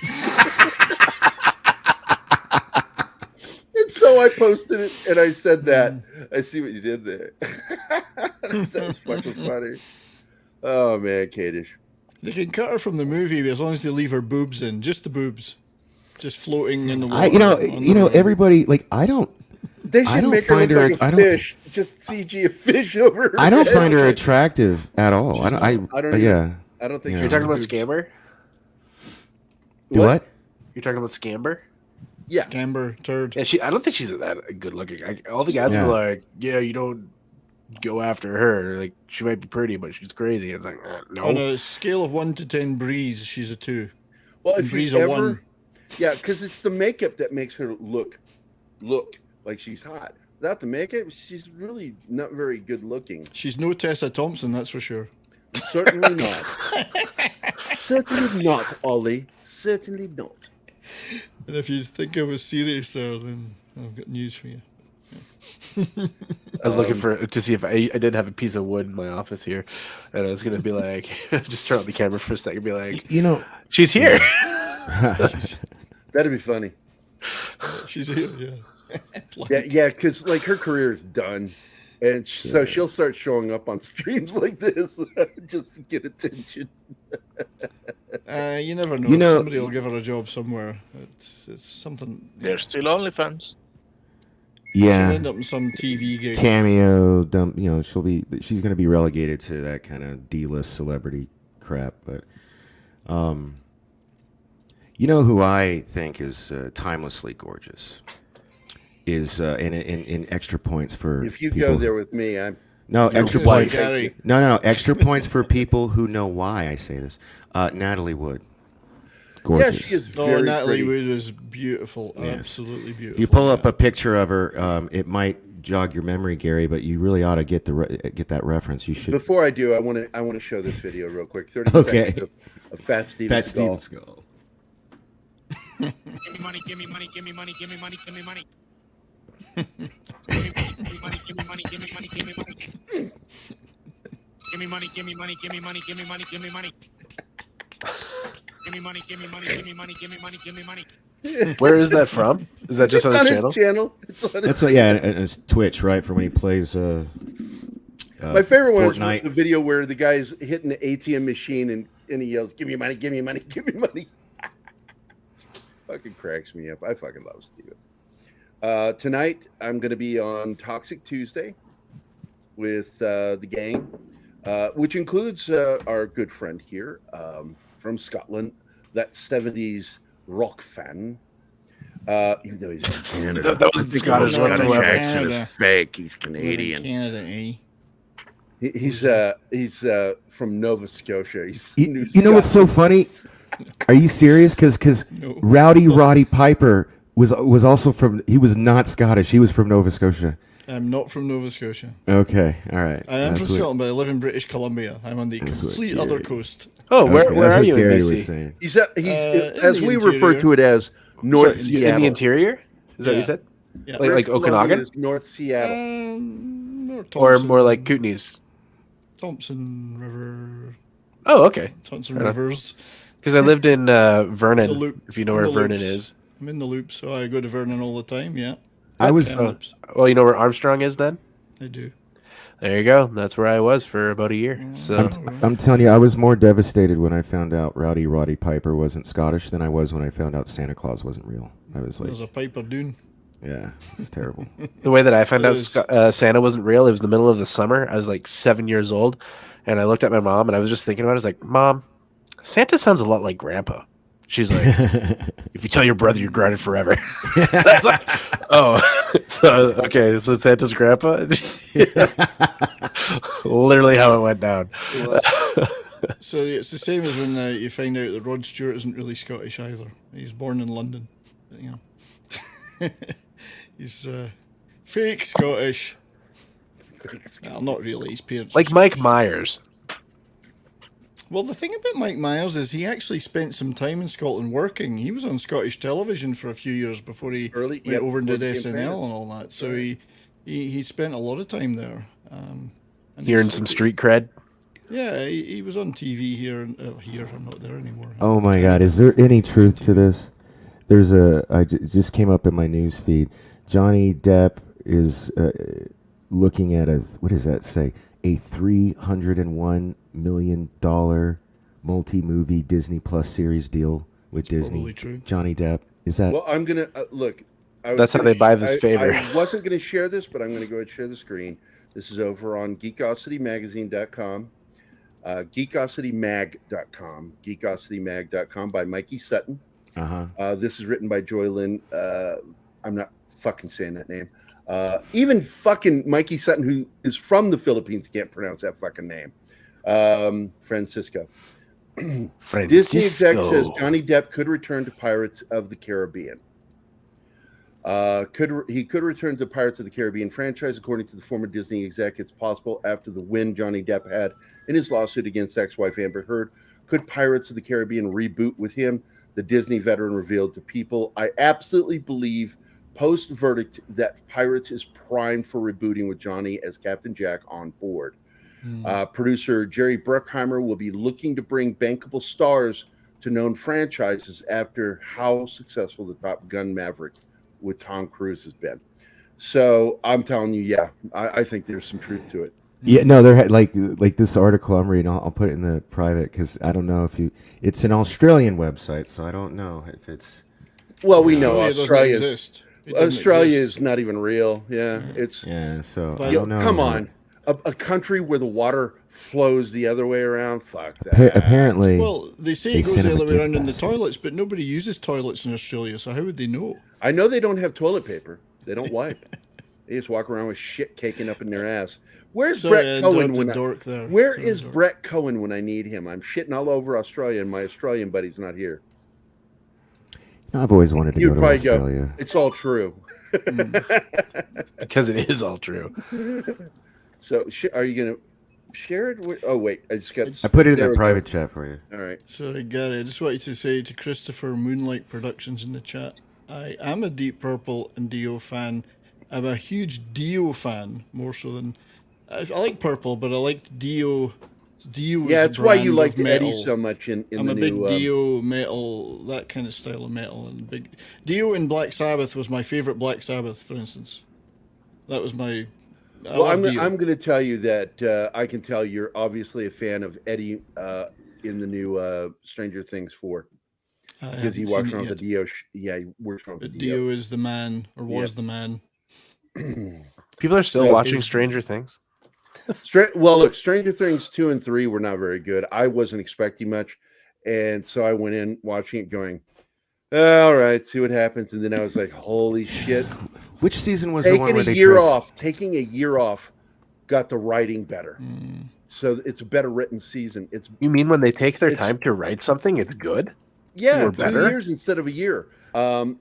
Speaker 6: And so I posted it, and I said that. I see what you did there. That was fucking funny. Oh, man, Kadish.
Speaker 9: They can cut her from the movie as long as they leave her boobs in, just the boobs, just floating in the water.
Speaker 4: Everybody like I don't.
Speaker 6: They should make her look like a fish. Just CG a fish over her
Speaker 4: I don't
Speaker 6: head.
Speaker 4: find her attractive at all. I don't. Yeah.
Speaker 6: I don't think
Speaker 4: Yeah.
Speaker 1: You're talking about Scamber?
Speaker 4: Do what?
Speaker 1: You're talking about Scamber?
Speaker 6: Yeah.
Speaker 9: Scamber, turd.
Speaker 1: Yeah, I don't think she's that good looking. All the guys were like, "Yeah, you don't go after her. Like, she might be pretty, but she's crazy." It's like, no.
Speaker 9: On a scale of 1 to 10 breeze, she's a 2.
Speaker 6: Well,
Speaker 9: And
Speaker 6: if
Speaker 9: breeze
Speaker 6: you
Speaker 9: a
Speaker 6: ever,
Speaker 9: 1.
Speaker 6: yeah, because it's the makeup that makes her look like she's hot. Without the makeup, she's really not very good looking.
Speaker 9: She's no Tessa Thompson, that's for sure.
Speaker 6: Certainly not. Certainly not, Ollie. Certainly not.
Speaker 9: And if you think I was serious there, then I've got news for you.
Speaker 1: I was looking to see if I did have a piece of wood in my office here, and I was gonna be like, just turn on the camera for a second, and be like, she's here.
Speaker 6: That'd be funny.
Speaker 9: She's here, yeah.
Speaker 6: Yeah, because like her career is done, and so she'll start showing up on streams like this just to get attention.
Speaker 9: You never know. Somebody will give her a job somewhere. It's something.
Speaker 7: There's still OnlyFans.
Speaker 4: Yeah.
Speaker 9: She'll end up in some TV gig.
Speaker 4: Cameo, she's going to be relegated to that kind of D-list celebrity crap. But, you know who I think is timelessly gorgeous is in extra points for.
Speaker 6: If you
Speaker 4: people
Speaker 6: go there with me, I'm.
Speaker 4: No, extra points.
Speaker 9: Gerry.
Speaker 4: No, extra points for people who know why I say this. Natalie Wood. Gorgeous.
Speaker 6: Yeah, she is very
Speaker 9: Natalie
Speaker 6: pretty.
Speaker 9: Wood is beautiful.
Speaker 4: Yes.
Speaker 9: Absolutely beautiful.
Speaker 4: If you pull up a picture of her, it might jog your memory, Gary, but you really ought to get that reference. You should.
Speaker 6: Before I do, I want to show this video real quick. 30
Speaker 4: Okay.
Speaker 6: seconds of Fat Steven Skull.
Speaker 4: Skull.
Speaker 10: Give me money, give me money, give me money, give me money, give me money. Give me money, give me money, give me money, give me money, give me money. Give me money, give me money, give me money, give me money, give me money. Give me money, give me money, give me money, give me money, give me money.
Speaker 1: Where is that from? Is that just on his channel?
Speaker 6: It's on his
Speaker 4: That's like, yeah, and it's Twitch, right? From when he plays.
Speaker 6: My favorite one is
Speaker 4: Fortnite.
Speaker 6: the video where the guy's hitting the ATM machine and he yells, "Give me money, give me money, give me money." Fucking cracks me up. I fucking love Steven. Tonight, I'm going to be on Toxic Tuesday with the gang, which includes our good friend here from Scotland, that 70s rock fan. Even though he's from Canada.
Speaker 1: That wasn't Scottish whatsoever.
Speaker 6: Accent is fake. He's Canadian.
Speaker 9: Canada, eh?
Speaker 6: He's from Nova Scotia. He's
Speaker 4: You know what's so funny? Are you serious? Because Rowdy Roddy Piper was also from. He was not Scottish. He was from Nova Scotia.
Speaker 9: I'm not from Nova Scocia.
Speaker 4: Okay, all right.
Speaker 9: I am from Scotland, but I live in British Columbia. I'm on the complete other coast.
Speaker 1: Oh, where are you in
Speaker 4: Gerry
Speaker 1: BC?
Speaker 4: was saying.
Speaker 6: He's as we
Speaker 9: interior.
Speaker 6: refer to it as North
Speaker 1: In
Speaker 6: Seattle.
Speaker 1: the interior? Is that what you said?
Speaker 9: Yeah.
Speaker 1: Like Okanagan?
Speaker 6: Is North Seattle.
Speaker 1: Or more like Kootenays?
Speaker 9: Thompson River.
Speaker 1: Oh, okay.
Speaker 9: Thompson Rivers.
Speaker 1: Because I lived in Vernon,
Speaker 9: The Loop.
Speaker 1: if you know
Speaker 9: In
Speaker 1: where
Speaker 9: the
Speaker 1: Vernon
Speaker 9: Loops.
Speaker 1: is.
Speaker 9: I'm in the loop, so I go to Vernon all the time, yeah.
Speaker 4: I was.
Speaker 1: Well, you know where Armstrong is then?
Speaker 9: I do.
Speaker 1: There you go. That's where I was for about a year. So
Speaker 4: I'm telling you, I was more devastated when I found out Rowdy Roddy Piper wasn't Scottish than I was when I found out Santa Claus wasn't real. I was like,
Speaker 9: There's a Piper Dune.
Speaker 4: yeah, it's terrible.
Speaker 1: the way that I found
Speaker 9: It
Speaker 1: out
Speaker 9: is.
Speaker 1: Santa wasn't real, it was the middle of the summer. I was like 7 years old, and I looked at my mom, and I was just thinking about it. I was like, Mom, Santa sounds a lot like Grandpa. She's like, if you tell your brother, you're grounded forever. I was like, oh, so, okay, so Santa's grandpa? Literally how it went down.
Speaker 9: So it's the same as when you find out that Rod Stewart isn't really Scottish either. He's born in London. You know, he's fake Scottish. Well, not really. His parents.
Speaker 1: Like Mike Myers.
Speaker 9: Well, the thing about Mike Myers is he actually spent some time in Scotland working. He was on Scottish television for a few years before he went over and did SNL and all that. So he spent a lot of time there. And
Speaker 1: Hearing some street cred.
Speaker 9: Yeah, he was on TV here. Here, I'm not there anymore.
Speaker 4: Oh my God, is there any truth to this? There's it just came up in my news feed. Johnny Depp is looking at what does that say? A $301 million multi-movie Disney Plus series deal with Disney.
Speaker 9: Probably true.
Speaker 4: Johnny Depp. Is that?
Speaker 6: Well, I'm gonna look.
Speaker 1: That's how they buy this favor.
Speaker 6: I wasn't going to share this, but I'm going to go ahead and share the screen. This is over on geekositymagazine.com, geekositymag.com, geekositymag.com by Mikey Sutton. This is written by Joy Lynn. I'm not fucking saying that name. Even fucking Mikey Sutton, who is from the Philippines, can't pronounce that fucking name. Francisco. Disney exec says Johnny Depp could return to Pirates of the Caribbean. He could return to Pirates of the Caribbean franchise, according to the former Disney exec. It's possible after the win Johnny Depp had in his lawsuit against ex-wife Amber Heard. Could Pirates of the Caribbean reboot with him? The Disney veteran revealed to People, I absolutely believe post-verdict that Pirates is primed for rebooting with Johnny as Captain Jack on board. Producer Jerry Bruckheimer will be looking to bring bankable stars to known franchises after how successful the Top Gun Maverick with Tom Cruise has been. So I'm telling you, yeah, I think there's some truth to it.
Speaker 4: Yeah, no, there like this article I'm reading. I'll put it in the private because I don't know if you. It's an Australian website, so I don't know if it's.
Speaker 6: Well, we know
Speaker 9: Australia
Speaker 6: Australia is not even real. Yeah, it's
Speaker 4: So I don't know.
Speaker 6: Come on, a country where the water flows the other way around. Fuck that.
Speaker 4: Apparently,
Speaker 9: well, they say it goes the other way around in the toilets, but nobody uses toilets in Australia, so how would they know?
Speaker 6: I know they don't have toilet paper. They don't wipe. They just walk around with shit caking up in their ass. Where's Brett Cohen Where is Brett Cohen when I need him? I'm shitting all over Australia, and my Australian buddy's not here.
Speaker 4: I've always wanted to go to Australia.
Speaker 6: It's all true.
Speaker 1: Because it is all true.
Speaker 6: So, are you going to share it? Oh, wait. I
Speaker 4: put it in the private chat for you.
Speaker 6: All right.
Speaker 9: Sorry, Gary. I just wanted to say to Christopher Moonlight Productions in the chat, I am a Deep Purple and Dio fan, I'm a huge Dio fan, more so than I like Purple, but I liked Dio. Dio was
Speaker 6: Yeah,
Speaker 9: the
Speaker 6: it's why you
Speaker 9: brand
Speaker 6: liked
Speaker 9: of
Speaker 6: Eddie
Speaker 9: metal.
Speaker 6: so much in
Speaker 9: I'm
Speaker 6: the
Speaker 9: a big
Speaker 6: new.
Speaker 9: Dio metal, that kind of style of metal, and big Dio in Black Sabbath was my favorite Black Sabbath, for instance. That was my.
Speaker 6: Well, I'm
Speaker 9: Dio.
Speaker 6: going to tell you that I can tell you're obviously a fan of Eddie in the new Stranger Things 4 because he walks around with the Dio. Yeah, he works around with the Dio.
Speaker 9: Dio is the man, or was the man.
Speaker 1: People are still watching Stranger Things.
Speaker 6: Well, look, Stranger Things 2 and 3 were not very good. I wasn't expecting much, and so I went in watching it, going, "All right, see what happens." And then I was like, "Holy shit!"
Speaker 4: Which season was the one where they
Speaker 6: Taking a year off got the writing better, so it's a better written season.
Speaker 1: You mean when they take their time to write something, it's good?
Speaker 6: Yeah,
Speaker 1: Or
Speaker 6: 2
Speaker 1: better?
Speaker 6: years instead of a year.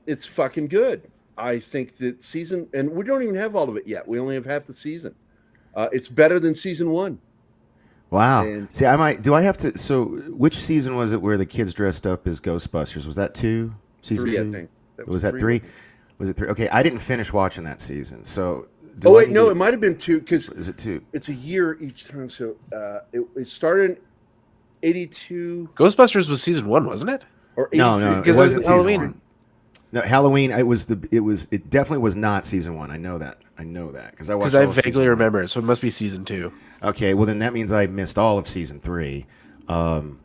Speaker 6: It's fucking good. I think that season, and we don't even have all of it yet. We only have half the season. It's better than season 1.
Speaker 4: Wow.
Speaker 6: And-
Speaker 4: See, I might. Do I have to? So, which season was it where the kids dressed up as Ghostbusters? Was that 2? Season
Speaker 6: 3,
Speaker 4: 2?
Speaker 6: I think.
Speaker 4: Was that 3? Was it 3? Okay, I didn't finish watching that season. So.
Speaker 6: Oh wait, no, it might have been 2 because
Speaker 4: is it 2?
Speaker 6: It's a year each time. So it started in 82.
Speaker 1: Ghostbusters was season 1, wasn't it?
Speaker 6: Or 83.
Speaker 4: No,
Speaker 1: because
Speaker 4: it wasn't
Speaker 1: Halloween.
Speaker 4: season 1. No, Halloween. It definitely was not season 1. I know that because I watched.
Speaker 1: Because I
Speaker 4: all of season
Speaker 1: vaguely
Speaker 4: 1.
Speaker 1: remember it, so it must be season 2.
Speaker 4: Okay, well then that means I missed all of season 3. I don't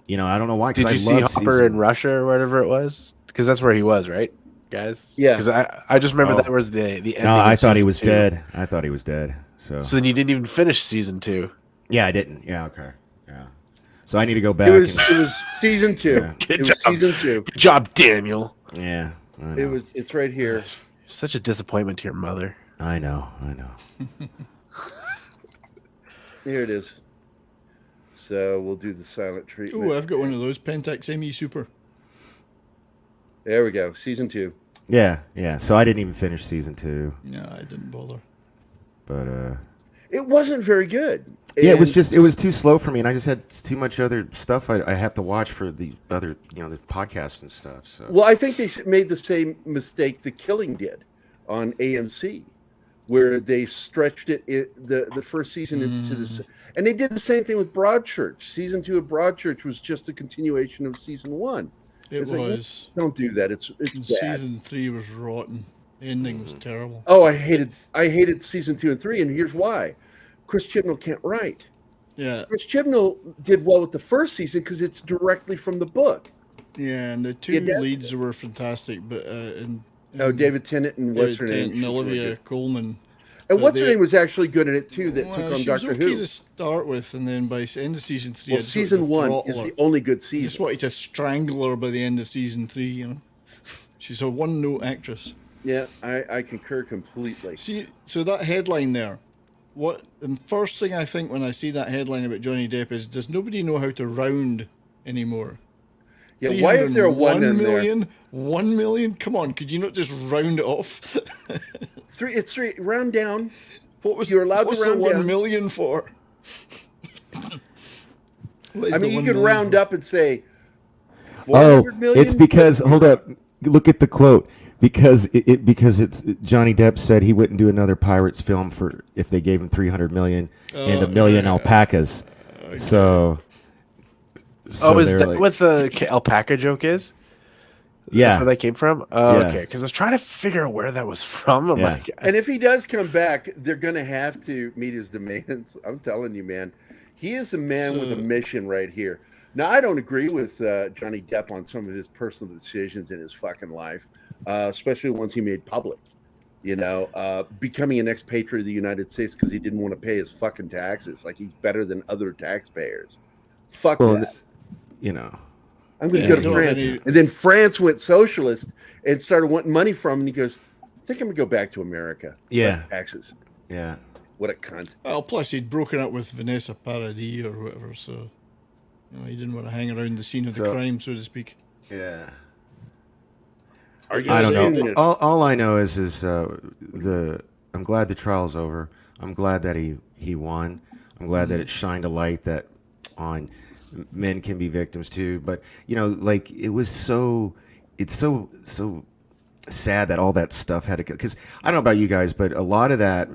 Speaker 4: know why.
Speaker 1: Did you see Hopper in Russia or whatever it was? Because that's where he was, right, guys?
Speaker 6: Yeah.
Speaker 1: Because I just remember that was the ending.
Speaker 4: No, I
Speaker 1: of
Speaker 4: thought he
Speaker 1: season
Speaker 4: was
Speaker 1: 2.
Speaker 4: dead. I thought he was dead. So
Speaker 1: then you didn't even finish season 2.
Speaker 4: yeah, I didn't. Yeah, okay. Yeah. So I need to go back.
Speaker 6: It was season 2.
Speaker 4: Yeah.
Speaker 6: It was season 2.
Speaker 1: Good job, Daniel.
Speaker 4: Yeah. I know.
Speaker 6: It's right here.
Speaker 1: Such a disappointment to your mother.
Speaker 4: I know.
Speaker 6: Here it is. So we'll do the silent treatment.
Speaker 9: Oh, I've got one of those Pentax ME Super.
Speaker 6: There we go. Season 2.
Speaker 4: Yeah. So I didn't even finish season 2.
Speaker 9: No, I didn't bother.
Speaker 4: But
Speaker 6: it wasn't very good.
Speaker 4: Yeah, it was too slow for me, and I just had too much other stuff I have to watch for the other, the podcasts and stuff. So
Speaker 6: Well, I think they made the same mistake The Killing did on AMC, where they stretched the first season into this, and they did the same thing with Broadchurch. Season 2 of Broadchurch was just a continuation of season 1.
Speaker 9: It
Speaker 6: It's
Speaker 9: was.
Speaker 6: Like, don't do that. It's bad.
Speaker 9: Season 3 was rotten. The ending was terrible.
Speaker 6: Oh, I hated season 2 and 3, and here's why. Chris Chibnall can't write.
Speaker 9: Yeah.
Speaker 6: Chris Chibnall did well with the first season because it's directly from the book.
Speaker 9: Yeah, and the two leads were fantastic, but
Speaker 6: David Tennant and what's her name?
Speaker 9: And Olivia Colman.
Speaker 6: And what's her name was actually good in it too. That took on
Speaker 9: she
Speaker 6: Doctor
Speaker 9: was okay
Speaker 6: Who
Speaker 9: to start with, and then by the end of season 3,
Speaker 6: well, season 1 is the only good season.
Speaker 9: I just wanted to strangle her by the end of season 3. She's a one-note actress.
Speaker 6: Yeah, I concur completely.
Speaker 9: See, so that headline there, the first thing I think when I see that headline about Johnny Depp is, does nobody know how to round anymore?
Speaker 6: Yeah, why is there a 1 in there?
Speaker 9: 1 million? Come on, could you not just round it off?
Speaker 6: It's 3. Round down.
Speaker 9: What was
Speaker 6: you're allowed
Speaker 9: what's
Speaker 6: to round
Speaker 9: the 1
Speaker 6: down.
Speaker 9: million for?
Speaker 6: I mean, you could round up and say.
Speaker 4: Oh,
Speaker 6: 400 million?
Speaker 4: it's because hold up, look at the quote. Because it's Johnny Depp said he wouldn't do another Pirates film if they gave him $300 million and 1 million alpacas. So
Speaker 1: is that what the alpaca joke is?
Speaker 4: Yeah,
Speaker 1: that's where that came from. Oh,
Speaker 4: Yeah.
Speaker 1: okay. Because I was trying to figure out where that was from. I'm
Speaker 4: Yeah.
Speaker 1: like,
Speaker 6: And if he does come back, they're going to have to meet his demands. I'm telling you, man. He is a man with a mission right here. Now, I don't agree with Johnny Depp on some of his personal decisions in his fucking life, especially ones he made public. Becoming an expatriate of the United States because he didn't want to pay his fucking taxes. Like he's better than other taxpayers. Fuck that. I'm going to go to France. And then France went socialist and started wanting money from him. And he goes, I think I'm going to go back to America.
Speaker 4: Yeah.
Speaker 6: Less taxes.
Speaker 4: Yeah.
Speaker 6: What a cunt.
Speaker 9: Well, plus he'd broken up with Vanessa Paradis or whatever, so he didn't want to hang around the scene of the crime, so to speak.
Speaker 4: Yeah.
Speaker 6: I
Speaker 4: don't know. All I know is I'm glad the trial's over. I'm glad that he won. I'm glad that it shined a light that on men can be victims too. But it was it's so sad that all that stuff had to, because I don't know about you guys, but a lot of that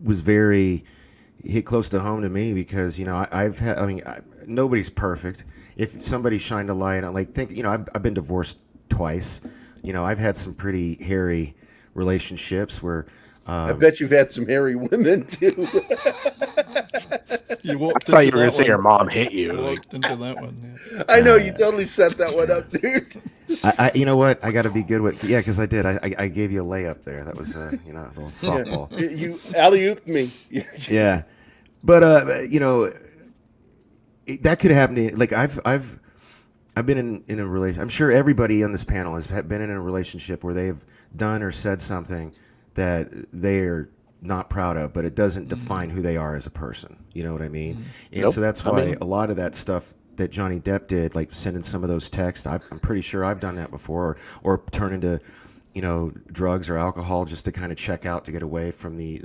Speaker 4: was very hit close to home to me because, you know, I've had, I mean, nobody's perfect. If somebody shined a light on, like, think, you know, I've been divorced twice. You know, I've had some pretty hairy relationships where.
Speaker 6: I bet you've had some hairy women too.
Speaker 9: You walked
Speaker 1: I thought
Speaker 9: into
Speaker 1: you were going
Speaker 9: that
Speaker 1: to say your
Speaker 9: one.
Speaker 1: mom hit you.
Speaker 9: You
Speaker 1: Like,
Speaker 9: walked into that one. Yeah.
Speaker 6: I know you totally set that one up, dude.
Speaker 4: You know what? I got to be good with, yeah, because I did. I gave you a layup there. That was, you know, a little softball.
Speaker 6: Yeah. You alley-ooped me.
Speaker 4: Yeah, but you know, that could happen to, like, I've been in a relation. I'm sure everybody on this panel has been in a relationship where they've done or said something that they are not proud of, but it doesn't define who they are as a person. You know what I mean? And
Speaker 1: Nope.
Speaker 4: so that's why a lot of that stuff that Johnny Depp did, like sending some of those texts, I'm pretty sure I've done that before, or turn into, you know, drugs or alcohol just to kind of check out, to get away from the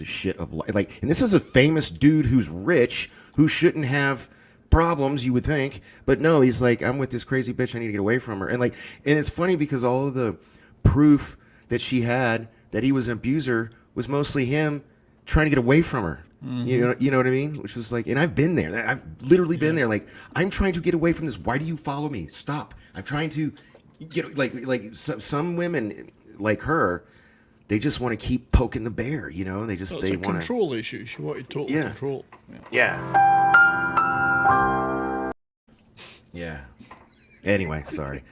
Speaker 4: shit of life. Like, and this is a famous dude who's rich, who shouldn't have problems, you would think, but no, he's like, I'm with this crazy bitch, I need to get away from her. And like, and it's funny because all of the proof that she had that he was an abuser was mostly him trying to get away from her. You know what I mean? Which was like, and I've been there. I've literally been there. Like, I'm trying to get away from this. Why do you follow me? Stop. I'm trying to get, like some women like her, they just want to keep poking the bear. You know, they just
Speaker 9: Well,
Speaker 4: they
Speaker 9: it's a
Speaker 4: want
Speaker 9: control issue. She wanted total
Speaker 4: Yeah.
Speaker 9: control.
Speaker 4: Yeah. Anyway, sorry.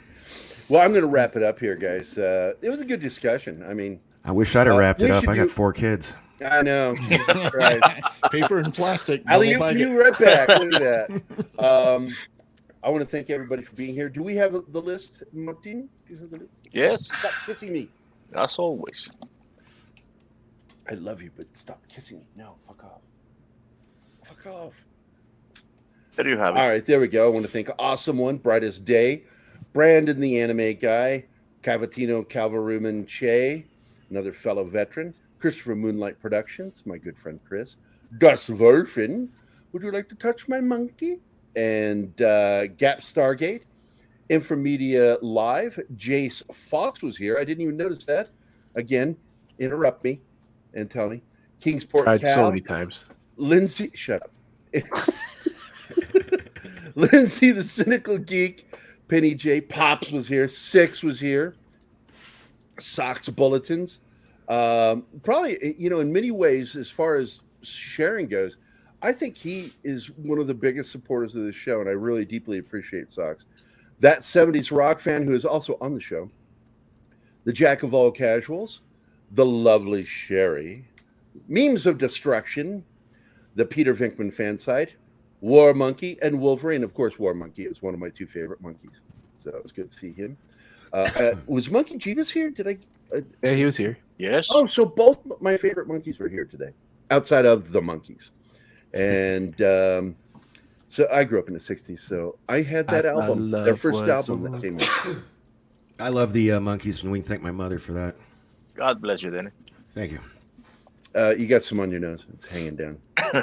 Speaker 6: Well, I'm going to wrap it up here, guys. It was a good discussion. I mean,
Speaker 4: I wish I'd have wrapped it
Speaker 6: we
Speaker 4: up.
Speaker 6: should
Speaker 4: I got
Speaker 6: do-
Speaker 4: 4 kids.
Speaker 6: I know. Jesus Christ.
Speaker 9: Paper and plastic.
Speaker 6: Ali,
Speaker 9: double bag it.
Speaker 6: you right back. Look at that. I want to thank everybody for being here. Do we have the list, Martin? Do you have the list?
Speaker 7: Yes,
Speaker 6: Stop kissing me.
Speaker 7: as always.
Speaker 6: I love you, but stop kissing me. No, fuck off. Fuck off.
Speaker 7: There you have it.
Speaker 6: All right, there we go. I want to thank Awesome One, Brightest Day, Brandon the Anime Guy, Cavatino Calvaruman Che, another fellow veteran, Christopher Moonlight Productions, my good friend Chris, Das Wolfen, would you like to touch my monkey? And Gap Stargate, Infomedia Live, Jace Fox was here. I didn't even notice that. Again, interrupt me and tell me. Kingsport
Speaker 1: tried
Speaker 6: Cal,
Speaker 1: so many times.
Speaker 6: Lindsay, shut up. Lindsay, the Cynical Geek, Penny J, Pops was here, Six was here, Socks Bulletins. Probably, you know, in many ways, as far as sharing goes, I think he is one of the biggest supporters of this show, and I really deeply appreciate Socks. That 70s rock fan who is also on the show, the Jack of All Casuals, the lovely Sherry, Memes of Destruction, the Peter Venkman fan site, War Monkey, and Wolverine. Of course, War Monkey is one of my 2 favorite monkeys, so it was good to see him. Was Monkey Jesus here? Did I?
Speaker 1: Yeah, he was here.
Speaker 7: Yes.
Speaker 6: Oh, so both my favorite monkeys were here today, outside of the monkeys. And so I grew up in the 60s, so I had that album, their first album that came out.
Speaker 4: I love the Monkeys, and we can thank my mother for that.
Speaker 7: God bless you, Danny.
Speaker 4: Thank you.
Speaker 6: You got some on your nose. It's hanging down.
Speaker 9: I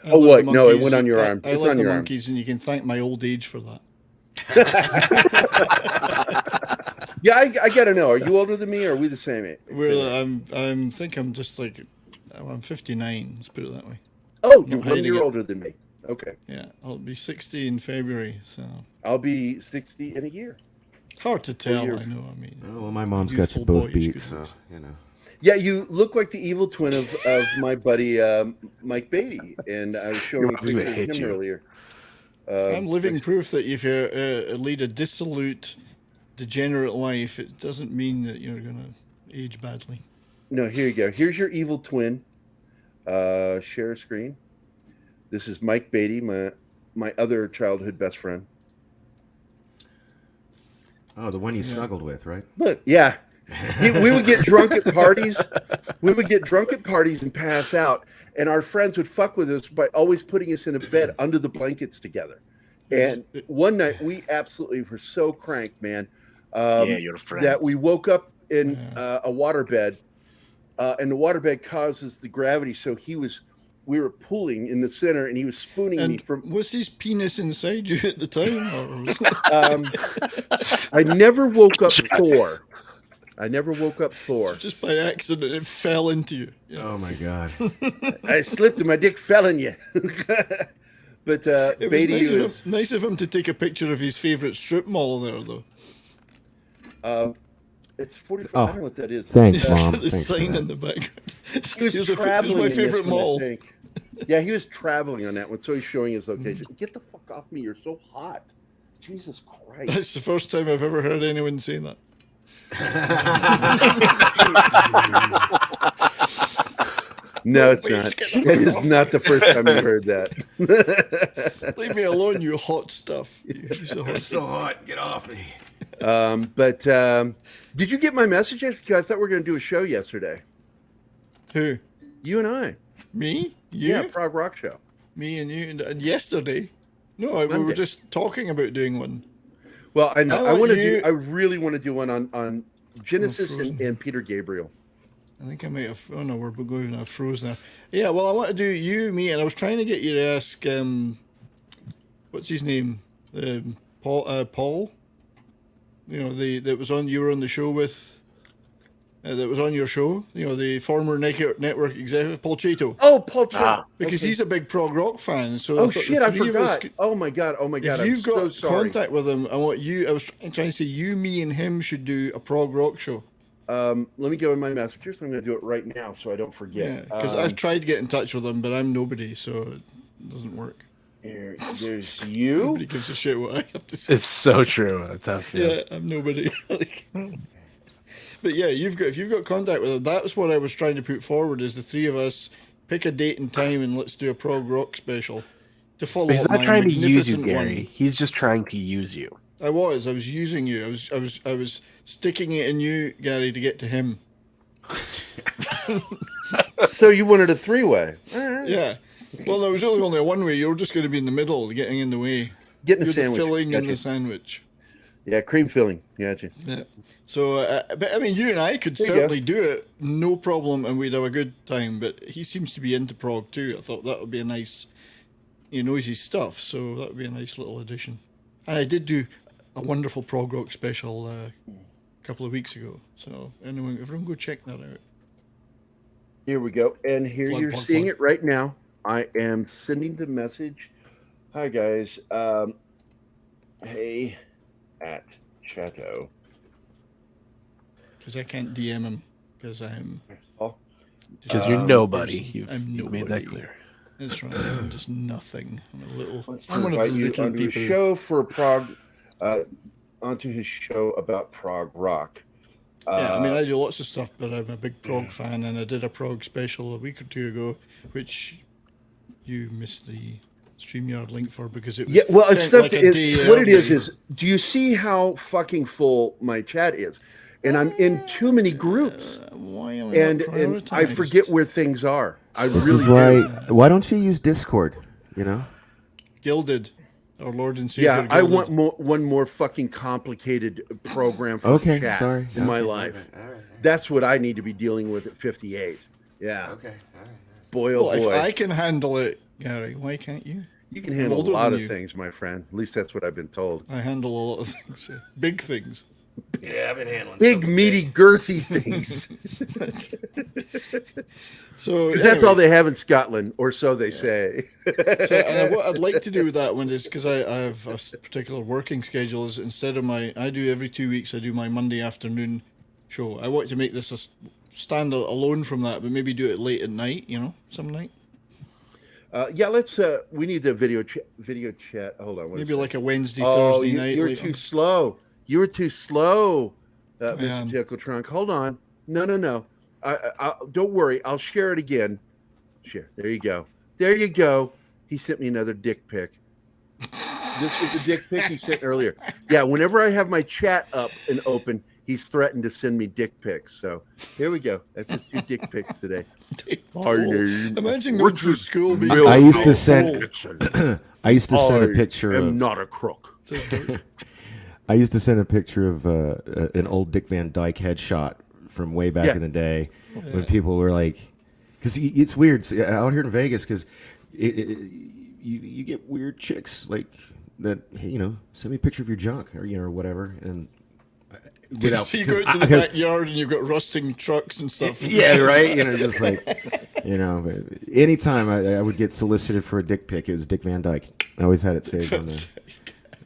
Speaker 6: Oh,
Speaker 9: love
Speaker 6: what?
Speaker 9: the
Speaker 6: No, it
Speaker 9: monkeys.
Speaker 6: went on your arm.
Speaker 9: I
Speaker 6: It's
Speaker 9: like
Speaker 6: on
Speaker 9: the
Speaker 6: your arm.
Speaker 9: monkeys, and you can thank my old age for that.
Speaker 6: Yeah, I got to know. Are you older than me, or are we the same age?
Speaker 9: I'm think I'm just like I'm 59. Let's put it that way.
Speaker 6: Oh, you're
Speaker 9: Not
Speaker 6: 1
Speaker 9: hiding
Speaker 6: year
Speaker 9: it.
Speaker 6: older than me. Okay.
Speaker 9: Yeah, I'll be 60 in February, so
Speaker 6: I'll be 60 in a year.
Speaker 9: hard to tell.
Speaker 6: year.
Speaker 9: I know. I mean,
Speaker 4: Oh, well, my mom's got you
Speaker 9: youthful
Speaker 4: both
Speaker 9: boyish
Speaker 4: beat,
Speaker 9: goodness.
Speaker 4: so, you know.
Speaker 6: Yeah, you look like the evil twin of my buddy Mike Beatty, and I was showing you a
Speaker 1: Your mom's
Speaker 6: picture
Speaker 1: gonna
Speaker 6: of
Speaker 1: hate
Speaker 6: him
Speaker 1: you.
Speaker 6: earlier.
Speaker 9: I'm living proof that if you lead a dissolute, degenerate life, it doesn't mean that you're going to age badly.
Speaker 6: No, here you go. Here's your evil twin. Share a screen. This is Mike Beatty, my other childhood best friend.
Speaker 4: Oh, the one you snuggled with, right?
Speaker 6: Look, yeah. We would get drunk at parties. We would get drunk at parties and pass out. And our friends would fuck with us by always putting us in a bed under the blankets together. And one night we absolutely were so cranked, man.
Speaker 7: Yeah, your friends.
Speaker 6: That we woke up in a waterbed. And the waterbed causes the gravity. So he was we were pooling in the center, and he was spooning me
Speaker 9: And
Speaker 6: from.
Speaker 9: was his penis inside you at the time? Or was
Speaker 6: I never woke up Thor. I never woke up Thor.
Speaker 9: just by accident it fell into you?
Speaker 4: Oh my god.
Speaker 6: I slipped and my dick fell in you. But
Speaker 9: It was
Speaker 6: Beatty
Speaker 9: nice of him to take a picture of his favourite strip mall there, though.
Speaker 6: it's 45.
Speaker 4: Oh,
Speaker 6: I don't know what that is.
Speaker 4: thanks, Mom.
Speaker 9: The
Speaker 4: Thanks for
Speaker 9: sign
Speaker 4: that.
Speaker 9: in the background.
Speaker 6: He was
Speaker 9: Here's my
Speaker 6: traveling. in this
Speaker 9: favourite
Speaker 6: one, I
Speaker 9: mall.
Speaker 6: think. Yeah, he was traveling on that one, so he's showing his location. Get the fuck off me! You're so hot. Jesus Christ.
Speaker 9: That's the first time I've ever heard anyone say that.
Speaker 6: No, it's not. It is not the first time you heard that.
Speaker 9: Leave me alone, you hot stuff. You piece of hot
Speaker 4: So hot. Get off me.
Speaker 6: But did you get my message? I thought we were going to do a show yesterday.
Speaker 9: Who?
Speaker 6: You and I.
Speaker 9: Me? You?
Speaker 6: Yeah, Prog Rock Show.
Speaker 9: Me and you? And yesterday? No, we were
Speaker 6: Monday.
Speaker 9: just talking about doing one.
Speaker 6: Well, I know.
Speaker 9: I
Speaker 6: I
Speaker 9: want
Speaker 6: want to
Speaker 9: you-
Speaker 6: do. I really want to do one on Genesis
Speaker 9: Frozen.
Speaker 6: and Peter Gabriel.
Speaker 9: I think I might have. Oh no, we're going. I've frozen there. Yeah, well, I want to do you, me, and I was trying to get you to ask. What's his name? Paul. You know, that was on. You were on the show with. That was on your show. You know, the former network executive, Paul Chato.
Speaker 6: Oh, Paul Chato.
Speaker 9: Because
Speaker 6: Okay.
Speaker 9: he's a big prog rock fan. So
Speaker 6: Oh
Speaker 9: I thought
Speaker 6: shit!
Speaker 9: the
Speaker 6: I
Speaker 9: three of us
Speaker 6: forgot.
Speaker 9: could-
Speaker 6: Oh my god! Oh my god!
Speaker 9: If
Speaker 6: I'm
Speaker 9: you've
Speaker 6: so
Speaker 9: got
Speaker 6: sorry.
Speaker 9: contact with him, I want you. I was trying to say you, me, and him should do a prog rock show.
Speaker 6: Let me go in my messages. I'm going to do it right now so I don't
Speaker 9: Yeah,
Speaker 6: forget.
Speaker 9: because I've tried to get in touch with him, but I'm nobody, so it doesn't work.
Speaker 6: There's you.
Speaker 9: Nobody gives a shit what I have to say.
Speaker 1: It's so true. That's how it feels.
Speaker 9: Yeah, I'm nobody. Like, but yeah, if you've got contact with him, that's what I was trying to put forward. Is the three of us pick a date and time and let's do a prog rock special to follow
Speaker 1: But he's
Speaker 9: up
Speaker 1: not
Speaker 9: my
Speaker 1: trying to use you,
Speaker 9: magnificent
Speaker 1: Gary.
Speaker 9: one.
Speaker 1: He's just trying to use you.
Speaker 9: I was using you. I was sticking it in you, Gary, to get to him.
Speaker 6: So you wanted a three-way?
Speaker 9: Yeah. Well, there was really only a one way. You're just going to be in the middle, getting in the way.
Speaker 6: Getting a
Speaker 9: You're
Speaker 6: sandwich.
Speaker 9: the filling in
Speaker 6: Gotcha.
Speaker 9: the sandwich.
Speaker 6: Yeah, cream filling. Gotcha.
Speaker 9: Yeah. So, but I mean, you and I could
Speaker 6: There you
Speaker 9: certainly do it, no problem, and we'd have a good time. But he seems to be into prog too. I thought that would be a nice, he knows his stuff, so that would be a nice little addition. And I did do a wonderful prog rock special a couple of weeks ago. So, anyone, everyone, go check that out.
Speaker 6: Here we go. And here
Speaker 9: Plug,
Speaker 6: you're
Speaker 9: plug,
Speaker 6: seeing
Speaker 9: plug.
Speaker 6: it right now. I am sending the message. Hi, guys. Hey, at Chato.
Speaker 9: Because I can't DM him because I'm.
Speaker 6: Oh,
Speaker 1: Because you're nobody.
Speaker 9: I'm
Speaker 1: You've made that
Speaker 9: nobody.
Speaker 1: clear.
Speaker 9: That's right. I'm just nothing. I'm a little.
Speaker 6: let's
Speaker 9: I'm one of the
Speaker 6: invite you
Speaker 9: little
Speaker 6: onto
Speaker 9: people.
Speaker 6: a show for Prague. Onto his show about prog rock.
Speaker 9: Yeah, I mean, I do lots of stuff, but I'm a big prog fan, and I did a prog special a week or two ago, which you missed the StreamYard link for because it was
Speaker 6: Yeah, well, it's
Speaker 9: sent
Speaker 6: stuff.
Speaker 9: like a day
Speaker 6: What it
Speaker 9: early.
Speaker 6: is, do you see how fucking full my chat is? And I'm in too many groups,
Speaker 9: Why am I
Speaker 6: and
Speaker 9: not
Speaker 6: I
Speaker 9: prioritized?
Speaker 6: forget where things are. I
Speaker 4: This
Speaker 6: really
Speaker 4: is
Speaker 6: do.
Speaker 4: why. Why don't you use Discord? You know.
Speaker 9: Gilded, our Lord and Savior.
Speaker 6: Yeah, I
Speaker 9: Gilded.
Speaker 6: want one more fucking complicated program for
Speaker 4: Okay,
Speaker 6: chat
Speaker 4: sorry.
Speaker 6: in my
Speaker 4: Okay,
Speaker 6: life.
Speaker 4: all right.
Speaker 6: That's what I need to be dealing with at 58. Yeah.
Speaker 4: Okay. All right.
Speaker 6: Boy, oh
Speaker 9: Well, if
Speaker 6: boy.
Speaker 9: I can handle it, Gary, why can't you?
Speaker 6: You can
Speaker 9: I'm
Speaker 6: handle a
Speaker 9: older
Speaker 6: lot
Speaker 9: than
Speaker 6: of
Speaker 9: you.
Speaker 6: things, my friend. At least that's what I've been told.
Speaker 9: I handle a lot of things, big things.
Speaker 4: Yeah, I've been handling
Speaker 6: Big, meaty, girthy things.
Speaker 9: So
Speaker 6: Because that's all
Speaker 9: anyway.
Speaker 6: they have in Scotland, or so they say.
Speaker 9: So, and what I'd like to do with that one is because I have a particular working schedule. Is instead of I do every 2 weeks, I do my Monday afternoon show. I want to make this stand alone from that, but maybe do it late at night. You know, some night.
Speaker 6: Yeah, let's. We need the video chat. Hold on.
Speaker 9: Maybe like a Wednesday,
Speaker 6: Oh,
Speaker 9: Thursday night.
Speaker 6: you're
Speaker 9: late
Speaker 6: too
Speaker 9: on.
Speaker 6: slow. You were too slow,
Speaker 9: am.
Speaker 6: Mr. Tickletrunk. Hold on. No. I don't worry. I'll share it again. Share. There you go. There you go. He sent me another dick pic. This was the dick pic he sent earlier. Yeah, whenever I have my chat up and open, he's threatened to send me dick pics. So here we go. That's just 2 dick pics today. My name
Speaker 9: Imagine
Speaker 6: is
Speaker 9: going through
Speaker 6: Richard
Speaker 9: school. Being
Speaker 6: Bill
Speaker 4: I used to
Speaker 9: Oh,
Speaker 4: send. I used to send a picture
Speaker 6: I am
Speaker 4: of.
Speaker 6: not a crook.
Speaker 4: I used to send a picture of an old Dick Van Dyke headshot from way back
Speaker 6: Yeah.
Speaker 4: in the day when people were like, Because it's weird out here in Vegas. Because you get weird chicks like that. Hey, send me a picture of your junk or whatever, and.
Speaker 9: So you go out to the backyard and you've got rusting trucks and stuff.
Speaker 4: Yeah, right. Just like, anytime I would get solicited for a dick pic, it was Dick Van Dyke. I always had it saved on there.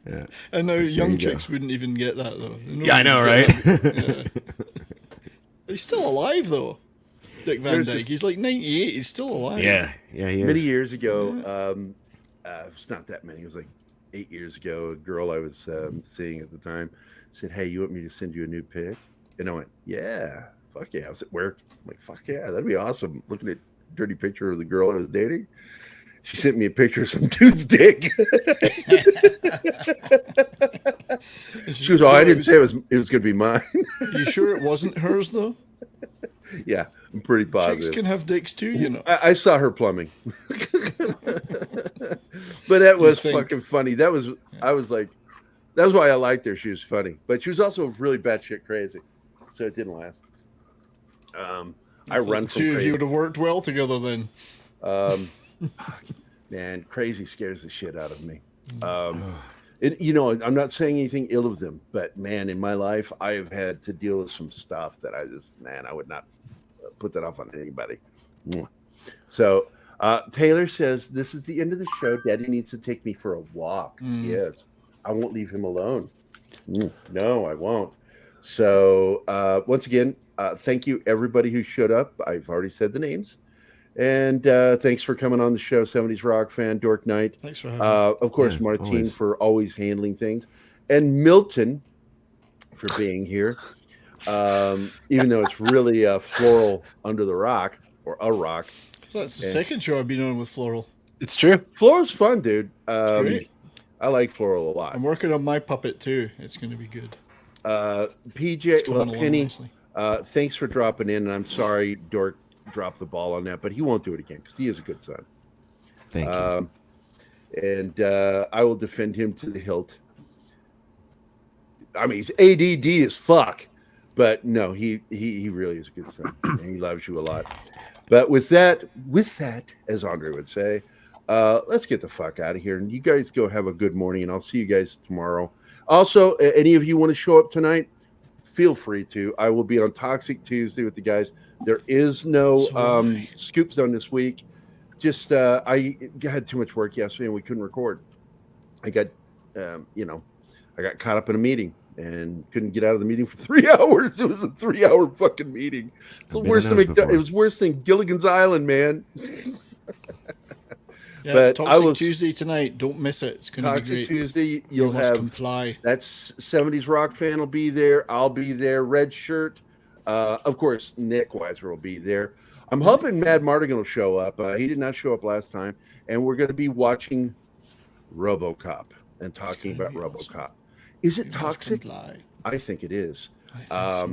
Speaker 4: Yeah.
Speaker 9: And now young chicks wouldn't even get that though.
Speaker 4: Yeah, I know, right?
Speaker 9: Yeah. He's still alive though, Dick Van Dyke. He's like 98. He's still alive.
Speaker 4: Yeah, he is.
Speaker 6: Many years ago, it's not that many. It was like 8 years ago. A girl I was seeing at the time said, "Hey, you want me to send you a new pic?" And I went, "Yeah, fuck yeah." I was at work. I'm like, "Fuck yeah, that'd be awesome." Looking at a dirty picture of the girl I was dating. She sent me a picture of some dude's dick. She goes, "Oh, I didn't say it was going to be mine."
Speaker 9: You sure it wasn't hers though?
Speaker 6: Yeah, I'm pretty positive.
Speaker 9: Chicks can have dicks too,
Speaker 6: I saw her plumbing. But that was fucking funny. I was like, that was why I liked her. She was funny, but she was also really batshit crazy, so it didn't last. I run from
Speaker 9: two of
Speaker 6: crazy.
Speaker 9: you would have worked well together then.
Speaker 6: Man, crazy scares the shit out of me. I'm not saying anything ill of them, but man, in my life, I have had to deal with some stuff that I would not put that off on anybody. So Taylor says, "This is the end of the show. Daddy needs to take me for a walk." Yes. I won't leave him alone. No, I won't. So once again, thank you everybody who showed up. I've already said the names. And thanks for coming on the show, 70s Rock Fan, Dork Knight.
Speaker 9: Thanks for having me.
Speaker 6: Of course, Martine for always handling things. And Milton for being here. Even though it's really Floral under the rock, or a rock.
Speaker 9: So that's the second show I've been on with Floral.
Speaker 1: It's true.
Speaker 6: Floral's fun, dude.
Speaker 9: It's great.
Speaker 6: I like Floral a lot.
Speaker 9: I'm working on my puppet too. It's going to be good.
Speaker 6: Penny, thanks for dropping in. And I'm sorry Dork dropped the ball on that, but he won't do it again because he is a good son.
Speaker 4: Thank you.
Speaker 6: And I will defend him to the hilt. I mean, he's ADD as fuck, but no, he really is a good son, and he loves you a lot. But with that, as Andre would say, let's get the fuck out of here, and you guys go have a good morning, and I'll see you guys tomorrow. Also, any of you want to show up tonight? Feel free to. I will be on Toxic Tuesday with the guys. There is no Scoop Zone this week. Just I had too much work yesterday and we couldn't record. I got I got caught up in a meeting and couldn't get out of the meeting for 3 hours. It was a 3-hour fucking meeting. It was worse than Gilligan's Island, man.
Speaker 9: Yeah,
Speaker 6: but
Speaker 9: Toxic Tuesday tonight. Don't miss it. It's going to be great.
Speaker 6: Toxic Tuesday, you'll have
Speaker 9: comply.
Speaker 6: That's 70s Rock Fan will be there. I'll be there. Red Shirt. Of course, Nick Weiser will be there. I'm hoping Mad Mardigan will show up. He did not show up last time. And we're going to be watching RoboCop and talking about RoboCop. Is it toxic? I think it is. Yeah,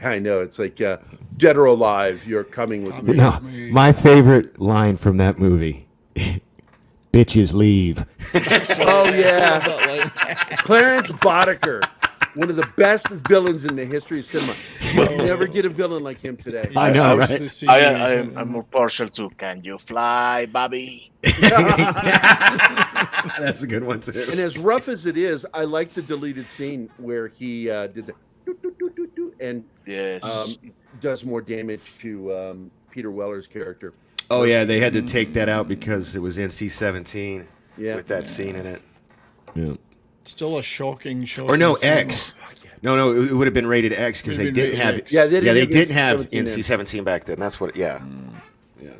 Speaker 6: I know. It's like Dead or Alive, you're coming with me.
Speaker 4: No, my favorite line from that movie. Bitches leave.
Speaker 6: Oh, yeah. Clarence Boddicker. One of the best villains in the history of cinema. You'll never get a villain like him today.
Speaker 4: I know, right?
Speaker 7: I'm more partial to "Can You Fly, Bobby?"
Speaker 4: That's a good one too.
Speaker 6: And as rough as it is, I like the deleted scene where he did the and does more damage to Peter Weller's character.
Speaker 4: Oh yeah, they had to take that out because it was NC-17 with that scene in it. Yeah.
Speaker 9: Still a shocking.
Speaker 4: Or no, X. No, it would have been rated X because they didn't have. They didn't have NC-17 back then. That's what. Yeah. Yeah.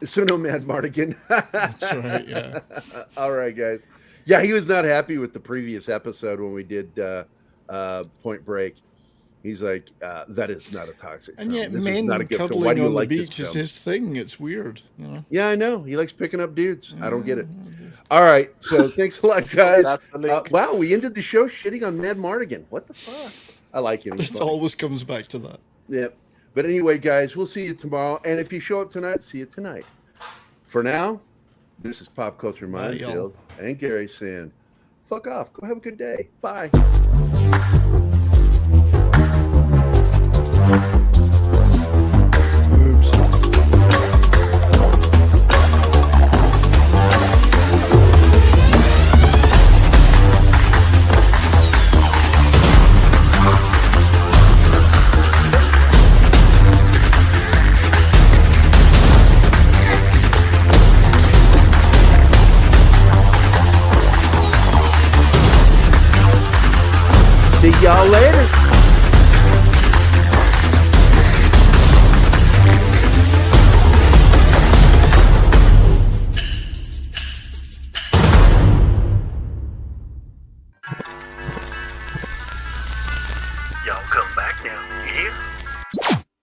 Speaker 6: So no Mad Mardigan.
Speaker 9: That's right. Yeah.
Speaker 6: All right, guys. Yeah, he was not happy with the previous episode when we did Point Break. He's like, that is not a toxic film.
Speaker 9: And yet,
Speaker 6: this
Speaker 9: men
Speaker 6: not a good
Speaker 9: cuddling
Speaker 6: film. Why do you
Speaker 9: on
Speaker 6: like
Speaker 9: the
Speaker 6: this
Speaker 9: beach is
Speaker 6: film?
Speaker 9: his thing. It's weird.
Speaker 6: Yeah, I know. He likes picking up dudes. I don't get it. All right. So thanks a lot, guys. Wow, we ended the show shitting on Mad Mardigan. What the fuck? I like him.
Speaker 9: It always comes back to that.
Speaker 6: Yep. But anyway, guys, we'll see you tomorrow. And if you show up tonight, see you tonight. For now, this is Pop Culture Minefield and Gerry saying, fuck off. Go have a good day. Bye.
Speaker 9: Oops.
Speaker 6: y'all later.